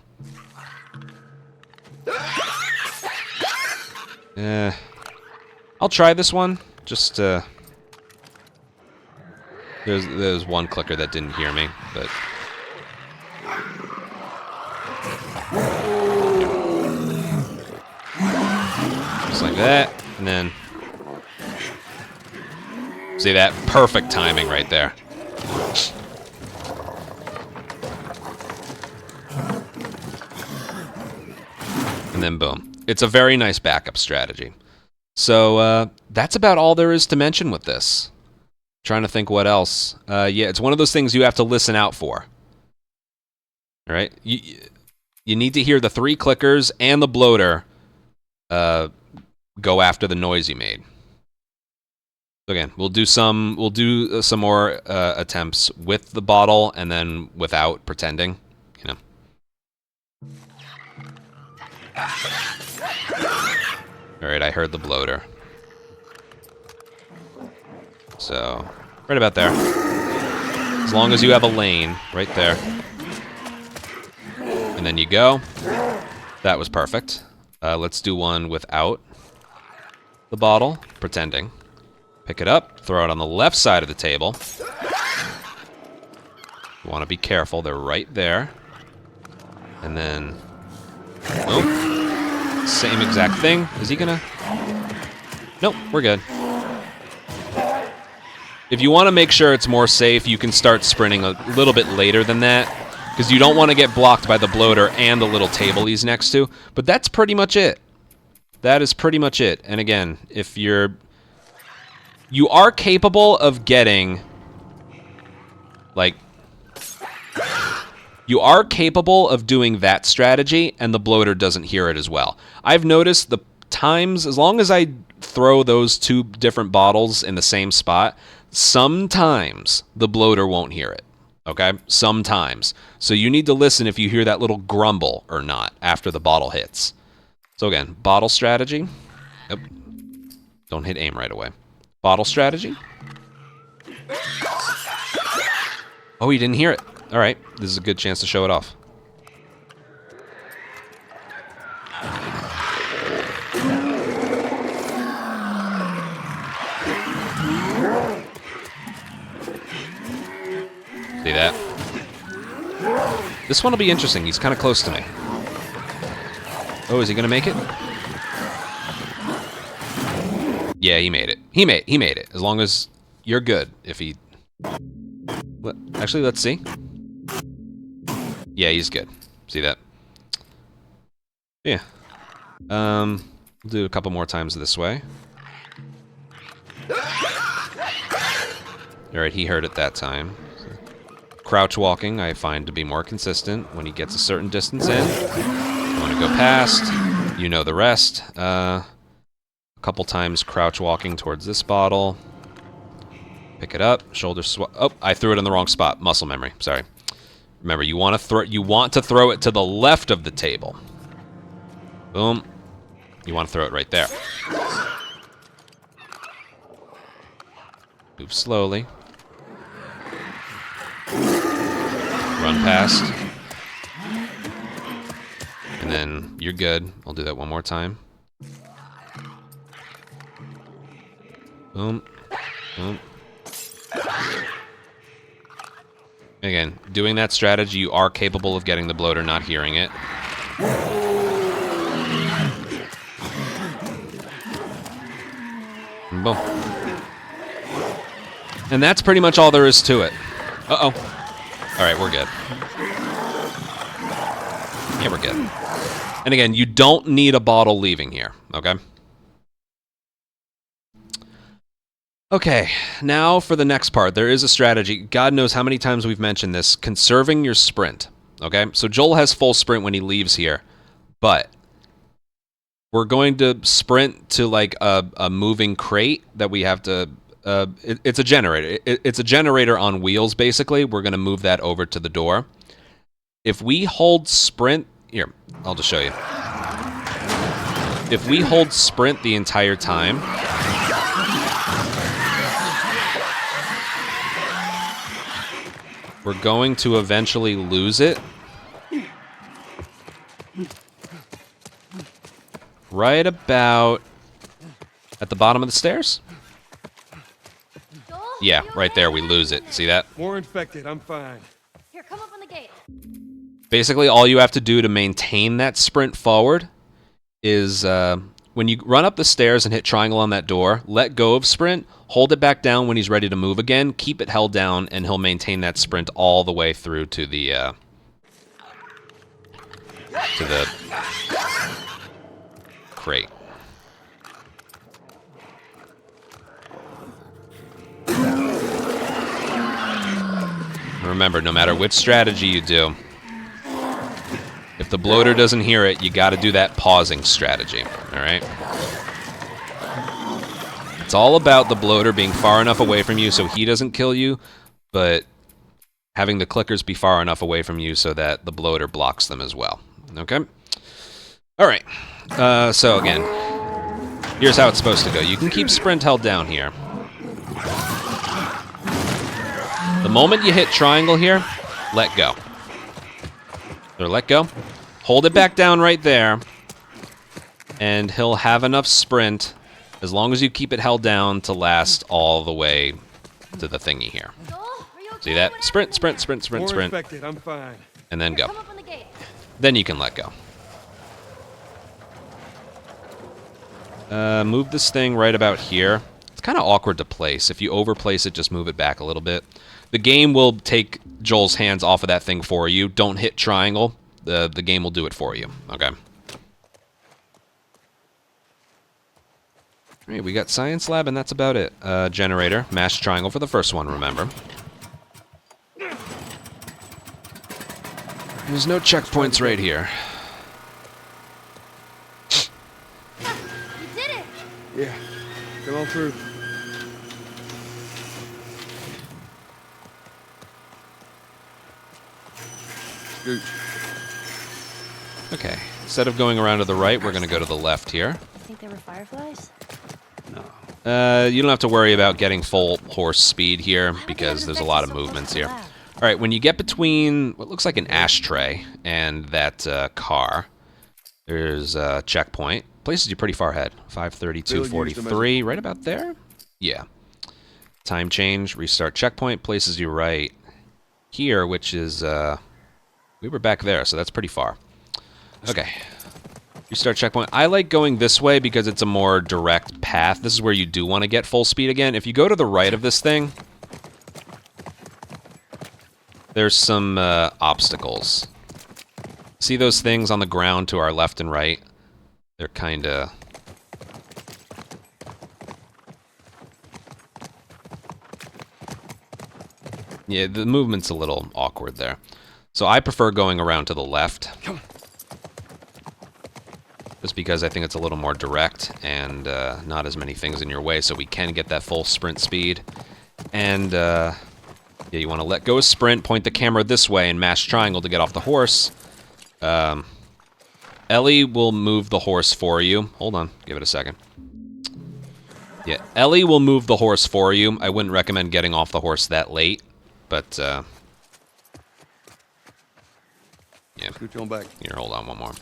I'll try this one. Just, there's one clicker that didn't hear me, but... Just like that, and then... See that? Perfect timing right there. And then boom. It's a very nice backup strategy. So that's about all there is to mention with this. Trying to think what else. Yeah, it's one of those things you have to listen out for. All right? You need to hear the 3 clickers and the bloater go after the noise you made. So again, we'll do some more attempts with the bottle and then without pretending, you know. All right, I heard the bloater. So, right about there. As long as you have a lane, right there. And then you go. That was perfect. Let's do one without the bottle, pretending. Pick it up, throw it on the left side of the table. You want to be careful, they're right there. And then, oh, same exact thing. Is he gonna? Nope, we're good. If you want to make sure it's more safe, you can start sprinting a little bit later than that, because you don't want to get blocked by the bloater and the little table he's next to. But that's pretty much it. That is pretty much it. And again, if you are capable of getting, like, you are capable of doing that strategy, and the bloater doesn't hear it as well. I've noticed the times, as long as I throw those 2 different bottles in the same spot, sometimes the bloater won't hear it, okay? Sometimes. So you need to listen if you hear that little grumble or not after the bottle hits. So again, bottle strategy. Yep. Don't hit aim right away. Bottle strategy. Oh, he didn't hear it. All right, this is a good chance to show it off. See that? This one will be interesting. He's kind of close to me. Oh, is he gonna make it? Yeah, he made it. He made it. As long as you're good. If he... Actually, let's see. Yeah, he's good. See that? Yeah. We'll do a couple more times this way. Alright, he heard it that time. crouch walking I find to be more consistent when he gets a certain distance in. You want to go past, you know the rest. A couple times crouch walking towards this bottle. Pick it up, shoulder swap. Oh, I threw it in the wrong spot. Muscle memory, sorry. Remember, you want to throw it to the left of the table. Boom. You want to throw it right there. Move slowly. Run past. And then you're good. I'll do that one more time. Boom. Boom. Again, doing that strategy, you are capable of getting the bloater not hearing it. And boom. And that's pretty much all there is to it. Uh-oh. Alright, we're good. Yeah, we're good. And again, you don't need a bottle leaving here, okay? Okay, now for the next part. There is a strategy. God knows how many times we've mentioned this. Conserving your sprint, okay? So Joel has full sprint when he leaves here, but we're going to sprint to like a moving crate that we have to... it's a generator. It's a generator on wheels, basically. We're going to move that over to the door. If we hold sprint... Here, I'll just show you. If we hold sprint the entire time... we're going to eventually lose it. Right about... at the bottom of the stairs? Joel, Yeah, you right there, we okay? lose it. See that? More infected, I'm fine. Here, come up on the gate. Basically, all you have to do to maintain that sprint forward is when you run up the stairs and hit triangle on that door, let go of sprint, hold it back down when he's ready to move again, keep it held down, and he'll maintain that sprint all the way through to the crate. Remember, no matter which strategy you do, if the bloater doesn't hear it, you got to do that pausing strategy, all right? It's all about the bloater being far enough away from you so he doesn't kill you, but having the clickers be far enough away from you so that the bloater blocks them as well, okay? All right, so again, here's how it's supposed to go. You can keep sprint held down here. The moment you hit triangle here, let go. Or let go. Hold it back down right there. And he'll have enough sprint, as long as you keep it held down, to last all the way to the thingy here. Joel, are you okay? See that? What Sprint, happened sprint, there? sprint, sprint, More sprint. infected, I'm fine. And then Here, go. come up on the gate. Then you can let go. Move this thing right about here. It's kind of awkward to place. If you overplace it, just move it back a little bit. The game will take Joel's hands off of that thing for you. Don't hit triangle. The game will do it for you. Okay. Alright, we got Science Lab, and that's about it. Generator. Mash triangle for the first one, remember. There's no checkpoints right here. You did it! Yeah, come on through. Scoot. Okay. Instead of going around to the right, we're going to go to the left here. You think they were fireflies? You don't have to worry about getting full horse speed here Why would because they there's a have lot of infected so movements close to here. the lab? All right, when you get between what looks like an ashtray and that car, there's a checkpoint. Places you pretty far ahead. 5:32:43, right about there? Yeah. Time change, restart checkpoint, places you right here, which is, we were back there, so that's pretty far. Okay. Restart checkpoint. I like going this way because it's a more direct path. This is where you do want to get full speed again. If you go to the right of this thing, there's some obstacles. See those things on the ground to our left and right? They're kind of... Yeah, the movement's a little awkward there. So I prefer going around to the left. Just because I think it's a little more direct and not as many things in your way, so we can get that full sprint speed. And yeah, you want to let go of sprint, point the camera this way, and mash triangle to get off the horse. Ellie will move the horse for you. Hold on, give it a second. Yeah, Ellie will move the horse for you. I wouldn't recommend getting off the horse that late, but yeah. Scoot on back. Here, hold on one more.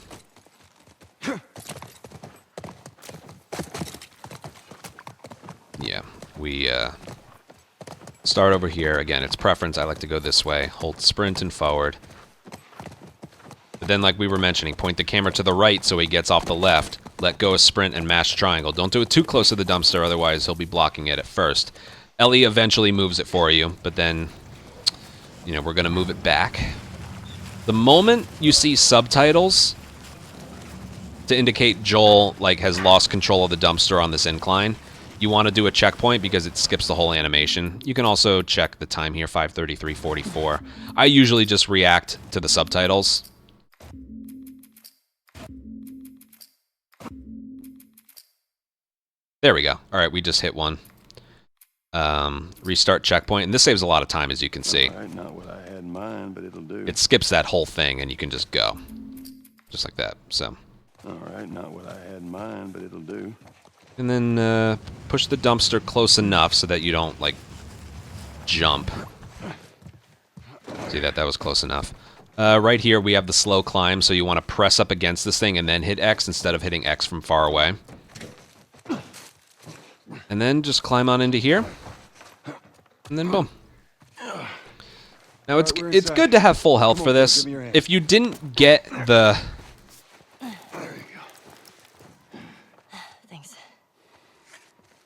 Yeah, we start over here. Again, it's preference. I like to go this way. Hold sprint and forward. But then, like we were mentioning, point the camera to the right so he gets off the left. Let go of sprint and mash triangle. Don't do it too close to the dumpster, otherwise he'll be blocking it at first. Ellie eventually moves it for you, but then, you know, we're going to move it back. The moment you see subtitles to indicate Joel, like, has lost control of the dumpster on this incline, you want to do a checkpoint because it skips the whole animation. You can also check the time here, 5:33:44. I usually just react to the subtitles. There we go. All right, we just hit one. Restart checkpoint, and this saves a lot of time, as you can see. All right, not what I had in mind, but it'll do. It skips that whole thing, and you can just go. Just like that, so. All right, not what I had in mind, but it'll do. And then push the dumpster close enough so that you don't, like, jump. See that? That was close enough. Right here, we have the slow climb, so you want to press up against this thing and then hit X instead of hitting X from far away. And then just climb on into here. And then boom. Now, it's good to have full health for this. If you didn't get the... Thanks.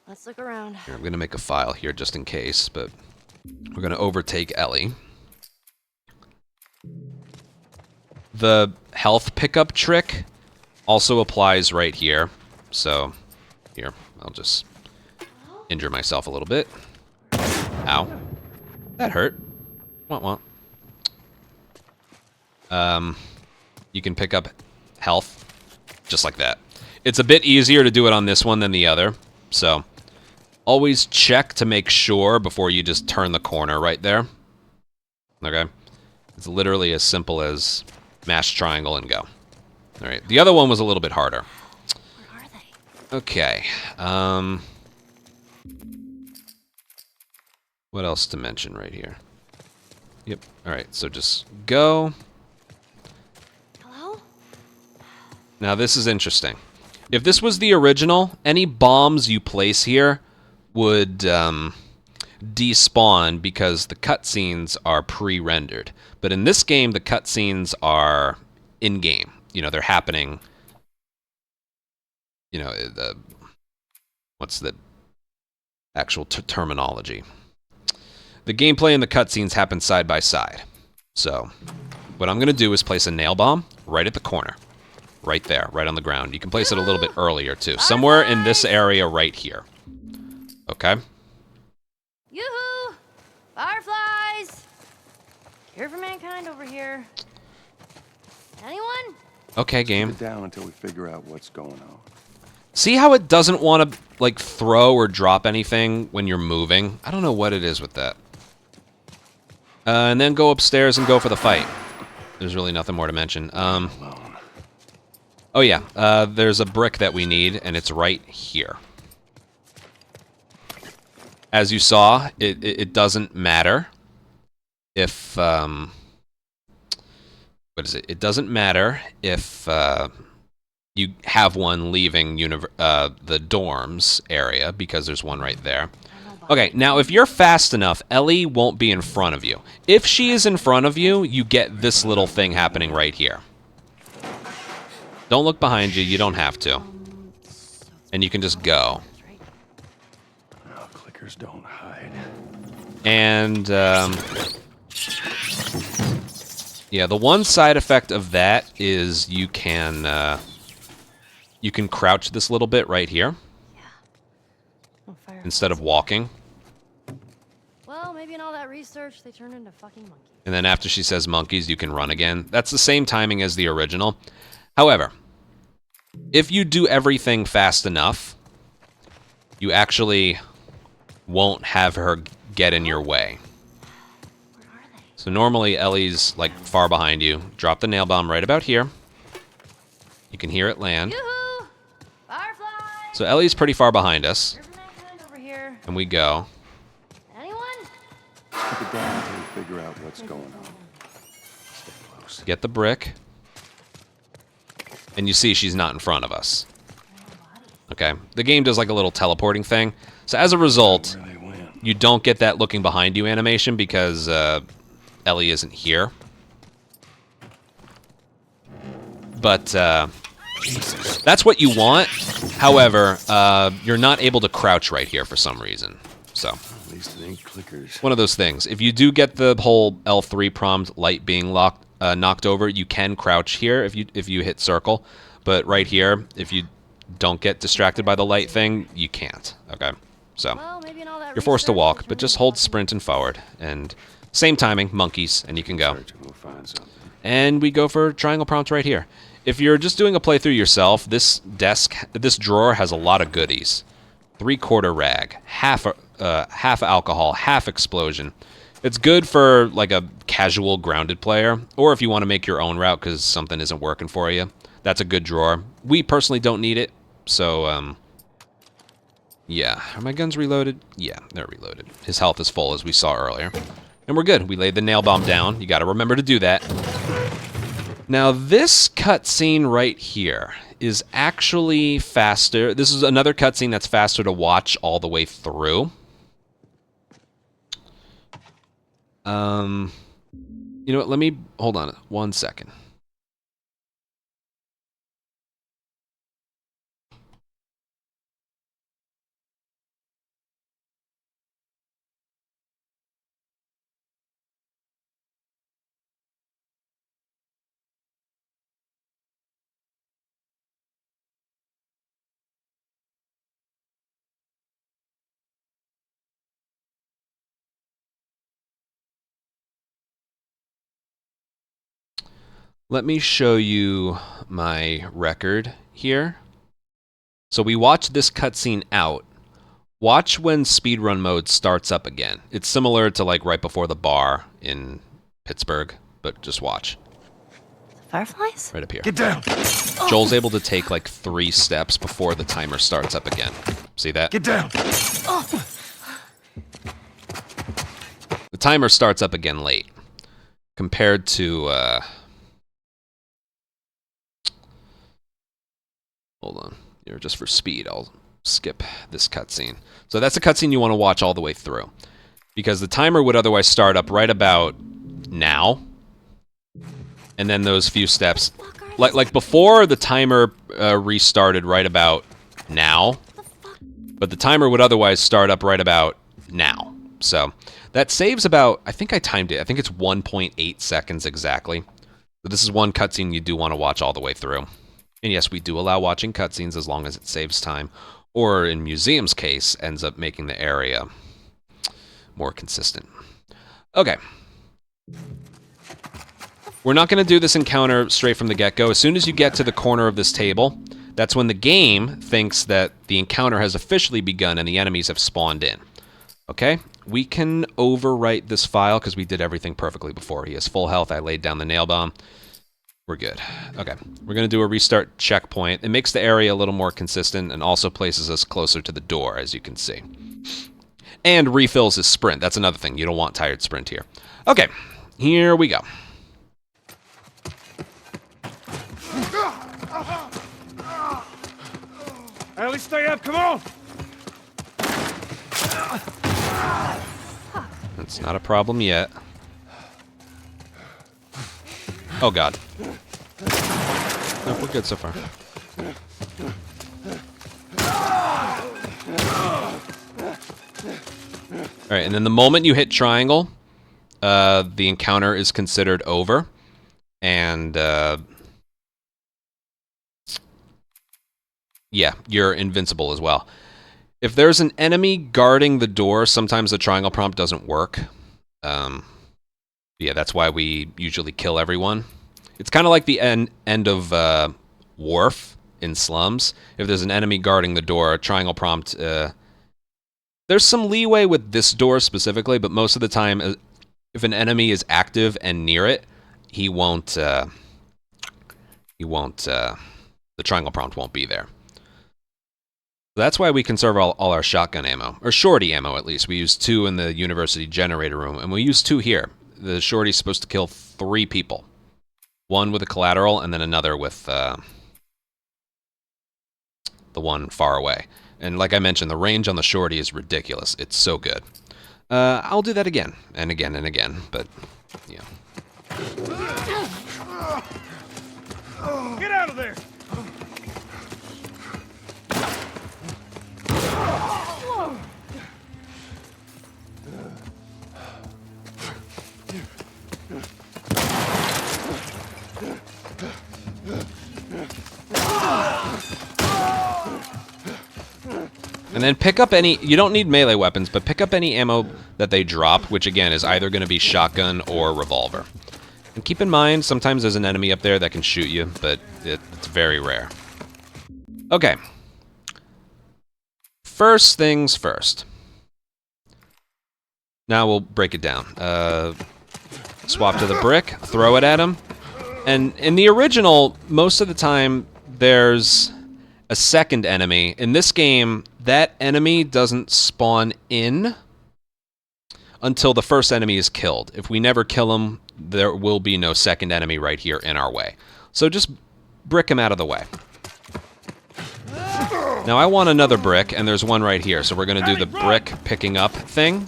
Let's look around. Here, I'm going to make a file here just in case, but we're going to overtake Ellie. The health pickup trick also applies right here. So, here, I'll just injure myself a little bit. Ow. That hurt. Want. You can pick up health just like that. It's a bit easier to do it on this one than the other, so always check to make sure before you just turn the corner right there. Okay? It's literally as simple as mash triangle and go. All right. The other one was a little bit harder. Where are they? Okay. What else to mention right here? Yep. All right. So just go. Hello? Now this is interesting. If this was the original, any bombs you place here would despawn because the cutscenes are pre-rendered. But in this game, the cutscenes are in-game. You know, they're happening. You know, what's the actual terminology? The gameplay and the cutscenes happen side by side. So, what I'm going to do is place a nail bomb right at the corner. Right there, right on the ground. You can place it a little bit earlier, too. Somewhere in this area right here. Okay? Yoo-hoo! Fireflies! Cure for mankind over here. Anyone? Okay, game. Sit down until we figure out what's going on. See how it doesn't want to, like, throw or drop anything when you're moving? I don't know what it is with that. And then go upstairs and go for the fight. There's really nothing more to mention. Oh yeah, there's a brick that we need, and it's right here. As you saw, it doesn't matter if... what is it? It doesn't matter if you have one leaving the dorms area, because there's one right there. Okay, now if you're fast enough, Ellie won't be in front of you. If she is in front of you, you get this little thing happening right here. Don't look behind you, you don't have to. And you can just go. Oh, clickers don't hide. And, yeah, the one side effect of that is you can crouch this little bit right here. Instead of walking. Well, maybe in all that research, they turned into fucking monkeys. And then after she says monkeys, you can run again. That's the same timing as the original. However, if you do everything fast enough, you actually won't have her get in your way. Where are they? So normally Ellie's like far behind you. Drop the nail bomb right about here. You can hear it land. Yoo-hoo! Firefly! So Ellie's pretty far behind us. There's an accident over here. And we go. Anyone? Keep it down until we figure out what's going on. Stay close. Get the brick. And you see she's not in front of us. Okay. The game does like a little teleporting thing. So as a result, you don't get that looking behind you animation because Ellie isn't here. But that's what you want. However, you're not able to crouch right here for some reason. So At least it ain't clickers. one of those things. If you do get the whole L3 prompt light being knocked over, you can crouch here if you hit circle. But right here, if you don't get distracted by the light thing, you can't. Okay, so Well, maybe in all that you're forced to research, walk, they but turned just into hold fucking sprint and forward, and same timing, monkeys, and you can go. Search and we'll find something. And we go for triangle prompt right here. If you're just doing a playthrough yourself, this drawer has a lot of goodies. 3/4 rag, half alcohol, half explosion. It's good for like a casual grounded player, or if you want to make your own route because something isn't working for you. That's a good drawer. We personally don't need it, so yeah. Are my guns reloaded? Yeah, they're reloaded. His health is full, as we saw earlier. And we're good. We laid the nail bomb down. You got to remember to do that. Now, this cutscene right here is actually faster. This is another cutscene that's faster to watch all the way through. You know what? Let me hold on 1 second. Let me show you my record here. So we watched this cutscene out. Watch when speedrun mode starts up again. It's similar to like right before the bar in Pittsburgh, but just watch. Fireflies? Right up here. Get down! Joel's able to take like 3 steps before the timer starts up again. See that? Get down! The timer starts up again late. Compared to, hold on. Here, just for speed, I'll skip this cutscene. So that's a cutscene you want to watch all the way through. Because the timer would otherwise start up right about now. And then those few steps. Like before, the timer restarted right about now. But the timer would otherwise start up right about now. So that saves about, I think I timed it. I think it's 1.8 seconds exactly. So this is one cutscene you do want to watch all the way through. And yes, we do allow watching cutscenes as long as it saves time. Or in Museum's case, ends up making the area more consistent. Okay. We're not going to do this encounter straight from the get-go. As soon as you get to the corner of this table, that's when the game thinks that the encounter has officially begun and the enemies have spawned in. Okay? We can overwrite this file because we did everything perfectly before. He has full health. I laid down the nail bomb. We're good. Okay. We're going to do a restart checkpoint. It makes the area a little more consistent and also places us closer to the door, as you can see. And refills his sprint. That's another thing. You don't want tired sprint here. Okay. Here we go. Ellie, stay up, come on! That's not a problem yet. Oh, God. Nope, we're good so far. Alright, and then the moment you hit triangle, the encounter is considered over. And, yeah, you're invincible as well. If there's an enemy guarding the door, sometimes the triangle prompt doesn't work. Yeah, that's why we usually kill everyone. It's kind of like the end of Wharf in Slums. If there's an enemy guarding the door, triangle prompt... there's some leeway with this door specifically, but most of the time, if an enemy is active and near it, he won't... the triangle prompt won't be there. That's why we conserve all our shotgun ammo. Or shorty ammo, at least. We use 2 in the university generator room, and we use 2 here. The shorty's supposed to kill 3 people. 1 with a collateral, and then another with the one far away. And like I mentioned, the range on the shorty is ridiculous. It's so good. I'll do that again, and again, and again, but, yeah. Get out of there! And then pick up any... You don't need melee weapons, but pick up any ammo that they drop, which again is either going to be shotgun or revolver. And keep in mind, sometimes there's an enemy up there that can shoot you, but it's very rare. Okay. First things first. Now we'll break it down. Swap to the brick, throw it at him. And in the original, most of the time, there's a second enemy. In this game, that enemy doesn't spawn in until the first enemy is killed. If we never kill him, there will be no second enemy right here in our way. So just brick him out of the way. Now I want another brick, and there's one right here, so we're going to do the brick picking up thing.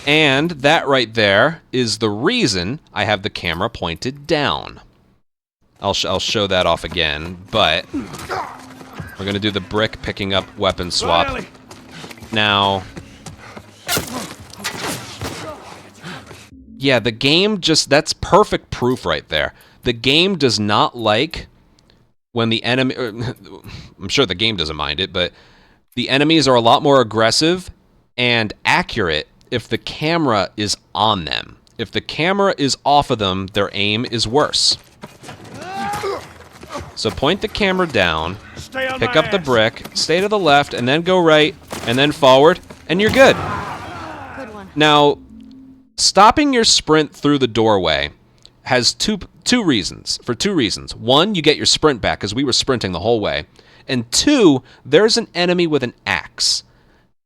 And that right there is the reason I have the camera pointed down. I'll show that off again, but we're going to do the brick picking up weapon swap. Now, yeah, the game just, that's perfect proof right there. The game does not like when the enemy, I'm sure the game doesn't mind it, but the enemies are a lot more aggressive and accurate if the camera is on them. If the camera is off of them, their aim is worse. So point the camera down, pick up the brick, stay to the left, and then go right, and then forward, and you're good. Good one. Now, stopping your sprint through the doorway has two reasons. For 2 reasons. 1, you get your sprint back, because we were sprinting the whole way. And 2, there's an enemy with an axe.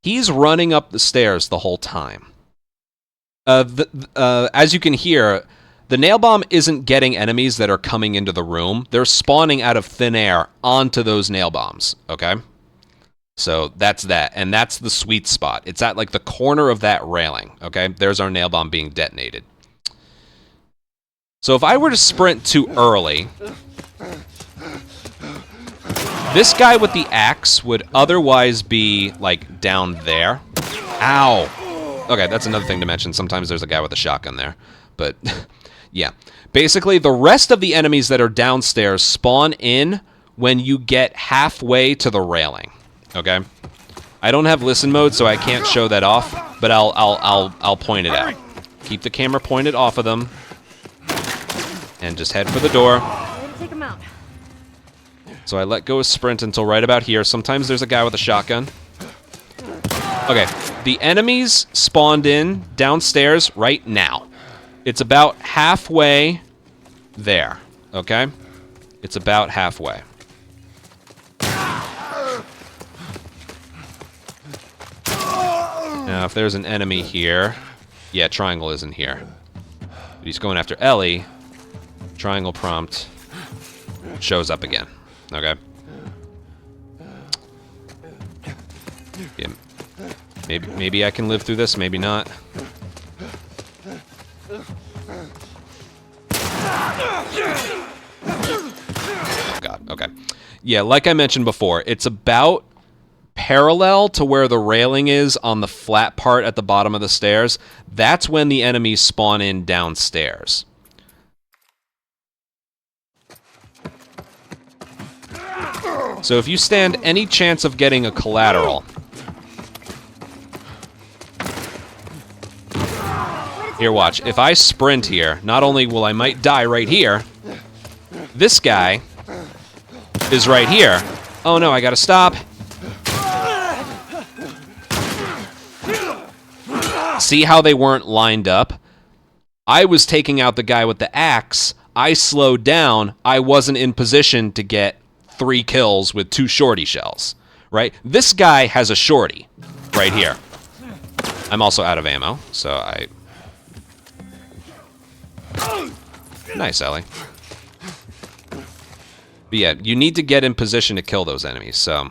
He's running up the stairs the whole time. As you can hear, the nail bomb isn't getting enemies that are coming into the room. They're spawning out of thin air onto those nail bombs, okay? So that's that, and that's the sweet spot. It's at like the corner of that railing, okay? There's our nail bomb being detonated. So if I were to sprint too early, this guy with the axe would otherwise be like down there. Ow! Okay, that's another thing to mention. Sometimes there's a guy with a shotgun there, but... Yeah. Basically, the rest of the enemies that are downstairs spawn in when you get halfway to the railing. Okay? I don't have listen mode, so I can't show that off, but I'll point it out. Keep the camera pointed off of them, and just head for the door. Take him out. So I let go of sprint until right about here. Sometimes there's a guy with a shotgun. Okay. The enemies spawned in downstairs right now. It's about halfway there, okay? It's about halfway. Now, if there's an enemy here... Yeah, triangle isn't here. But he's going after Ellie. Triangle prompt shows up again, okay? Yeah, maybe I can live through this, maybe not. Oh God, okay. Yeah, like I mentioned before, it's about parallel to where the railing is on the flat part at the bottom of the stairs. That's when the enemies spawn in downstairs. So if you stand any chance of getting a collateral... Here, watch. If I sprint here, not only will I might die right here, this guy is right here. Oh no, I gotta stop. See how they weren't lined up? I was taking out the guy with the axe. I slowed down. I wasn't in position to get 3 kills with 2 shorty shells, right? This guy has a shorty right here. I'm also out of ammo, so I... Nice, Ellie. But yeah, you need to get in position to kill those enemies, so...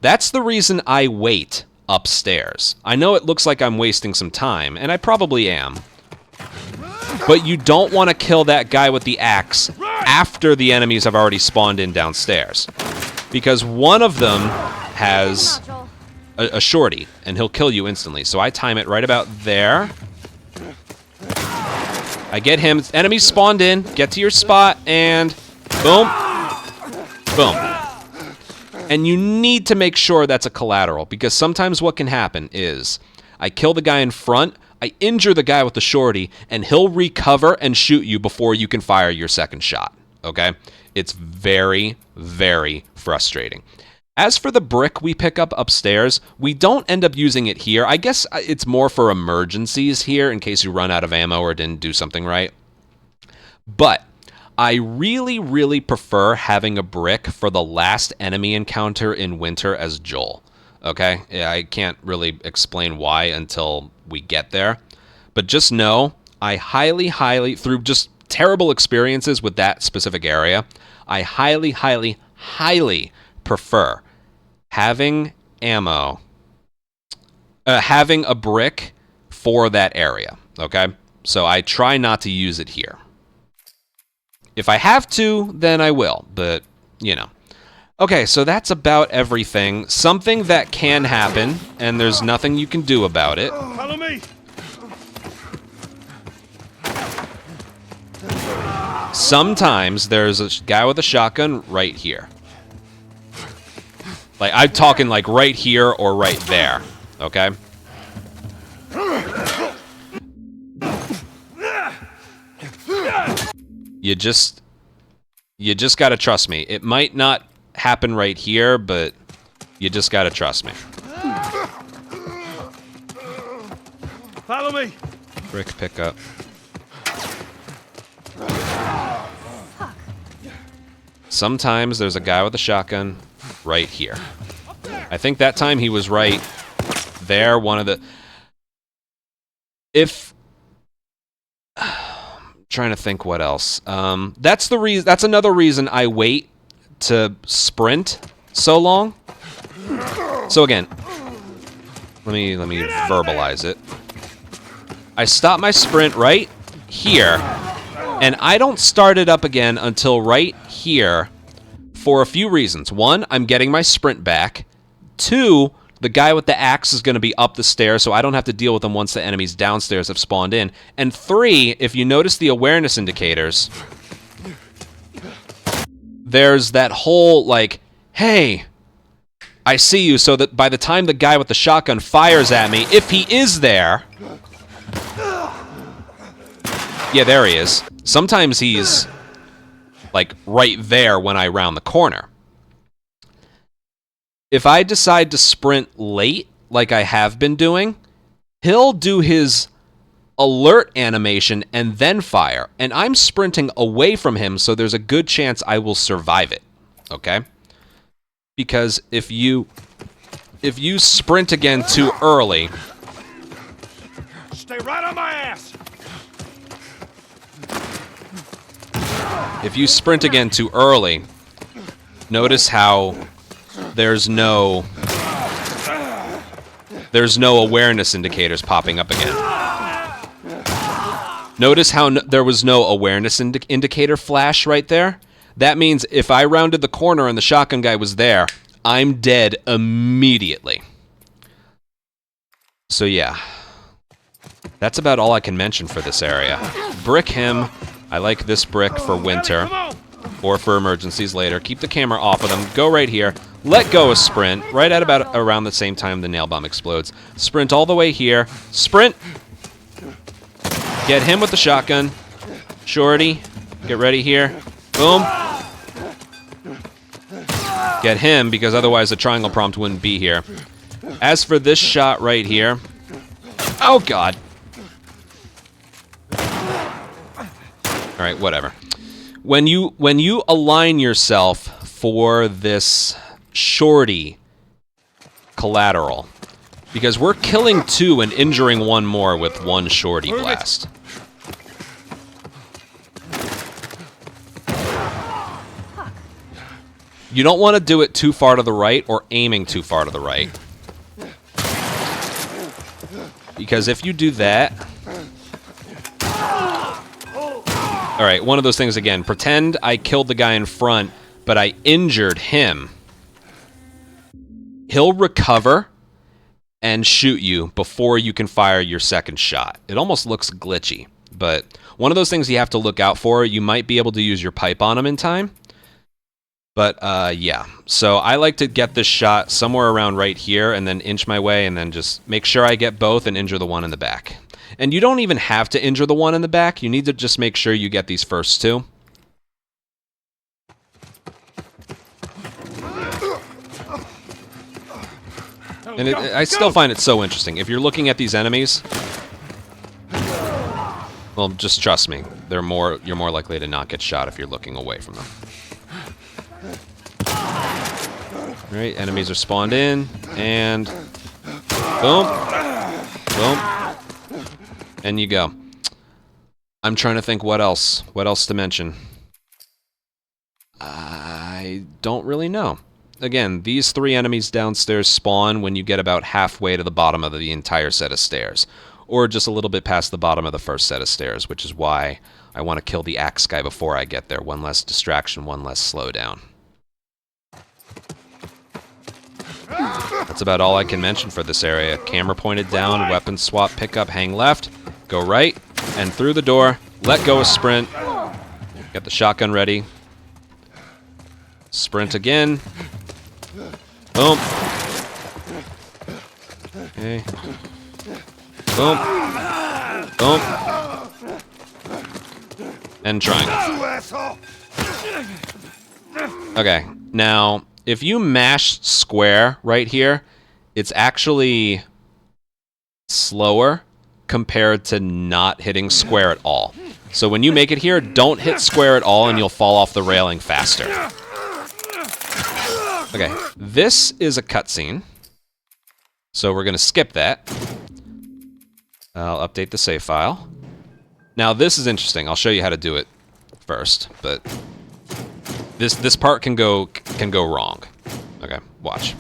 That's the reason I wait upstairs. I know it looks like I'm wasting some time, and I probably am. But you don't want to kill that guy with the axe after the enemies have already spawned in downstairs. Because one of them has a shorty, and he'll kill you instantly. So I time it right about there. I get him. Enemies spawned in. Get to your spot, and boom. Boom. And you need to make sure that's a collateral, because sometimes what can happen is I kill the guy in front, I injure the guy with the shorty, and he'll recover and shoot you before you can fire your second shot, okay? It's very, very frustrating. As for the brick we pick up upstairs, we don't end up using it here. I guess it's more for emergencies here in case you run out of ammo or didn't do something right. But I really, really prefer having a brick for the last enemy encounter in Winter as Joel. Okay? Yeah, I can't really explain why until we get there. But just know, I highly, highly, through just terrible experiences with that specific area, I highly, highly, highly prefer having ammo, having a brick for that area. Okay? So I try not to use it here. If I have to, then I will, but, you know. Okay, so that's about everything. Something that can happen, and there's nothing you can do about it. Follow me. Sometimes there's a guy with a shotgun right here. Like, I'm talking like right here or right there, okay? You just gotta trust me. It might not happen right here, but you just gotta trust me. Follow me. Brick pickup. Sometimes there's a guy with a shotgun right here. I think that time he was right there. One of the... If... Trying to think what else. That's the reason. That's another reason I wait to sprint so long. So again, let me verbalize it. I stop my sprint right here, and I don't start it up again until right here for a few reasons. 1, I'm getting my sprint back. 2, the guy with the axe is going to be up the stairs, so I don't have to deal with them once the enemies downstairs have spawned in. And 3, if you notice the awareness indicators, there's that whole, like, hey, I see you, so that by the time the guy with the shotgun fires at me, if he is there... Yeah, there he is. Sometimes he's, like, right there when I round the corner. If I decide to sprint late, like I have been doing, he'll do his alert animation and then fire. And I'm sprinting away from him, so there's a good chance I will survive it. Okay? Because if you sprint again too early... Stay right on my ass. If you sprint again too early, notice how there's no awareness indicators popping up again. Notice how there was no awareness indicator flash right there? That means if I rounded the corner and the shotgun guy was there, I'm dead immediately. So yeah. That's about all I can mention for this area. Brick him. I like this brick for Winter. Ellie, come on. or for emergencies later. Keep the camera off of them. Go right here. Let go of sprint. Right at about around the same time the nail bomb explodes. Sprint all the way here. Sprint. Get him with the shotgun. Shorty. Get ready here. Boom. Get him, because otherwise the triangle prompt wouldn't be here. As for this shot right here... Oh, God. Alright, whatever. When you align yourself for this shorty collateral, because we're killing 2 and injuring 1 more with 1 shorty blast. You don't want to do it too far to the right or aiming too far to the right. Because if you do that... Alright, one of those things again. Pretend I killed the guy in front, but I injured him. He'll recover and shoot you before you can fire your second shot. It almost looks glitchy, but one of those things you have to look out for. You might be able to use your pipe on him in time. But, yeah. So I like to get this shot somewhere around right here and then inch my way and then just make sure I get both and injure the one in the back. And you don't even have to injure the one in the back. You need to just make sure you get these first 2. And I still find it so interesting. If you're looking at these enemies, well, just trust me. You're more likely to not get shot if you're looking away from them. Alright, enemies are spawned in, and boom, boom, and you go. I'm trying to think what else to mention. I don't really know. Again, these 3 enemies downstairs spawn when you get about halfway to the bottom of the entire set of stairs, or just a little bit past the bottom of the first set of stairs, which is why I want to kill the axe guy before I get there. 1 less distraction, 1 less slowdown. That's about all I can mention for this area. Camera pointed down, weapon swap, pick up, hang left, go right, and through the door. Let go of sprint. Get the shotgun ready. Sprint again. Boom. Okay. Boom. Boom. And triangle. Okay, now... If you mash square right here, it's actually slower compared to not hitting square at all. So when you make it here, don't hit square at all and you'll fall off the railing faster. Okay, this is a cutscene. So we're going to skip that. I'll update the save file. Now this is interesting. I'll show you how to do it first, but... This part can go wrong. Okay, watch.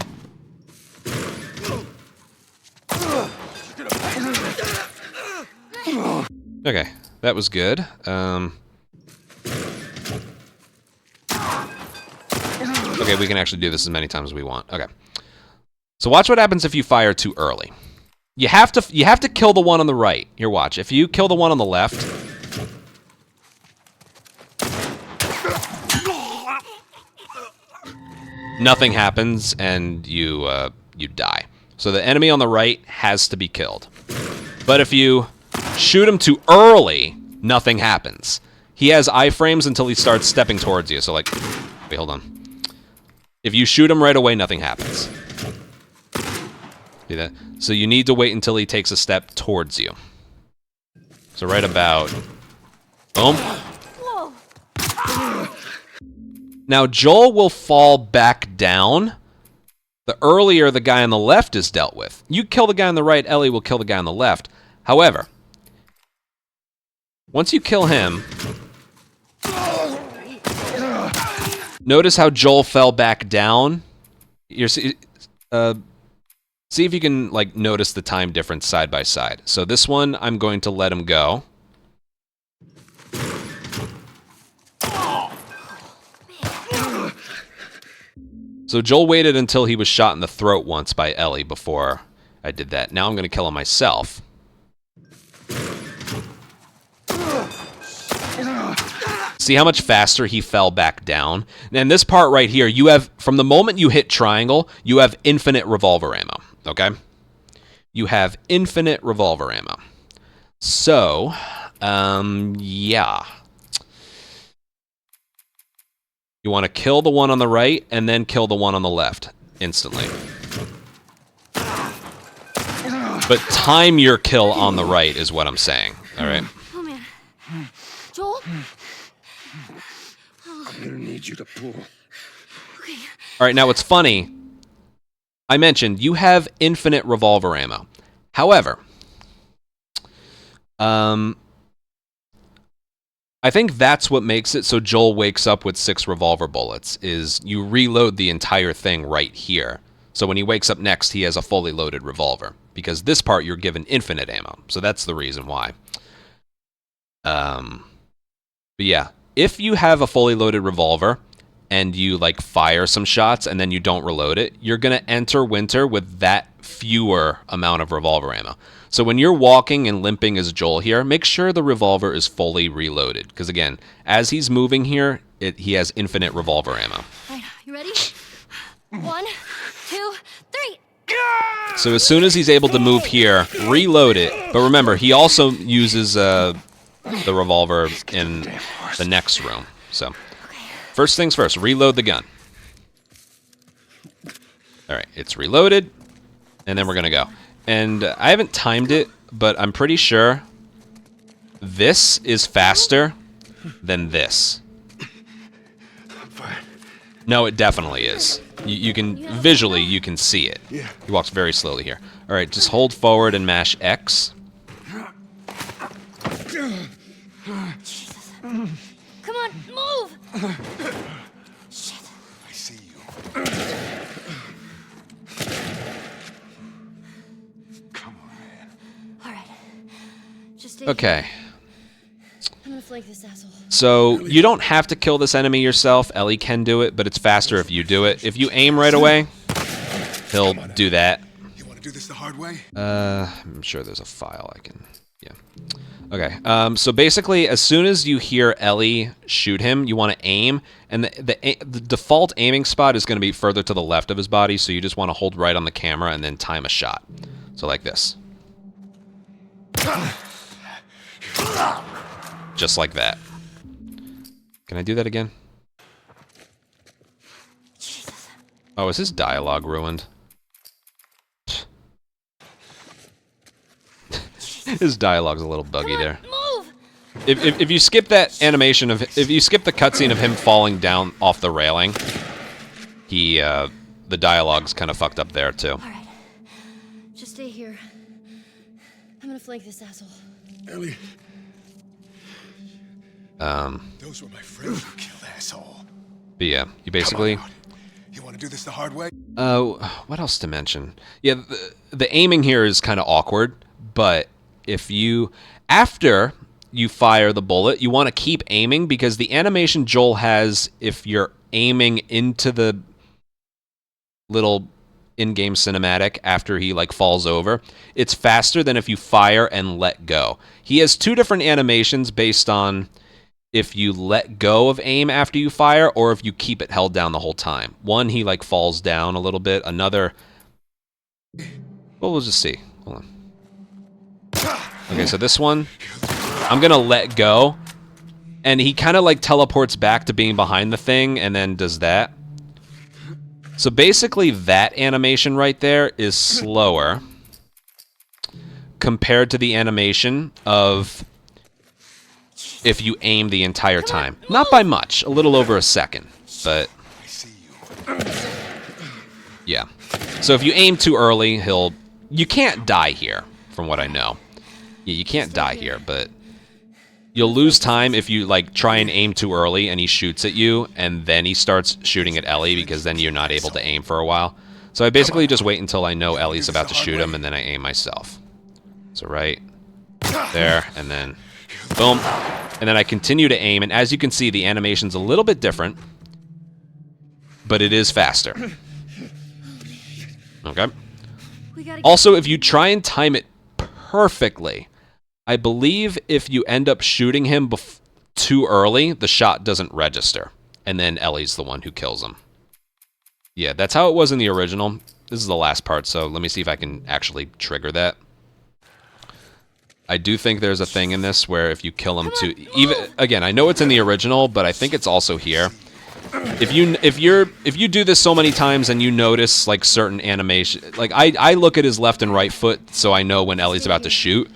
Okay, that was good. Okay, we can actually do this as many times as we want. Okay. So watch what happens if you fire too early. You have to kill the one on the right. Here, watch. If you kill the one on the left, nothing happens, and you die. So the enemy on the right has to be killed. But if you shoot him too early, nothing happens. He has iframes until he starts stepping towards you. So like, wait, hold on. If you shoot him right away, nothing happens. See that? So you need to wait until he takes a step towards you. So right about, boom. Now, Joel will fall back down the earlier the guy on the left is dealt with. You kill the guy on the right, Ellie will kill the guy on the left. However, once you kill him, notice how Joel fell back down. See if you can like notice the time difference side by side. So this one, I'm going to let him go. So Joel waited until he was shot in the throat once by Ellie before I did that. Now I'm going to kill him myself. See how much faster he fell back down? And this part right here, you have, from the moment you hit triangle, you have infinite revolver ammo, okay? You have infinite revolver ammo. So, yeah. You want to kill the one on the right and then kill the one on the left instantly. But time your kill on the right is what I'm saying, all right? Oh, man. Joel? I'm gonna need you to pull. Okay. All right, now what's funny, I mentioned you have infinite revolver ammo. However, I think that's what makes it so Joel wakes up with 6 revolver bullets, is you reload the entire thing right here. So when he wakes up next, he has a fully loaded revolver. Because this part, you're given infinite ammo. So that's the reason why. But yeah, if you have a fully loaded revolver and you like fire some shots and then you don't reload it, you're going to enter winter with that fewer amount of revolver ammo. So when you're walking and limping as Joel here, make sure the revolver is fully reloaded. Because again, as he's moving here, he has infinite revolver ammo. All right, you ready? 1, 2, 3. So as soon as he's able to move here, reload it. But remember, he also uses the revolver in the next room. So first things first, reload the gun. All right, it's reloaded, and then we're going to go. And I haven't timed it, but I'm pretty sure this is faster than this. No, it definitely is. You can, visually, you can see it. Yeah. He walks very slowly here. All right, just hold forward and mash X. Come on, move! Shit. I see you. Come on, man. All right. Just stay Okay. here. I'm gonna flank this asshole. So you don't have to kill this enemy yourself. Ellie can do it, but it's faster if you do it. If you aim right away, he'll do that. You want to do this the hard way? I'm sure there's a file I can... Yeah. Okay. So basically, as soon as you hear Ellie shoot him, you want to aim, and the default aiming spot is going to be further to the left of his body, so you just want to hold right on the camera and then time a shot. So like this. Just like that. Can I do that again? Jesus. Oh, is his dialogue ruined? His dialogue's a little buggy there. Move! If you skip that animation of, if you skip the cutscene of him falling down off the railing, the dialogue's kind of fucked up there too. All right. Just stay here. I'm gonna flank this asshole. Ellie. Those were my friends who killed asshole. But yeah, you basically... Come on out. You want to do this the hard way? What else to mention? Yeah, the aiming here is kind of awkward, but if you... After you fire the bullet, you want to keep aiming, because the animation Joel has, if you're aiming into the little in-game cinematic after he like falls over, it's faster than if you fire and let go. He has 2 different animations based on if you let go of aim after you fire or if you keep it held down the whole time. One, he like falls down a little bit. Another, well, we'll just see. Hold on. Okay, so this one, I'm gonna let go, and he kind of like teleports back to being behind the thing and then does that. So basically that animation right there is slower compared to the animation of if you aim the entire time. Not by much, a little over a second, but I see you. yeah. So if you aim too early, you can't die here, from what I know. Yeah, you can't die here, but you'll lose time if you like try and aim too early and he shoots at you and then he starts shooting at Ellie, because then you're not able to aim for a while. So I basically just wait until I know Ellie's about to shoot him and then I aim myself. So right there, and then boom. And then I continue to aim, and as you can see, the animation's a little bit different, but it is faster. Okay? Also, if you try and time it perfectly, I believe if you end up shooting him too early, the shot doesn't register. And then Ellie's the one who kills him. Yeah, that's how it was in the original. This is the last part, so let me see if I can actually trigger that. I do think there's a thing in this where if you kill him too... Again, I know it's in the original, but I think it's also here. If you do this so many times and you notice like certain animation, like I look at his left and right foot so I know when Ellie's about to shoot.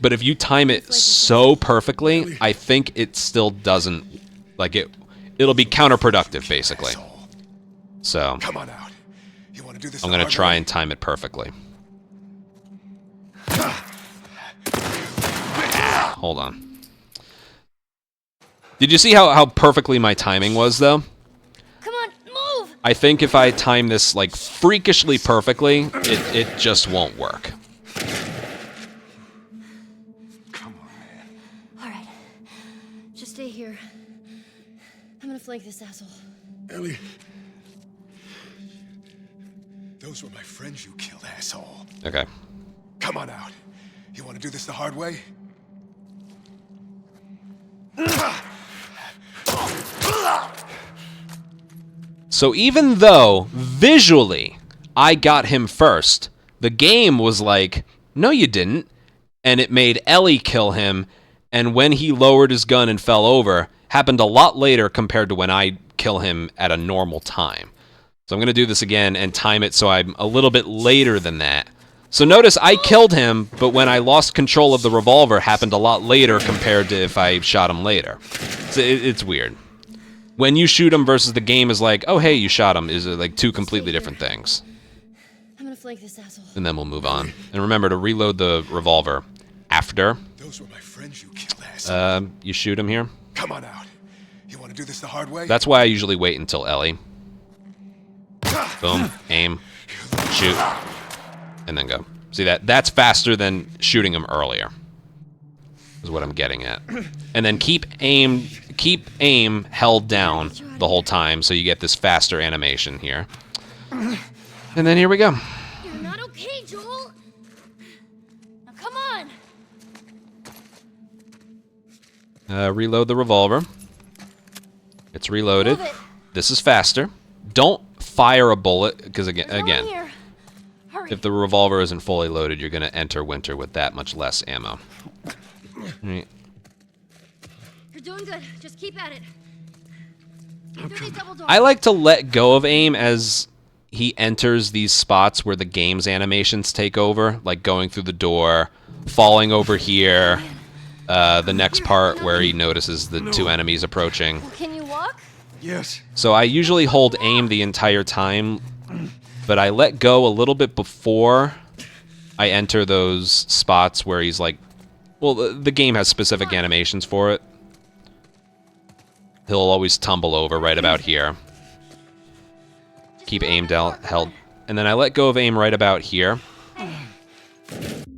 But if you time it so perfectly, I think it still doesn't, like it'll be counterproductive basically. So Come on out. You want to do this? I'm gonna try and time it perfectly. Hold on. Did you see how perfectly my timing was though? Come on, move! I think if I time this like freakishly perfectly, it just won't work. Come on, man. All right. Just stay here. I'm gonna flank this asshole. Ellie. Those were my friends you killed, asshole. Okay. Come on out. You want to do this the hard way? So even though visually I got him first, the game was like, no you didn't, and it made Ellie kill him, and when he lowered his gun and fell over, happened a lot later compared to when I kill him at a normal time. So I'm going to do this again and time it so I'm a little bit later than that. So notice I killed him, but when I lost control of the revolver happened a lot later compared to if I shot him later. So it's weird. When you shoot him versus the game is like, oh hey, you shot him, is like two completely different things. I'm gonna flank this asshole. And then we'll move on. And remember to reload the revolver after. Those were my friends you killed, asshole. You shoot him here. Come on out. You want to do this the hard way? That's why I usually wait until Ellie. Boom, aim, shoot, and then go. See that? That's faster than shooting him earlier. Is what I'm getting at. And then keep aim held down the whole time so you get this faster animation here. And then here we go. You're not okay, Joel. Now come on. Reload the revolver. It's reloaded. Move it. This is faster. Don't fire a bullet because There's no one again, here. Hurry. if the revolver isn't fully loaded, you're going to enter winter with that much less ammo. Right. You're doing good. Just keep at it. Through these double doors. I like to let go of aim as he enters these spots where the game's animations take over, like going through the door, falling over here, the next part where he notices the two enemies approaching. Can you walk? Yes. So I usually hold aim the entire time, but I let go a little bit before I enter those spots where he's like, well, the game has specific animations for it. He'll always tumble over right about here. Keep aim held. And then I let go of aim right about here.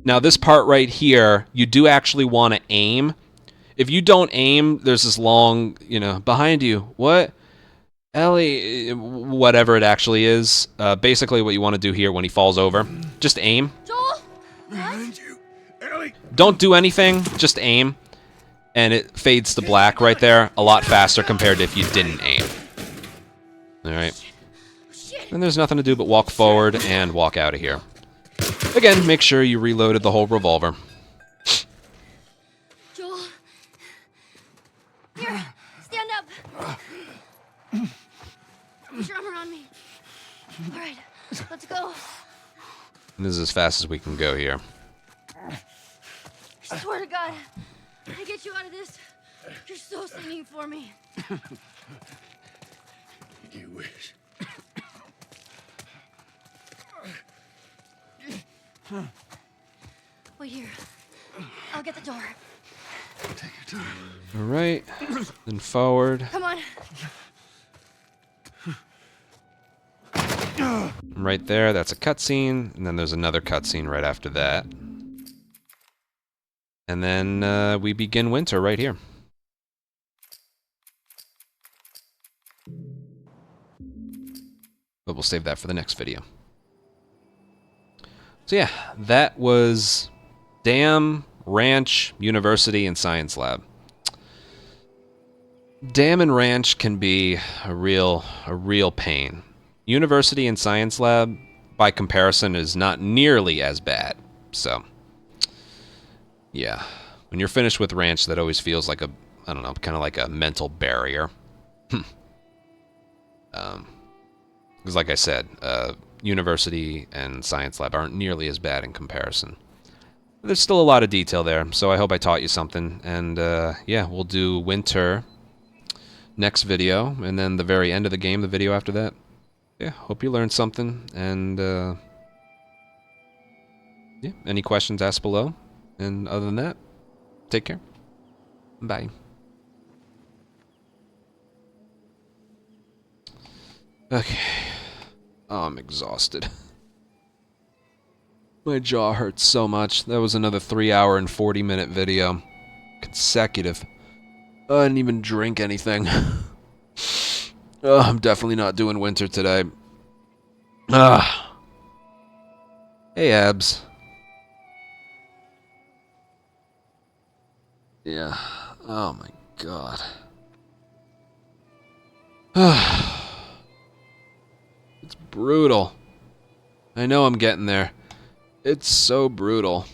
Now this part right here, you do actually want to aim. If you don't aim, there's this long, behind you. What? Ellie, whatever it actually is. Basically what you want to do here when he falls over, just aim. Joel? Behind you. Ellie. Don't do anything, just aim. And it fades to black right there a lot faster compared to if you didn't aim. Alright. Then there's nothing to do but walk forward and walk out of here. Again, make sure you reloaded the whole revolver. Joel. Here, stand up. Put your arm around me. All right, let's go. And this is as fast as we can go here. I swear to God, I get you out of this. You're so singing for me. You wish. Wait here. I'll get the door. Take your time. Alright. Then forward. Come on. Right there, that's a cutscene. And then there's another cutscene right after that. And then we begin winter right here. But we'll save that for the next video. So yeah, that was Dam, Ranch, University, and Science Lab. Dam and ranch can be a real pain. University and science lab, by comparison, is not nearly as bad. So, yeah. When you're finished with ranch, that always feels like a, I don't know, kind of like a mental barrier. Because like I said, university and science lab aren't nearly as bad in comparison. There's still a lot of detail there, so I hope I taught you something. And yeah, we'll do winter next video, and then the very end of the game, the video after that. Yeah, hope you learned something, and yeah, any questions, ask below. And other than that, take care. Bye. Okay. Oh, I'm exhausted. My jaw hurts so much. That was another 3-hour and 40-minute video. Consecutive. I didn't even drink anything. I'm definitely not doing winter today. Hey, Abs. Yeah. Oh my god. It's brutal. I know I'm getting there. It's so brutal.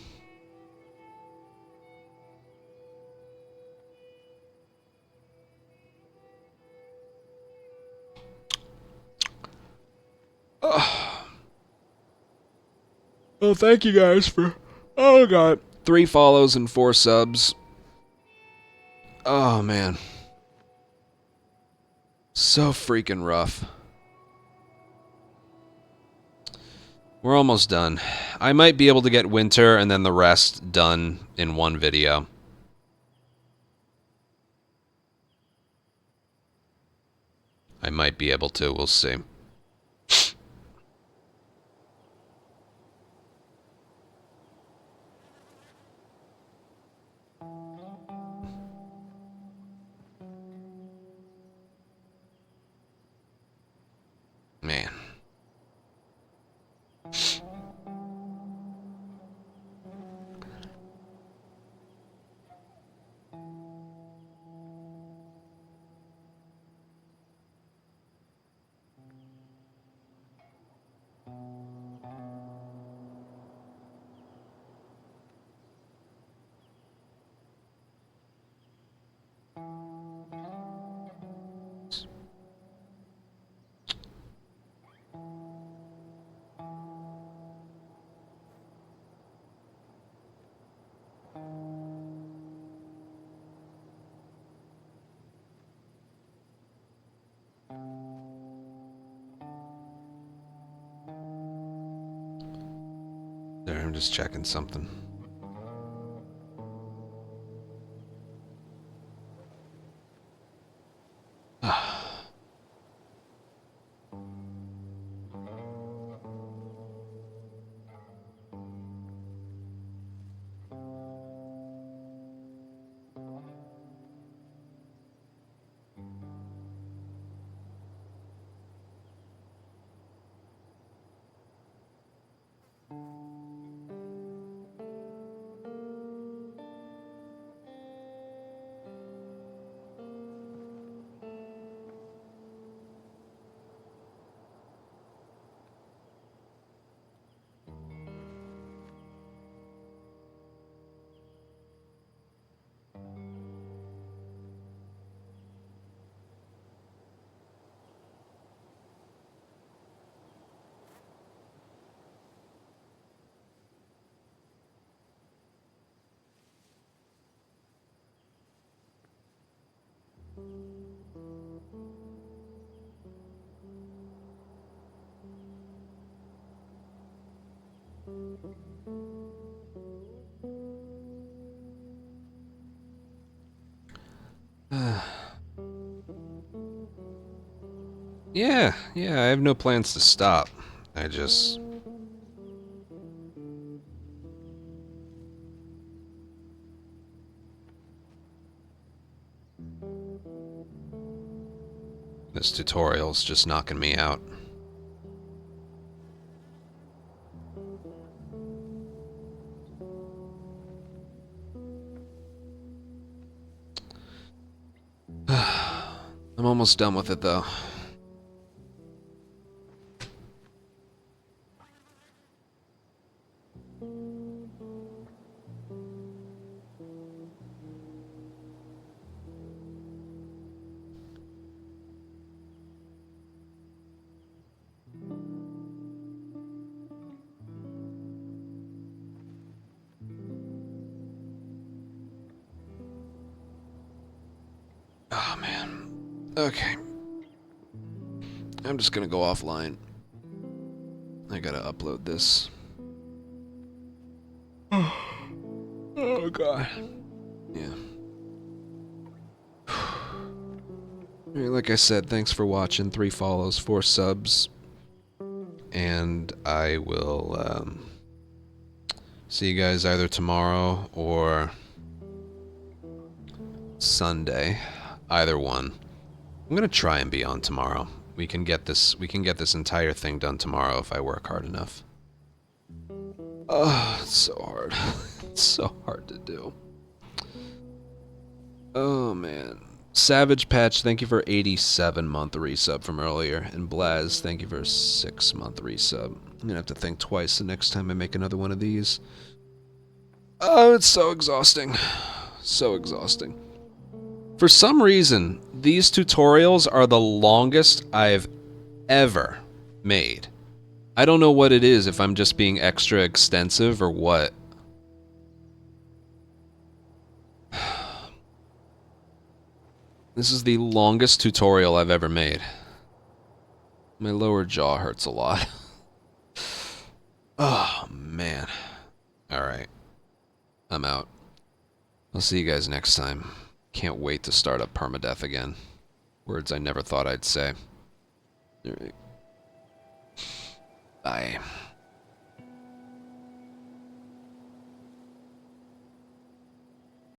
Well, thank you guys for... Oh god. 3 follows and 4 subs. Oh man. So freaking rough. We're almost done. I might be able to get winter and then the rest done in one video. I might be able to, we'll see. Man. There, I'm just checking something. Yeah, I have no plans to stop. I just... This tutorial's just knocking me out. almost done with it, though. Oh, man. Okay. I'm just gonna go offline. I gotta upload this. Oh, God. Yeah. Alright, like I said, thanks for watching. 3 follows, 4 subs. And I will, see you guys either tomorrow or Sunday. Either one. I'm gonna try and be on tomorrow. We can get this entire thing done tomorrow if I work hard enough. Oh, it's so hard. It's so hard to do. Oh man. Savage Patch, thank you for 87-month resub from earlier. And Blaz, thank you for a 6-month resub. I'm gonna have to think twice the next time I make another one of these. Oh, it's so exhausting. So exhausting. For some reason, these tutorials are the longest I've ever made. I don't know what it is, if I'm just being extra extensive or what. This is the longest tutorial I've ever made. My lower jaw hurts a lot. Oh, man. Alright. I'm out. I'll see you guys next time. Can't wait to start up permadeath again. Words I never thought I'd say. Alright. Bye.